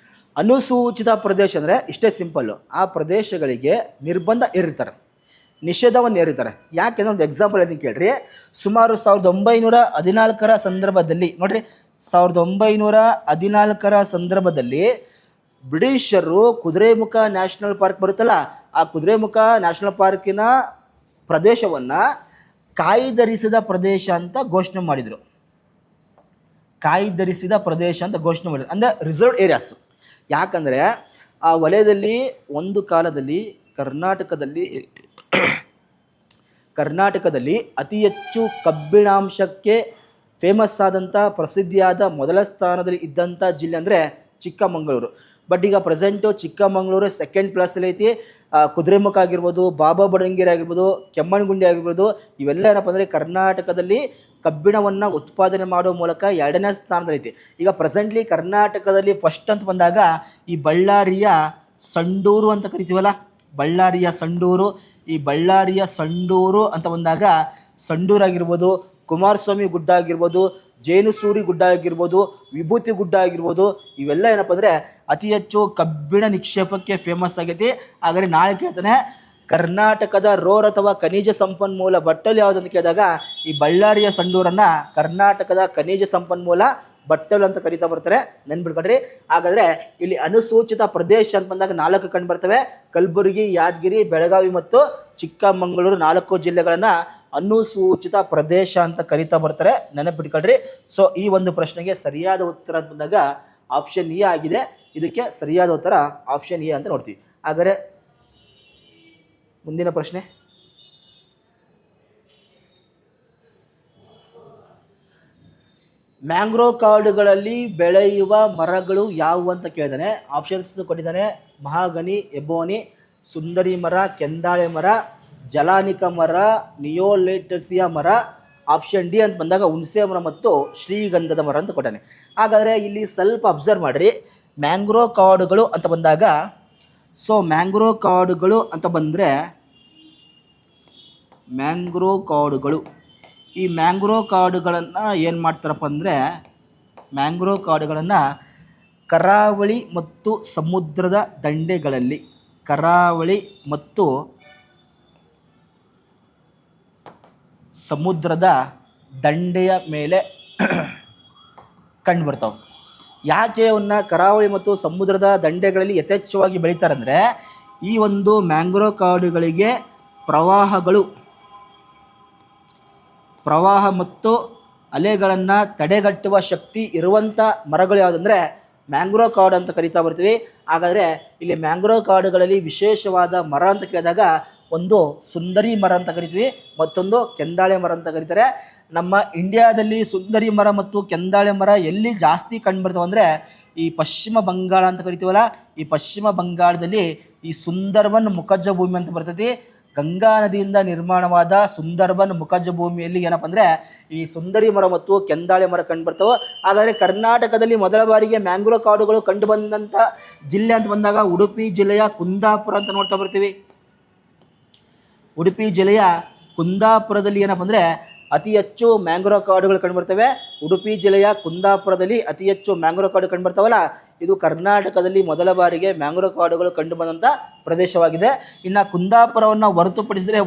ಅನುಸೂಚಿತ ಪ್ರದೇಶ ಅಂದರೆ ಇಷ್ಟೇ ಸಿಂಪಲ್ಲು, ಆ ಪ್ರದೇಶಗಳಿಗೆ ನಿರ್ಬಂಧ ಹೇರಿರ್ತಾರೆ, ನಿಷೇಧವನ್ನು ಹೇರಿರ್ತಾರೆ. ಯಾಕೆಂದ್ರೆ ಒಂದು ಎಕ್ಸಾಂಪಲ್ ಅದನ್ನು ಕೇಳ್ರಿ. ಸುಮಾರು 1914 ಸಂದರ್ಭದಲ್ಲಿ ನೋಡ್ರಿ, 1914 ಸಂದರ್ಭದಲ್ಲಿ ಬ್ರಿಟಿಷರು ಕುದುರೆಮುಖ ನ್ಯಾಷನಲ್ ಪಾರ್ಕ್ ಬರುತ್ತಲ್ಲ, ಆ ಕುದುರೆಮುಖ ನ್ಯಾಷನಲ್ ಪಾರ್ಕಿನ ಪ್ರದೇಶವನ್ನು ಕಾಯ್ದಿರಿಸಿದ ಪ್ರದೇಶ ಅಂತ ಘೋಷಣೆ ಮಾಡಿದರು. ಕಾಯ್ದಿರಿಸಿದ ಪ್ರದೇಶ ಅಂತ ಘೋಷಣೆ ಮಾಡಿದ್ರು, ಅಂದರೆ ರಿಸರ್ವ್ಡ್ ಏರಿಯಾಸ್. ಯಾಕಂದರೆ ಆ ವಲಯದಲ್ಲಿ ಒಂದು ಕಾಲದಲ್ಲಿ ಕರ್ನಾಟಕದಲ್ಲಿ ಅತಿ ಹೆಚ್ಚು ಕಬ್ಬಿಣಾಂಶಕ್ಕೆ ಫೇಮಸ್ ಆದಂಥ ಪ್ರಸಿದ್ಧಿಯಾದ ಮೊದಲ ಸ್ಥಾನದಲ್ಲಿ ಇದ್ದಂಥ ಜಿಲ್ಲೆ ಅಂದರೆ ಚಿಕ್ಕಮಗಳೂರು. ಬಟ್ ಈಗ ಪ್ರೆಸೆಂಟು ಚಿಕ್ಕಮಗಳೂರು ಸೆಕೆಂಡ್ ಪ್ಲೇಸಲ್ಲಿ ಐತಿ. ಕುದುರೆಮುಖ ಆಗಿರ್ಬೋದು, ಬಾಬಾ ಬುಡನ್ಗಿರಿ ಆಗಿರ್ಬೋದು, ಕೆಮ್ಮಣ್ಣಗುಂಡಿ ಆಗಿರ್ಬೋದು, ಇವೆಲ್ಲ ಏನಪ್ಪ ಅಂದರೆ ಕರ್ನಾಟಕದಲ್ಲಿ ಕಬ್ಬಿಣವನ್ನು ಉತ್ಪಾದನೆ ಮಾಡೋ ಮೂಲಕ 2ನೇ ಸ್ಥಾನದಲ್ಲೈತಿ. ಈಗ ಪ್ರೆಸೆಂಟ್ಲಿ ಕರ್ನಾಟಕದಲ್ಲಿ ಫಸ್ಟ್ ಅಂತ ಬಂದಾಗ ಈ ಬಳ್ಳಾರಿಯ ಸಂಡೂರು ಅಂತ ಕರಿತೀವಲ್ಲ, ಬಳ್ಳಾರಿಯ ಸಂಡೂರು, ಈ ಬಳ್ಳಾರಿಯ ಸಂಡೂರು ಅಂತ ಬಂದಾಗ ಸಂಡೂರು ಆಗಿರ್ಬೋದು, ಕುಮಾರಸ್ವಾಮಿ ಗುಡ್ಡ ಆಗಿರ್ಬೋದು, ಜೇನುಸೂರಿ ಗುಡ್ಡ ಆಗಿರ್ಬೋದು, ವಿಭೂತಿ ಗುಡ್ಡ ಆಗಿರ್ಬೋದು, ಇವೆಲ್ಲ ಏನಪ್ಪ ಅಂದರೆ ಅತಿ ಹೆಚ್ಚು ಕಬ್ಬಿಣ ನಿಕ್ಷೇಪಕ್ಕೆ ಫೇಮಸ್ ಆಗೈತಿ. ಹಾಗಾದರೆ ನಾಳೆ ಕೇಳ್ತಾನೆ ಕರ್ನಾಟಕದ ರೋರ್ ಅಥವಾ ಖನಿಜ ಸಂಪನ್ಮೂಲ ಬಟ್ಟಲು ಯಾವುದಂತ ಕೇಳಿದಾಗ ಈ ಬಳ್ಳಾರಿಯ ಸಂಡೂರನ್ನು ಕರ್ನಾಟಕದ ಖನಿಜ ಸಂಪನ್ಮೂಲ ಬಟ್ಟಲು ಅಂತ ಕರೀತಾ ಬರ್ತಾರೆ, ನೆನ್ಬಿಡ್ಕೊಡ್ರಿ. ಹಾಗಾದರೆ ಇಲ್ಲಿ ಅನುಸೂಚಿತ ಪ್ರದೇಶ ಅಂತ ಬಂದಾಗ 4 ಕಂಡು ಬರ್ತವೆ. ಕಲಬುರಗಿ, ಯಾದಗಿರಿ, ಬೆಳಗಾವಿ ಮತ್ತು ಚಿಕ್ಕಮಗಳೂರು 4 ಜಿಲ್ಲೆಗಳನ್ನು ಅನುಸೂಚಿತ ಪ್ರದೇಶ ಅಂತ ಕರೀತಾ ಬರ್ತಾರೆ, ನೆನಪಿಟ್ಕೊಳ್ರಿ. ಸೊ ಈ ಒಂದು ಪ್ರಶ್ನೆಗೆ ಸರಿಯಾದ ಉತ್ತರ ಅಂತ ಬಂದಾಗ ಆಪ್ಷನ್ ಎ ಆಗಿದೆ. ಇದಕ್ಕೆ ಸರಿಯಾದ ಉತ್ತರ ಆಪ್ಷನ್ ಎ ಅಂತ ನೋಡ್ತೀವಿ. ಹಾಗಾದರೆ ಮುಂದಿನ ಪ್ರಶ್ನೆ, ಮ್ಯಾಂಗ್ರೋವ್ ಕಾಡುಗಳಲ್ಲಿ ಬೆಳೆಯುವ ಮರಗಳು ಯಾವುವು ಅಂತ ಕೇಳಿದಾನೆ. ಆಪ್ಷನ್ಸ್ ಕೊಟ್ಟಿದ್ದಾನೆ: ಮಹಾಗನಿ, ಎಬೋನಿ, ಸುಂದರಿ ಮರ, ಕೆಂದಾಳೆ ಮರ, ಜಲಾನಿಕ ಮರ, ನಿಯೋಲೇಟಸಿಯಾ ಮರ. ಆಪ್ಷನ್ ಡಿ ಅಂತ ಬಂದಾಗ ಹುಣಸೆ ಮರ ಮತ್ತು ಶ್ರೀಗಂಧದ ಮರ ಅಂತ ಕೊಟ್ಟಾನೆ. ಹಾಗಾದರೆ ಇಲ್ಲಿ ಸ್ವಲ್ಪ ಅಬ್ಸರ್ವ್ ಮಾಡಿರಿ. ಮ್ಯಾಂಗ್ರೋವ್ ಕಾಡುಗಳು ಅಂತ ಬಂದಾಗ, ಸೊ ಮ್ಯಾಂಗ್ರೋವ್ ಕಾಡುಗಳು ಅಂತ ಬಂದರೆ ಈ ಮ್ಯಾಂಗ್ರೋವ್ ಕಾಡುಗಳನ್ನು ಏನು ಮಾಡ್ತಾರಪ್ಪ ಅಂದರೆ, ಮ್ಯಾಂಗ್ರೋವ್ ಕಾಡುಗಳನ್ನು ಕರಾವಳಿ ಮತ್ತು ಸಮುದ್ರದ ದಂಡೆಗಳಲ್ಲಿ, ಕರಾವಳಿ ಮತ್ತು ಸಮುದ್ರದ ದಂಡೆಯ ಮೇಲೆ ಕಂಡು ಬರ್ತಾವೆ. ಯಾಕೆ ಅವನ್ನ ಕರಾವಳಿ ಮತ್ತು ಸಮುದ್ರದ ದಂಡೆಗಳಲ್ಲಿ ಯಥೇಚ್ಛವಾಗಿ ಬೆಳೀತಾರೆ ಅಂದರೆ, ಈ ಒಂದು ಮ್ಯಾಂಗ್ರೋವ್ ಕಾಡುಗಳಿಗೆ ಪ್ರವಾಹ ಮತ್ತು ಅಲೆಗಳನ್ನು ತಡೆಗಟ್ಟುವ ಶಕ್ತಿ ಇರುವಂಥ ಮರಗಳು ಯಾವುದಂದರೆ ಮ್ಯಾಂಗ್ರೋವ್ ಕಾಡು ಅಂತ ಕರಿತಾ ಬರ್ತೀವಿ. ಹಾಗಾದರೆ ಇಲ್ಲಿ ಮ್ಯಾಂಗ್ರೋವ್ ಕಾಡುಗಳಲ್ಲಿ ವಿಶೇಷವಾದ ಮರ ಅಂತ ಕೇಳಿದಾಗ ಒಂದು ಸುಂದರಿ ಮರ ಅಂತ ಕರಿತೀವಿ, ಮತ್ತೊಂದು ಕೆಂದಾಳೆ ಮರ ಅಂತ ಕರೀತಾರೆ. ನಮ್ಮ ಇಂಡಿಯಾದಲ್ಲಿ ಸುಂದರಿ ಮರ ಮತ್ತು ಕೆಂದಾಳೆ ಮರ ಎಲ್ಲಿ ಜಾಸ್ತಿ ಕಂಡುಬರ್ತವೆ ಅಂದರೆ ಈ ಪಶ್ಚಿಮ ಬಂಗಾಳ ಅಂತ ಕರಿತೀವಲ್ಲ, ಈ ಪಶ್ಚಿಮ ಬಂಗಾಳದಲ್ಲಿ ಈ ಸುಂದರ್ಬನ್ ಮುಖಜ ಭೂಮಿ ಅಂತ ಬರ್ತೈತಿ. ಗಂಗಾ ನದಿಯಿಂದ ನಿರ್ಮಾಣವಾದ ಸುಂದರ್ಬನ್ ಮುಖಜ ಭೂಮಿಯಲ್ಲಿ ಏನಪ್ಪ ಅಂದರೆ ಈ ಸುಂದರಿ ಮರ ಮತ್ತು ಕೆಂದಾಳೆ ಮರ ಕಂಡು ಬರ್ತವೆ. ಹಾಗಾದರೆ ಕರ್ನಾಟಕದಲ್ಲಿ ಮೊದಲ ಬಾರಿಗೆ ಮ್ಯಾಂಗ್ರೋವ್ ಕಾಡುಗಳು ಕಂಡು ಬಂದಂಥ ಜಿಲ್ಲೆ ಅಂತ ಬಂದಾಗ ಉಡುಪಿ ಜಿಲ್ಲೆಯ ಕುಂದಾಪುರ ಅಂತ ನೋಡ್ತಾ ಬರ್ತೀವಿ. ಉಡುಪಿ ಜಿಲ್ಲೆಯ ಕುಂದಾಪುರದಲ್ಲಿ ಏನಪ್ಪ ಅಂದರೆ ಅತಿ ಹೆಚ್ಚು ಮ್ಯಾಂಗ್ರೋವ್ ಕಾಡುಗಳು ಕಂಡುಬರ್ತವೆ. ಉಡುಪಿ ಜಿಲ್ಲೆಯ ಕುಂದಾಪುರದಲ್ಲಿ ಅತಿ ಹೆಚ್ಚು ಮ್ಯಾಂಗ್ರೋವ್ ಕಾಡು ಕಂಡುಬರ್ತಾವಲ್ಲ, ಇದು ಕರ್ನಾಟಕದಲ್ಲಿ ಮೊದಲ ಬಾರಿಗೆ ಮ್ಯಾಂಗ್ರೋವ್ ಕಾಡುಗಳು ಕಂಡು ಬಂದಂಥ ಪ್ರದೇಶವಾಗಿದೆ. ಇನ್ನು ಕುಂದಾಪುರವನ್ನು ಹೊರತುಪಡಿಸಿದರೆ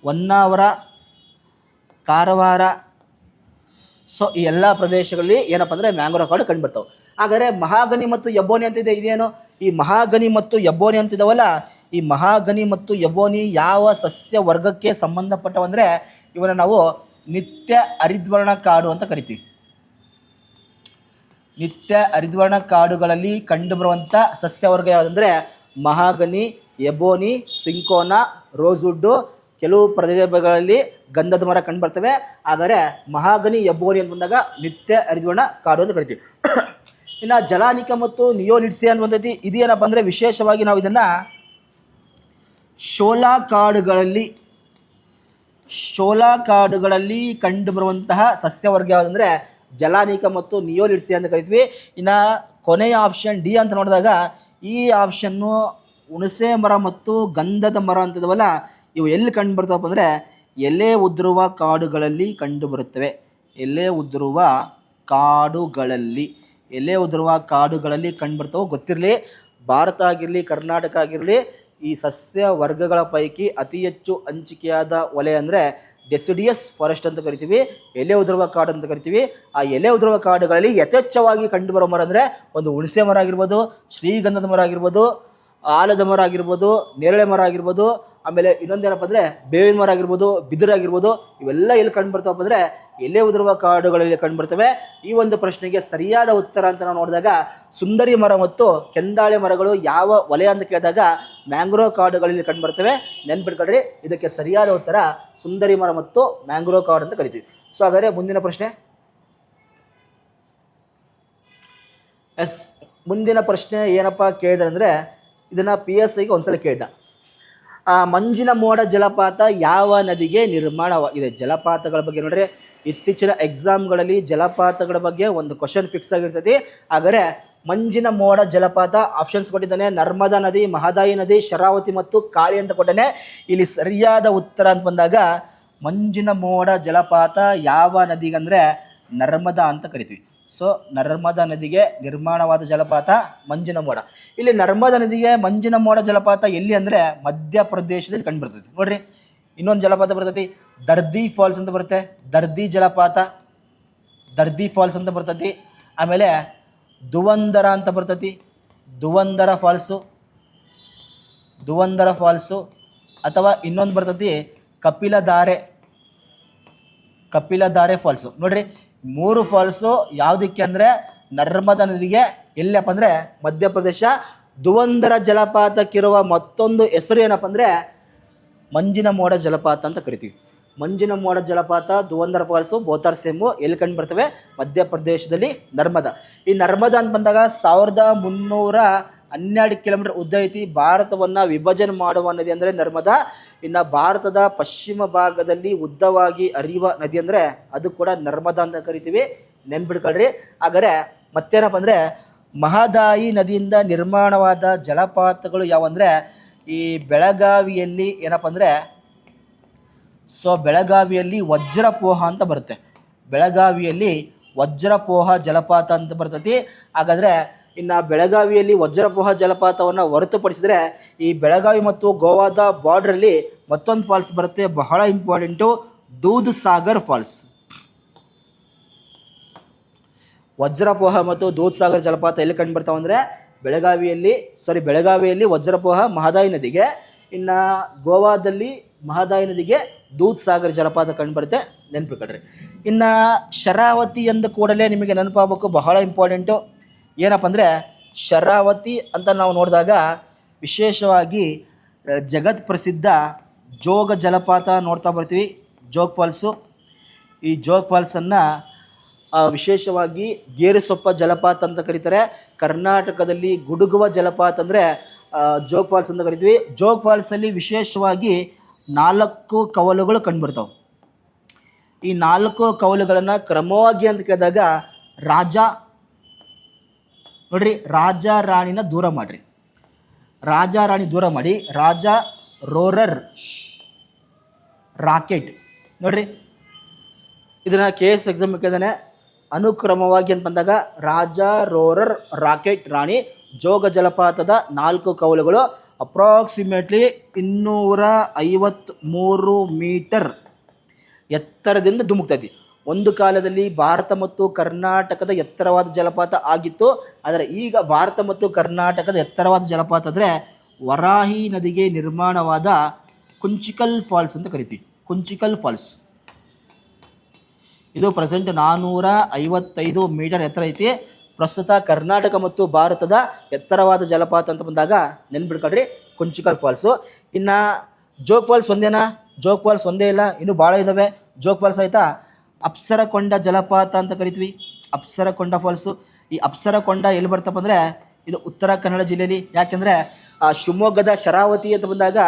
ಹೊನ್ನಾವರ, ಕಾರವಾರ, ಸೊ ಈ ಎಲ್ಲ ಪ್ರದೇಶಗಳಲ್ಲಿ ಏನಪ್ಪ ಅಂದರೆ ಮ್ಯಾಂಗ್ರೋವ್ ಕಾಡು ಕಂಡುಬರ್ತವೆ. ಹಾಗಾದರೆ ಮಹಾಗನಿ ಮತ್ತು ಎಬೋನಿ ಅಂತಿದೆ, ಇದೇನು? ಈ ಮಹಾಗನಿ ಮತ್ತು ಎಬೋನಿ ಅಂತಿದಾವಲ್ಲ, ಈ ಮಹಾಗನಿ ಮತ್ತು ಎಬೋನಿ ಯಾವ ಸಸ್ಯ ವರ್ಗಕ್ಕೆ ಸಂಬಂಧಪಟ್ಟವಂದರೆ ಇವನ್ನ ನಾವು ನಿತ್ಯ ಹರಿದ್ವರ್ಣ ಕಾಡು ಅಂತ ಕರಿತೀವಿ. ನಿತ್ಯ ಹರಿದ್ವರ್ಣ ಕಾಡುಗಳಲ್ಲಿ ಕಂಡುಬರುವಂಥ ಸಸ್ಯ ವರ್ಗ ಯಾವುದಂದರೆ ಮಹಾಗನಿ, ಎಬೋನಿ, ಸಿಂಕೋನಾ, ರೋಸ್ವುಡ್ಡು, ಕೆಲವು ಪ್ರದೇಶಗಳಲ್ಲಿ ಗಂಧದ ಮರ ಕಂಡು ಬರ್ತವೆ. ಆದರೆ ಮಹಾಗನಿ, ಎಬೋನಿ ಅಂತ ಬಂದಾಗ ನಿತ್ಯ ಹರಿದ್ವರ್ಣ ಕಾಡು ಅಂತ ಕರಿತೀವಿ. ಇನ್ನು ಜಲಾನಿಕ ಮತ್ತು ನಿಯೋಲಿಡ್ಸಿಯಾ ಅಂತ ಬಂದೈತಿ. ಇದೇನಪ್ಪ ಅಂದರೆ ವಿಶೇಷವಾಗಿ ನಾವು ಇದನ್ನು ಶೋಲಾ ಕಾಡುಗಳಲ್ಲಿ ಕಂಡುಬರುವಂತಹ ಸಸ್ಯವರ್ಗ ಯಾವುದಂದರೆ ಜಲಾನಿಕ ಮತ್ತು ನಿಯೋಲಿಡ್ಸಿಯಾ ಅಂತ ಕರಿತೀವಿ. ಇನ್ನು ಕೊನೆಯ ಆಪ್ಷನ್ ಡಿ ಅಂತ ನೋಡಿದಾಗ ಈ ಆಪ್ಷನ್ನು ಹುಣಸೆ ಮರ ಮತ್ತು ಗಂಧದ ಮರ ಅಂತಿದವಲ್ಲ, ಇವು ಎಲ್ಲಿ ಕಂಡು ಬರ್ತಾವಪ್ಪ ಅಂದರೆ ಎಲೆ ಉದುರುವ ಕಾಡುಗಳಲ್ಲಿ ಕಂಡುಬರುತ್ತವೆ. ಎಲೆ ಉದುರುವ ಕಾಡುಗಳಲ್ಲಿ ಕಂಡುಬರ್ತವೆ. ಗೊತ್ತಿರಲಿ, ಭಾರತ ಆಗಿರಲಿ ಕರ್ನಾಟಕ ಆಗಿರಲಿ, ಈ ಸಸ್ಯ ವರ್ಗಗಳ ಪೈಕಿ ಅತಿ ಹೆಚ್ಚು ಹಂಚಿಕೆಯಾದ ವಲಯ ಅಂದರೆ ಡೆಸಿಡಿಯಸ್ ಫಾರೆಸ್ಟ್ ಅಂತ ಕರಿತೀವಿ, ಎಲೆ ಉದುರುವ ಕಾಡು ಅಂತ ಕರಿತೀವಿ. ಆ ಎಲೆ ಉದುರುವ ಕಾಡುಗಳಲ್ಲಿ ಯಥೇಚ್ಛವಾಗಿ ಕಂಡುಬರೋ ಮರ ಅಂದರೆ ಒಂದು ಹುಣಸೆ ಮರ ಆಗಿರ್ಬೋದು, ಶ್ರೀಗಂಧದ ಮರ ಆಗಿರ್ಬೋದು, ಆಲದ ಮರ ಆಗಿರ್ಬೋದು, ನೇರಳೆ ಮರ ಆಗಿರ್ಬೋದು, ಆಮೇಲೆ ಇನ್ನೊಂದೇನಪ್ಪ ಅಂದರೆ ಬೇವಿನ ಮರ ಆಗಿರ್ಬೋದು, ಬಿದಿರಾಗಿರ್ಬೋದು. ಇವೆಲ್ಲ ಎಲ್ಲಿ ಕಂಡುಬರ್ತಾವಪ್ಪ ಅಂದರೆ ಎಲೆ ಉದುರುವ ಕಾಡುಗಳಲ್ಲಿ ಕಂಡುಬರ್ತವೆ. ಈ ಒಂದು ಪ್ರಶ್ನೆಗೆ ಸರಿಯಾದ ಉತ್ತರ ಅಂತ ನಾವು ನೋಡಿದಾಗ ಸುಂದರಿ ಮರ ಮತ್ತು ಕೆಂದಾಳೆ ಮರಗಳು ಯಾವ ವಲಯ ಅಂತ ಕೇಳಿದಾಗ ಮ್ಯಾಂಗ್ರೋವ್ ಕಾಡುಗಳಲ್ಲಿ ಕಂಡುಬರ್ತವೆ. ನೆನ್ಪಿಟ್ಕೊಳ್ರಿ, ಇದಕ್ಕೆ ಸರಿಯಾದ ಉತ್ತರ ಸುಂದರಿ ಮರ ಮತ್ತು ಮ್ಯಾಂಗ್ರೋವ್ ಕಾಡು ಅಂತ ಕರಿತೀವಿ. ಸೊ ಹಾಗಾದರೆ ಮುಂದಿನ ಪ್ರಶ್ನೆ. ಮುಂದಿನ ಪ್ರಶ್ನೆ ಏನಪ್ಪ ಕೇಳಿದ್ರೆ ಅಂದರೆ ಇದನ್ನು PSIಗೆ ಒಂದ್ಸಲ ಕೇಳಿದ. ಮಂಜಿನ ಮೋಡ ಜಲಪಾತ ಯಾವ ನದಿಗೆ ನಿರ್ಮಾಣವಾಗಿದೆ? ಜಲಪಾತಗಳ ಬಗ್ಗೆ ನೋಡ್ರಿ, ಇತ್ತೀಚಿನ ಎಕ್ಸಾಮ್ಗಳಲ್ಲಿ ಜಲಪಾತಗಳ ಬಗ್ಗೆ ಒಂದು ಕ್ವಶನ್ ಫಿಕ್ಸ್ ಆಗಿರ್ತದೆ. ಹಾಗಾದರೆ ಮಂಜಿನ ಮೋಡ ಜಲಪಾತ ಆಪ್ಷನ್ಸ್ ಕೊಟ್ಟಿದ್ದಾನೆ. ನರ್ಮದಾ ನದಿ, ಮಹದಾಯಿ ನದಿ, ಶರಾವತಿ ಮತ್ತು ಕಾಳಿ ಅಂತ ಕೊಟ್ಟಾನೆ. ಇಲ್ಲಿ ಸರಿಯಾದ ಉತ್ತರ ಅಂತ ಬಂದಾಗ ಮಂಜಿನ ಮೋಡ ಜಲಪಾತ ಯಾವ ನದಿಗಂದರೆ ನರ್ಮದಾ ಅಂತ ಕರಿತೀವಿ. ಸೊ ನರ್ಮದಾ ನದಿಗೆ ನಿರ್ಮಾಣವಾದ ಜಲಪಾತ ಮಂಜಿನ ಮೋಡ. ಇಲ್ಲಿ ನರ್ಮದಾ ನದಿಗೆ ಮಂಜಿನ ಮೋಡ ಜಲಪಾತ ಎಲ್ಲಿ ಅಂದರೆ ಮಧ್ಯಪ್ರದೇಶದಲ್ಲಿ ಕಂಡು ಬರ್ತದೆ. ನೋಡ್ರಿ, ಇನ್ನೊಂದು ಜಲಪಾತ ಬರ್ತೈತಿ, ದರ್ದಿ ಫಾಲ್ಸ್ ಅಂತ ಬರುತ್ತೆ. ದರ್ದಿ ಜಲಪಾತ, ದರ್ದಿ ಫಾಲ್ಸ್ ಅಂತ ಬರ್ತೈತಿ. ಆಮೇಲೆ ದುವಂದರ ಅಂತ ಬರ್ತೈತಿ, ದುವಂದರ ಫಾಲ್ಸು. ಅಥವಾ ಇನ್ನೊಂದು ಬರ್ತೈತಿ ಕಪಿಲಧಾರೆ ಫಾಲ್ಸು. ನೋಡ್ರಿ, 3 ಫಾಲ್ಸು ಯಾವುದಕ್ಕೆ ಅಂದರೆ ನರ್ಮದಾ ನದಿಗೆ. ಎಲ್ಲಪ್ಪ ಅಂದರೆ ಮಧ್ಯಪ್ರದೇಶ. ದುವಂದರ ಜಲಪಾತಕ್ಕಿರುವ ಮತ್ತೊಂದು ಹೆಸರು ಏನಪ್ಪ ಅಂದರೆ ಮಂಜಿನ ಮೋಡ ಜಲಪಾತ ಅಂತ ಕರಿತೀವಿ. ಮಂಜಿನ ಮೋಡ ಜಲಪಾತ, ದುವಂದರ ಫಾಲ್ಸು ಬೋತಾರ್ ಸೇಮು ಎಲ್ಲಿ ಕಂಡು ಬರ್ತವೆ? ಮಧ್ಯಪ್ರದೇಶದಲ್ಲಿ ನರ್ಮದಾ. ಈ ನರ್ಮದಾ ಅಂತ ಬಂದಾಗ 1312 ಕಿಲೋಮೀಟರ್ ಉದ್ದ ಐತಿ. ಭಾರತವನ್ನು ವಿಭಜನೆ ಮಾಡುವ ನದಿ ಅಂದರೆ ನರ್ಮದಾ. ಇನ್ನು ಭಾರತದ ಪಶ್ಚಿಮ ಭಾಗದಲ್ಲಿ ಉದ್ದವಾಗಿ ಹರಿಯುವ ನದಿ ಅಂದರೆ ಅದು ಕೂಡ ನರ್ಮದಾ ಅಂತ ಕರಿತೀವಿ. ನೆನ್ಪಿಡ್ಕೊಳ್ರಿ. ಹಾಗಾದರೆ ಮತ್ತೇನಪ್ಪ ಅಂದರೆ ಮಹದಾಯಿ ನದಿಯಿಂದ ನಿರ್ಮಾಣವಾದ ಜಲಪಾತಗಳು ಯಾವಂದರೆ ಈ ಬೆಳಗಾವಿಯಲ್ಲಿ ಏನಪ್ಪ ಅಂದರೆ ಬೆಳಗಾವಿಯಲ್ಲಿ ವಜ್ರಪೋಹ ಅಂತ ಬರುತ್ತೆ. ಬೆಳಗಾವಿಯಲ್ಲಿ ವಜ್ರಪೋಹ ಜಲಪಾತ ಅಂತ ಬರ್ತೈತಿ. ಹಾಗಾದರೆ ಇನ್ನು ಬೆಳಗಾವಿಯಲ್ಲಿ ವಜ್ರಪೋಹ ಜಲಪಾತವನ್ನು ಹೊರತುಪಡಿಸಿದರೆ ಈ ಬೆಳಗಾವಿ ಮತ್ತು ಗೋವಾದ ಬಾರ್ಡ್ರಲ್ಲಿ ಮತ್ತೊಂದು ಫಾಲ್ಸ್ ಬರುತ್ತೆ, ಬಹಳ ಇಂಪಾರ್ಟೆಂಟು, ದೂದ್ ಸಾಗರ್ ಫಾಲ್ಸ್. ವಜ್ರಪೋಹ ಮತ್ತು ದೂದ್ ಸಾಗರ್ ಜಲಪಾತ ಎಲ್ಲಿ ಕಂಡು ಬರ್ತಾವೆ ಅಂದರೆ ಬೆಳಗಾವಿಯಲ್ಲಿ ವಜ್ರಪೋಹ ಮಹದಾಯಿ ನದಿಗೆ, ಇನ್ನು ಗೋವಾದಲ್ಲಿ ಮಹದಾಯಿ ನದಿಗೆ ದೂದ್ ಸಾಗರ್ ಜಲಪಾತ ಕಂಡು ಬರುತ್ತೆ. ನೆನಪಿಟ್ಕೊಳ್ರಿ. ಇನ್ನು ಶರಾವತಿ ಅಂದ ಕೂಡಲೇ ನಿಮಗೆ ನೆನಪಾಗಬೇಕು, ಬಹಳ ಇಂಪಾರ್ಟೆಂಟು. ಏನಪ್ಪ ಅಂದರೆ ಶರಾವತಿ ಅಂತ ನಾವು ನೋಡಿದಾಗ ವಿಶೇಷವಾಗಿ ಜಗತ್ ಪ್ರಸಿದ್ಧ ಜೋಗ ಜಲಪಾತ ನೋಡ್ತಾ ಬರ್ತೀವಿ, ಜೋಗ್ ಫಾಲ್ಸು. ಈ ಜೋಗ್ ಫಾಲ್ಸನ್ನು ವಿಶೇಷವಾಗಿ ಗೇರುಸೊಪ್ಪ ಜಲಪಾತ ಅಂತ ಕರೀತಾರೆ. ಕರ್ನಾಟಕದಲ್ಲಿ ಗುಡುಗುವ ಜಲಪಾತ ಅಂದರೆ ಜೋಗ್ ಫಾಲ್ಸ್ ಅಂತ ಕರಿತೀವಿ. ಜೋಗ್ ಫಾಲ್ಸಲ್ಲಿ ವಿಶೇಷವಾಗಿ 4 ಕವಲುಗಳು ಕಂಡುಬರ್ತಾವೆ. ಈ 4 ಕವಲುಗಳನ್ನು ಕ್ರಮವಾಗಿ ಅಂತ ಕೇಳಿದಾಗ ರಾಜ ರಾಣಿನ ದೂರ ಮಾಡಿರಿ. ರಾಜ ರಾಣಿ ದೂರ ಮಾಡಿ ರಾಜ ರೋರರ್ ರಾಕೆಟ್. ನೋಡ್ರಿ, ಇದನ್ನು KS ಎಕ್ಸಾಮ್ ಕೇಳಿದಾನೆ. ಅನುಕ್ರಮವಾಗಿ ಅಂತ ಬಂದಾಗ ರಾಜ ರೋರರ್ ರಾಕೆಟ್ ರಾಣಿ ಜೋಗ ಜಲಪಾತದ 4 ಕವಲುಗಳು ಅಪ್ರಾಕ್ಸಿಮೇಟ್ಲಿ 253 ಮೀಟರ್ ಎತ್ತರದಿಂದ ಧುಮುಕ್ತೈತಿ. ಒಂದು ಕಾಲದಲ್ಲಿ ಭಾರತ ಮತ್ತು ಕರ್ನಾಟಕದ ಎತ್ತರವಾದ ಜಲಪಾತ ಆಗಿತ್ತು. ಆದರೆ ಈಗ ಭಾರತ ಮತ್ತು ಕರ್ನಾಟಕದ ಎತ್ತರವಾದ ಜಲಪಾತ ಅಂದರೆ ವರಾಹಿ ನದಿಗೆ ನಿರ್ಮಾಣವಾದ ಕುಂಚಿಕಲ್ ಫಾಲ್ಸ್ ಅಂತ ಕರಿತೀವಿ. ಕುಂಚಿಕಲ್ ಫಾಲ್ಸ್ ಇದು ಪ್ರೆಸೆಂಟ್ 455 ಮೀಟರ್ ಎತ್ತರ ಐತಿ. ಪ್ರಸ್ತುತ ಕರ್ನಾಟಕ ಮತ್ತು ಭಾರತದ ಎತ್ತರವಾದ ಜಲಪಾತ ಅಂತ ಬಂದಾಗ ನೆನ್ಪಿಡ್ಕೊಳ್ರಿ ಕುಂಚಿಕಲ್ ಫಾಲ್ಸು. ಇನ್ನು ಜೋಗ್ ಫಾಲ್ಸ್ ಒಂದೇನಾ? ಜೋಗ್ ಫಾಲ್ಸ್ ಒಂದೇ ಇಲ್ಲ, ಇನ್ನೂ ಭಾಳ ಇದ್ದಾವೆ. ಜೋಗ್ ಫಾಲ್ಸ್ ಆಯಿತಾ, ಅಪ್ಸರಕೊಂಡ ಜಲಪಾತ ಅಂತ ಕರಿತೀವಿ, ಅಪ್ಸರಕೊಂಡ ಫಾಲ್ಸು. ಈ ಅಪ್ಸರಕೊಂಡ ಎಲ್ಲಿ ಬರ್ತಪ್ಪ ಅಂದರೆ ಇದು ಉತ್ತರ ಕನ್ನಡ ಜಿಲ್ಲೆಯಲ್ಲಿ. ಯಾಕೆಂದರೆ ಶಿವಮೊಗ್ಗದ ಶರಾವತಿ ಅಂತ ಬಂದಾಗ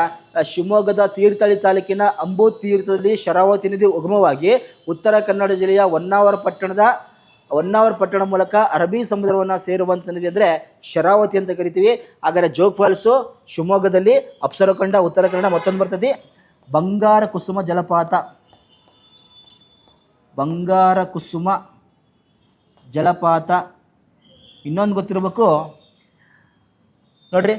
ಶಿವಮೊಗ್ಗದ ತೀರ್ಥಹಳ್ಳಿ ತಾಲೂಕಿನ ಅಂಬು ತೀರ್ಥದಲ್ಲಿ ಶರಾವತಿ ನದಿ ಉಗಮವಾಗಿ ಉತ್ತರ ಕನ್ನಡ ಜಿಲ್ಲೆಯ ಹೊನ್ನಾವರ ಪಟ್ಟಣ ಮೂಲಕ ಅರಬ್ಬಿ ಸಮುದ್ರವನ್ನು ಸೇರುವಂಥ ನದಿ ಅಂದರೆ ಶರಾವತಿ ಅಂತ ಕರಿತೀವಿ. ಹಾಗಾದರೆ ಜೋಗ್ ಫಾಲ್ಸು ಶಿವಮೊಗ್ಗದಲ್ಲಿ, ಅಪ್ಸರಕೊಂಡ ಉತ್ತರ ಕನ್ನಡ ಮತ್ತೊಂದು ಬರ್ತದೆ. ಬಂಗಾರ ಕುಸುಮ ಜಲಪಾತ, ಬಂಗಾರ ಕುಸುಮ ಜಲಪಾತ. ಇನ್ನೊಂದು ಗೊತ್ತಿರಬೇಕು ನೋಡ್ರಿ,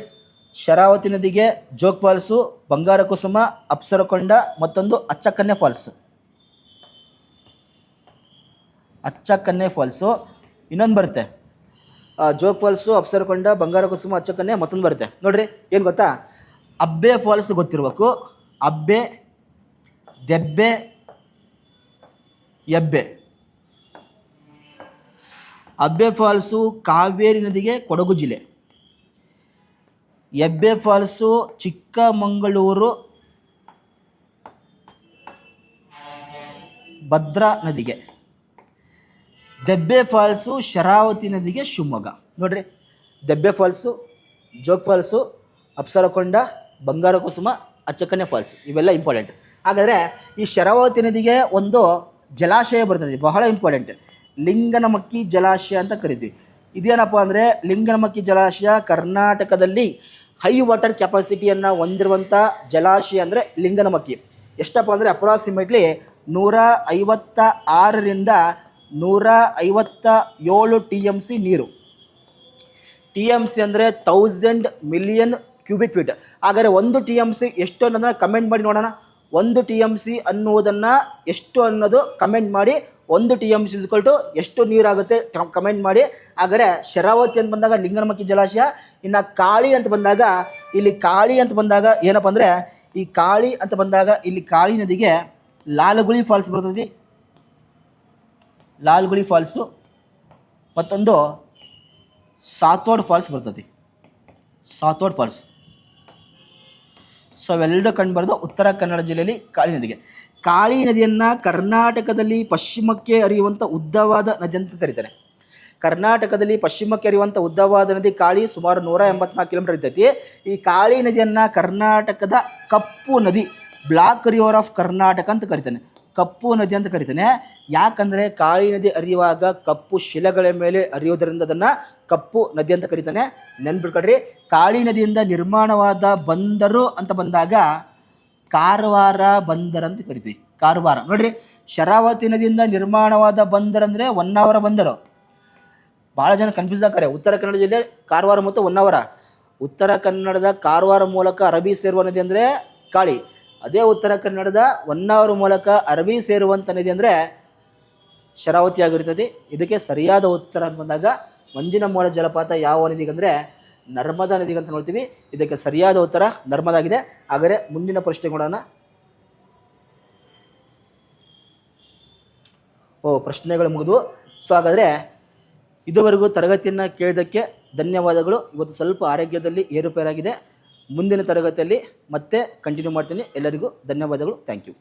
ಶರಾವತಿ ನದಿಗೆ ಜೋಗ್ ಫಾಲ್ಸು, ಬಂಗಾರ ಕುಸುಮ, ಅಪ್ಸರಕೊಂಡ, ಮತ್ತೊಂದು ಅಚ್ಚಕನ್ನೆ ಫಾಲ್ಸು. ಅಚ್ಚಕನ್ನೆ ಫಾಲ್ಸು ಇನ್ನೊಂದು ಬರುತ್ತೆ, ಜೋಗ್ ಫಾಲ್ಸು, ಅಪ್ಸರಕೊಂಡ, ಬಂಗಾರ ಕುಸುಮ, ಅಚ್ಚಕನ್ನೆ, ಮತ್ತೊಂದು ಬರುತ್ತೆ ನೋಡ್ರಿ. ಏನು ಗೊತ್ತಾ, ಅಬ್ಬೆ ಫಾಲ್ಸ್ ಗೊತ್ತಿರಬೇಕು, ಅಬ್ಬೆ, ದೆಬ್ಬೆ, ಎಬ್ಬೆ. ಅಬ್ಬೆ ಫಾಲ್ಸು ಕಾವೇರಿ ನದಿಗೆ ಕೊಡಗು ಜಿಲ್ಲೆ, ಎಬ್ಬೆ ಫಾಲ್ಸು ಚಿಕ್ಕಮಗಳೂರು ಭದ್ರಾ ನದಿಗೆ, ದೆಬ್ಬೆ ಫಾಲ್ಸು ಶರಾವತಿ ನದಿಗೆ ಶಿವಮೊಗ್ಗ. ನೋಡ್ರಿ, ದೆಬ್ಬೆ ಫಾಲ್ಸು, ಜೋಗ್ ಫಾಲ್ಸು, ಅಪ್ಸರಕೊಂಡ, ಬಂಗಾರ ಕುಸುಮ, ಅಚ್ಚಕನ್ನೆ ಫಾಲ್ಸು, ಇವೆಲ್ಲ ಇಂಪಾರ್ಟೆಂಟ್. ಹಾಗಾದರೆ ಈ ಶರಾವತಿ ನದಿಗೆ ಒಂದು ಜಲಾಶಯ ಬರ್ತದೆ, ಬಹಳ ಇಂಪಾರ್ಟೆಂಟ್, ಲಿಂಗನಮಕ್ಕಿ ಜಲಾಶಯ ಅಂತ ಕರಿತೀವಿ. ಇದೇನಪ್ಪ ಅಂದರೆ, ಲಿಂಗನಮಕ್ಕಿ ಜಲಾಶಯ ಕರ್ನಾಟಕದಲ್ಲಿ ಹೈ ವಾಟರ್ ಕೆಪಾಸಿಟಿಯನ್ನು ಹೊಂದಿರುವಂಥ ಜಲಾಶಯ ಅಂದರೆ ಲಿಂಗನಮಕ್ಕಿ. ಎಷ್ಟಪ್ಪ ಅಂದರೆ ಅಪ್ರಾಕ್ಸಿಮೇಟ್ಲಿ 156ರಿಂದ 157 TMC ನೀರು. TMC ಅಂದರೆ 1000 ಮಿಲಿಯನ್ ಕ್ಯೂಬಿಕ್ ಫೀಟ್. ಹಾಗಾದರೆ 1 TMC ಎಷ್ಟು ಅನ್ನೋದನ್ನ ಕಮೆಂಟ್ ಮಾಡಿ ನೋಡೋಣ. 1 TMC ಅನ್ನುವುದನ್ನು ಎಷ್ಟು ಅನ್ನೋದು ಕಮೆಂಟ್ ಮಾಡಿ. 1 TMC ಎಷ್ಟು ನೀರಾಗುತ್ತೆ ಕಮೆಂಟ್ ಮಾಡಿ. ಹಾಗಾದರೆ ಶರಾವತಿ ಅಂತ ಬಂದಾಗ ಲಿಂಗನಮಕ್ಕಿ ಜಲಾಶಯ. ಇನ್ನು ಕಾಳಿ ಅಂತ ಬಂದಾಗ, ಇಲ್ಲಿ ಕಾಳಿ ಅಂತ ಬಂದಾಗ ಏನಪ್ಪ ಅಂದರೆ, ಈ ಕಾಳಿ ಅಂತ ಬಂದಾಗ ಇಲ್ಲಿ ಕಾಳಿ ನದಿಗೆ ಲಾಲ್ಗುಳಿ ಫಾಲ್ಸ್ ಬರ್ತದೆ, ಲಾಲ್ಗುಳಿ ಫಾಲ್ಸು, ಮತ್ತೊಂದು ಸಾತೋಡ್ ಫಾಲ್ಸ್ ಬರ್ತದೆ, ಸಾತೋಡ್ ಫಾಲ್ಸ್. ಸೊ ಅವೆರಡು ಕಂಡುಬರೋದು ಉತ್ತರ ಕನ್ನಡ ಜಿಲ್ಲೆಯಲ್ಲಿ ಕಾಳಿ ನದಿಗೆ. ಕಾಳಿ ನದಿಯನ್ನು ಕರ್ನಾಟಕದಲ್ಲಿ ಪಶ್ಚಿಮಕ್ಕೆ ಹರಿಯುವಂಥ ಉದ್ದವಾದ ನದಿ ಅಂತ ಕರೀತಾರೆ. ಕರ್ನಾಟಕದಲ್ಲಿ ಪಶ್ಚಿಮಕ್ಕೆ ಹರಿಯುವಂಥ ಉದ್ದವಾದ ನದಿ ಕಾಳಿ, ಸುಮಾರು 184 ಕಿಲೋಮೀಟರ್ ಇರ್ತೈತಿ. ಈ ಕಾಳಿ ನದಿಯನ್ನು ಕರ್ನಾಟಕದ ಕಪ್ಪು ನದಿ, ಬ್ಲಾಕ್ ರಿವರ್ ಆಫ್ ಕರ್ನಾಟಕ ಅಂತ ಕರಿತಾನೆ, ಕಪ್ಪು ನದಿ ಅಂತ ಕರಿತಾನೆ. ಯಾಕಂದರೆ ಕಾಳಿ ನದಿ ಹರಿಯುವಾಗ ಕಪ್ಪು ಶಿಲೆಗಳ ಮೇಲೆ ಹರಿಯೋದರಿಂದ ಅದನ್ನು ಕಪ್ಪು ನದಿ ಅಂತ ಕರಿತಾನೆ. ನೆನ್ಪಿಟ್ಕೊಳ್ರಿ. ಕಾಳಿ ನದಿಯಿಂದ ನಿರ್ಮಾಣವಾದ ಬಂದರು ಅಂತ ಬಂದಾಗ ಕಾರವಾರ ಬಂದರ್ ಅಂತ ಕರಿತೀವಿ, ಕಾರವಾರ. ನೋಡ್ರಿ, ಶರಾವತಿ ನದಿಯಿಂದ ನಿರ್ಮಾಣವಾದ ಬಂದರ್ ಅಂದರೆ ಹೊನ್ನಾವರ ಬಂದರು. ಭಾಳ ಜನ ಕನ್ಫ್ಯೂಸ್ ಆಗ್ತಾರೆ. ಉತ್ತರ ಕನ್ನಡ ಜಿಲ್ಲೆ ಕಾರವಾರ ಮತ್ತು ಹೊನ್ನಾವರ. ಉತ್ತರ ಕನ್ನಡದ ಕಾರವಾರ ಮೂಲಕ ಅರಬ್ಬಿ ಸೇರುವ ನದಿ ಅಂದರೆ ಕಾಳಿ. ಅದೇ ಉತ್ತರ ಕನ್ನಡದ ಹೊನ್ನಾವರ ಮೂಲಕ ಅರಬ್ಬಿ ಸೇರುವಂಥ ನದಿ ಅಂದರೆ ಶರಾವತಿ ಆಗಿರ್ತದೆ. ಇದಕ್ಕೆ ಸರಿಯಾದ ಉತ್ತರ ಅಂತ ಬಂದಾಗ ಮಂಜಿನ ಮೋಡ ಜಲಪಾತ ಯಾವ ನದಿಗಂದರೆ ನರ್ಮದಾ ನದಿಗಂತ ನೋಡ್ತೀವಿ. ಇದಕ್ಕೆ ಸರಿಯಾದ ಉತ್ತರ ನರ್ಮದಾ ಆಗಿದೆ. ಹಾಗಾದರೆ ಮುಂದಿನ ಪ್ರಶ್ನೆ ನೋಡೋಣ. ಪ್ರಶ್ನೆಗಳು ಮುಗಿದು. ಸೊ ಹಾಗಾದರೆ ಇದುವರೆಗೂ ತರಗತಿಯನ್ನು ಕೇಳಿದ್ದಕ್ಕೆ ಧನ್ಯವಾದಗಳು. ಇವತ್ತು ಸ್ವಲ್ಪ ಆರೋಗ್ಯದಲ್ಲಿ ಏರುಪೇರಾಗಿದೆ. ಮುಂದಿನ ತರಗತಿಯಲ್ಲಿ ಮತ್ತೆ ಕಂಟಿನ್ಯೂ ಮಾಡ್ತೀನಿ. ಎಲ್ಲರಿಗೂ ಧನ್ಯವಾದಗಳು. Thank you.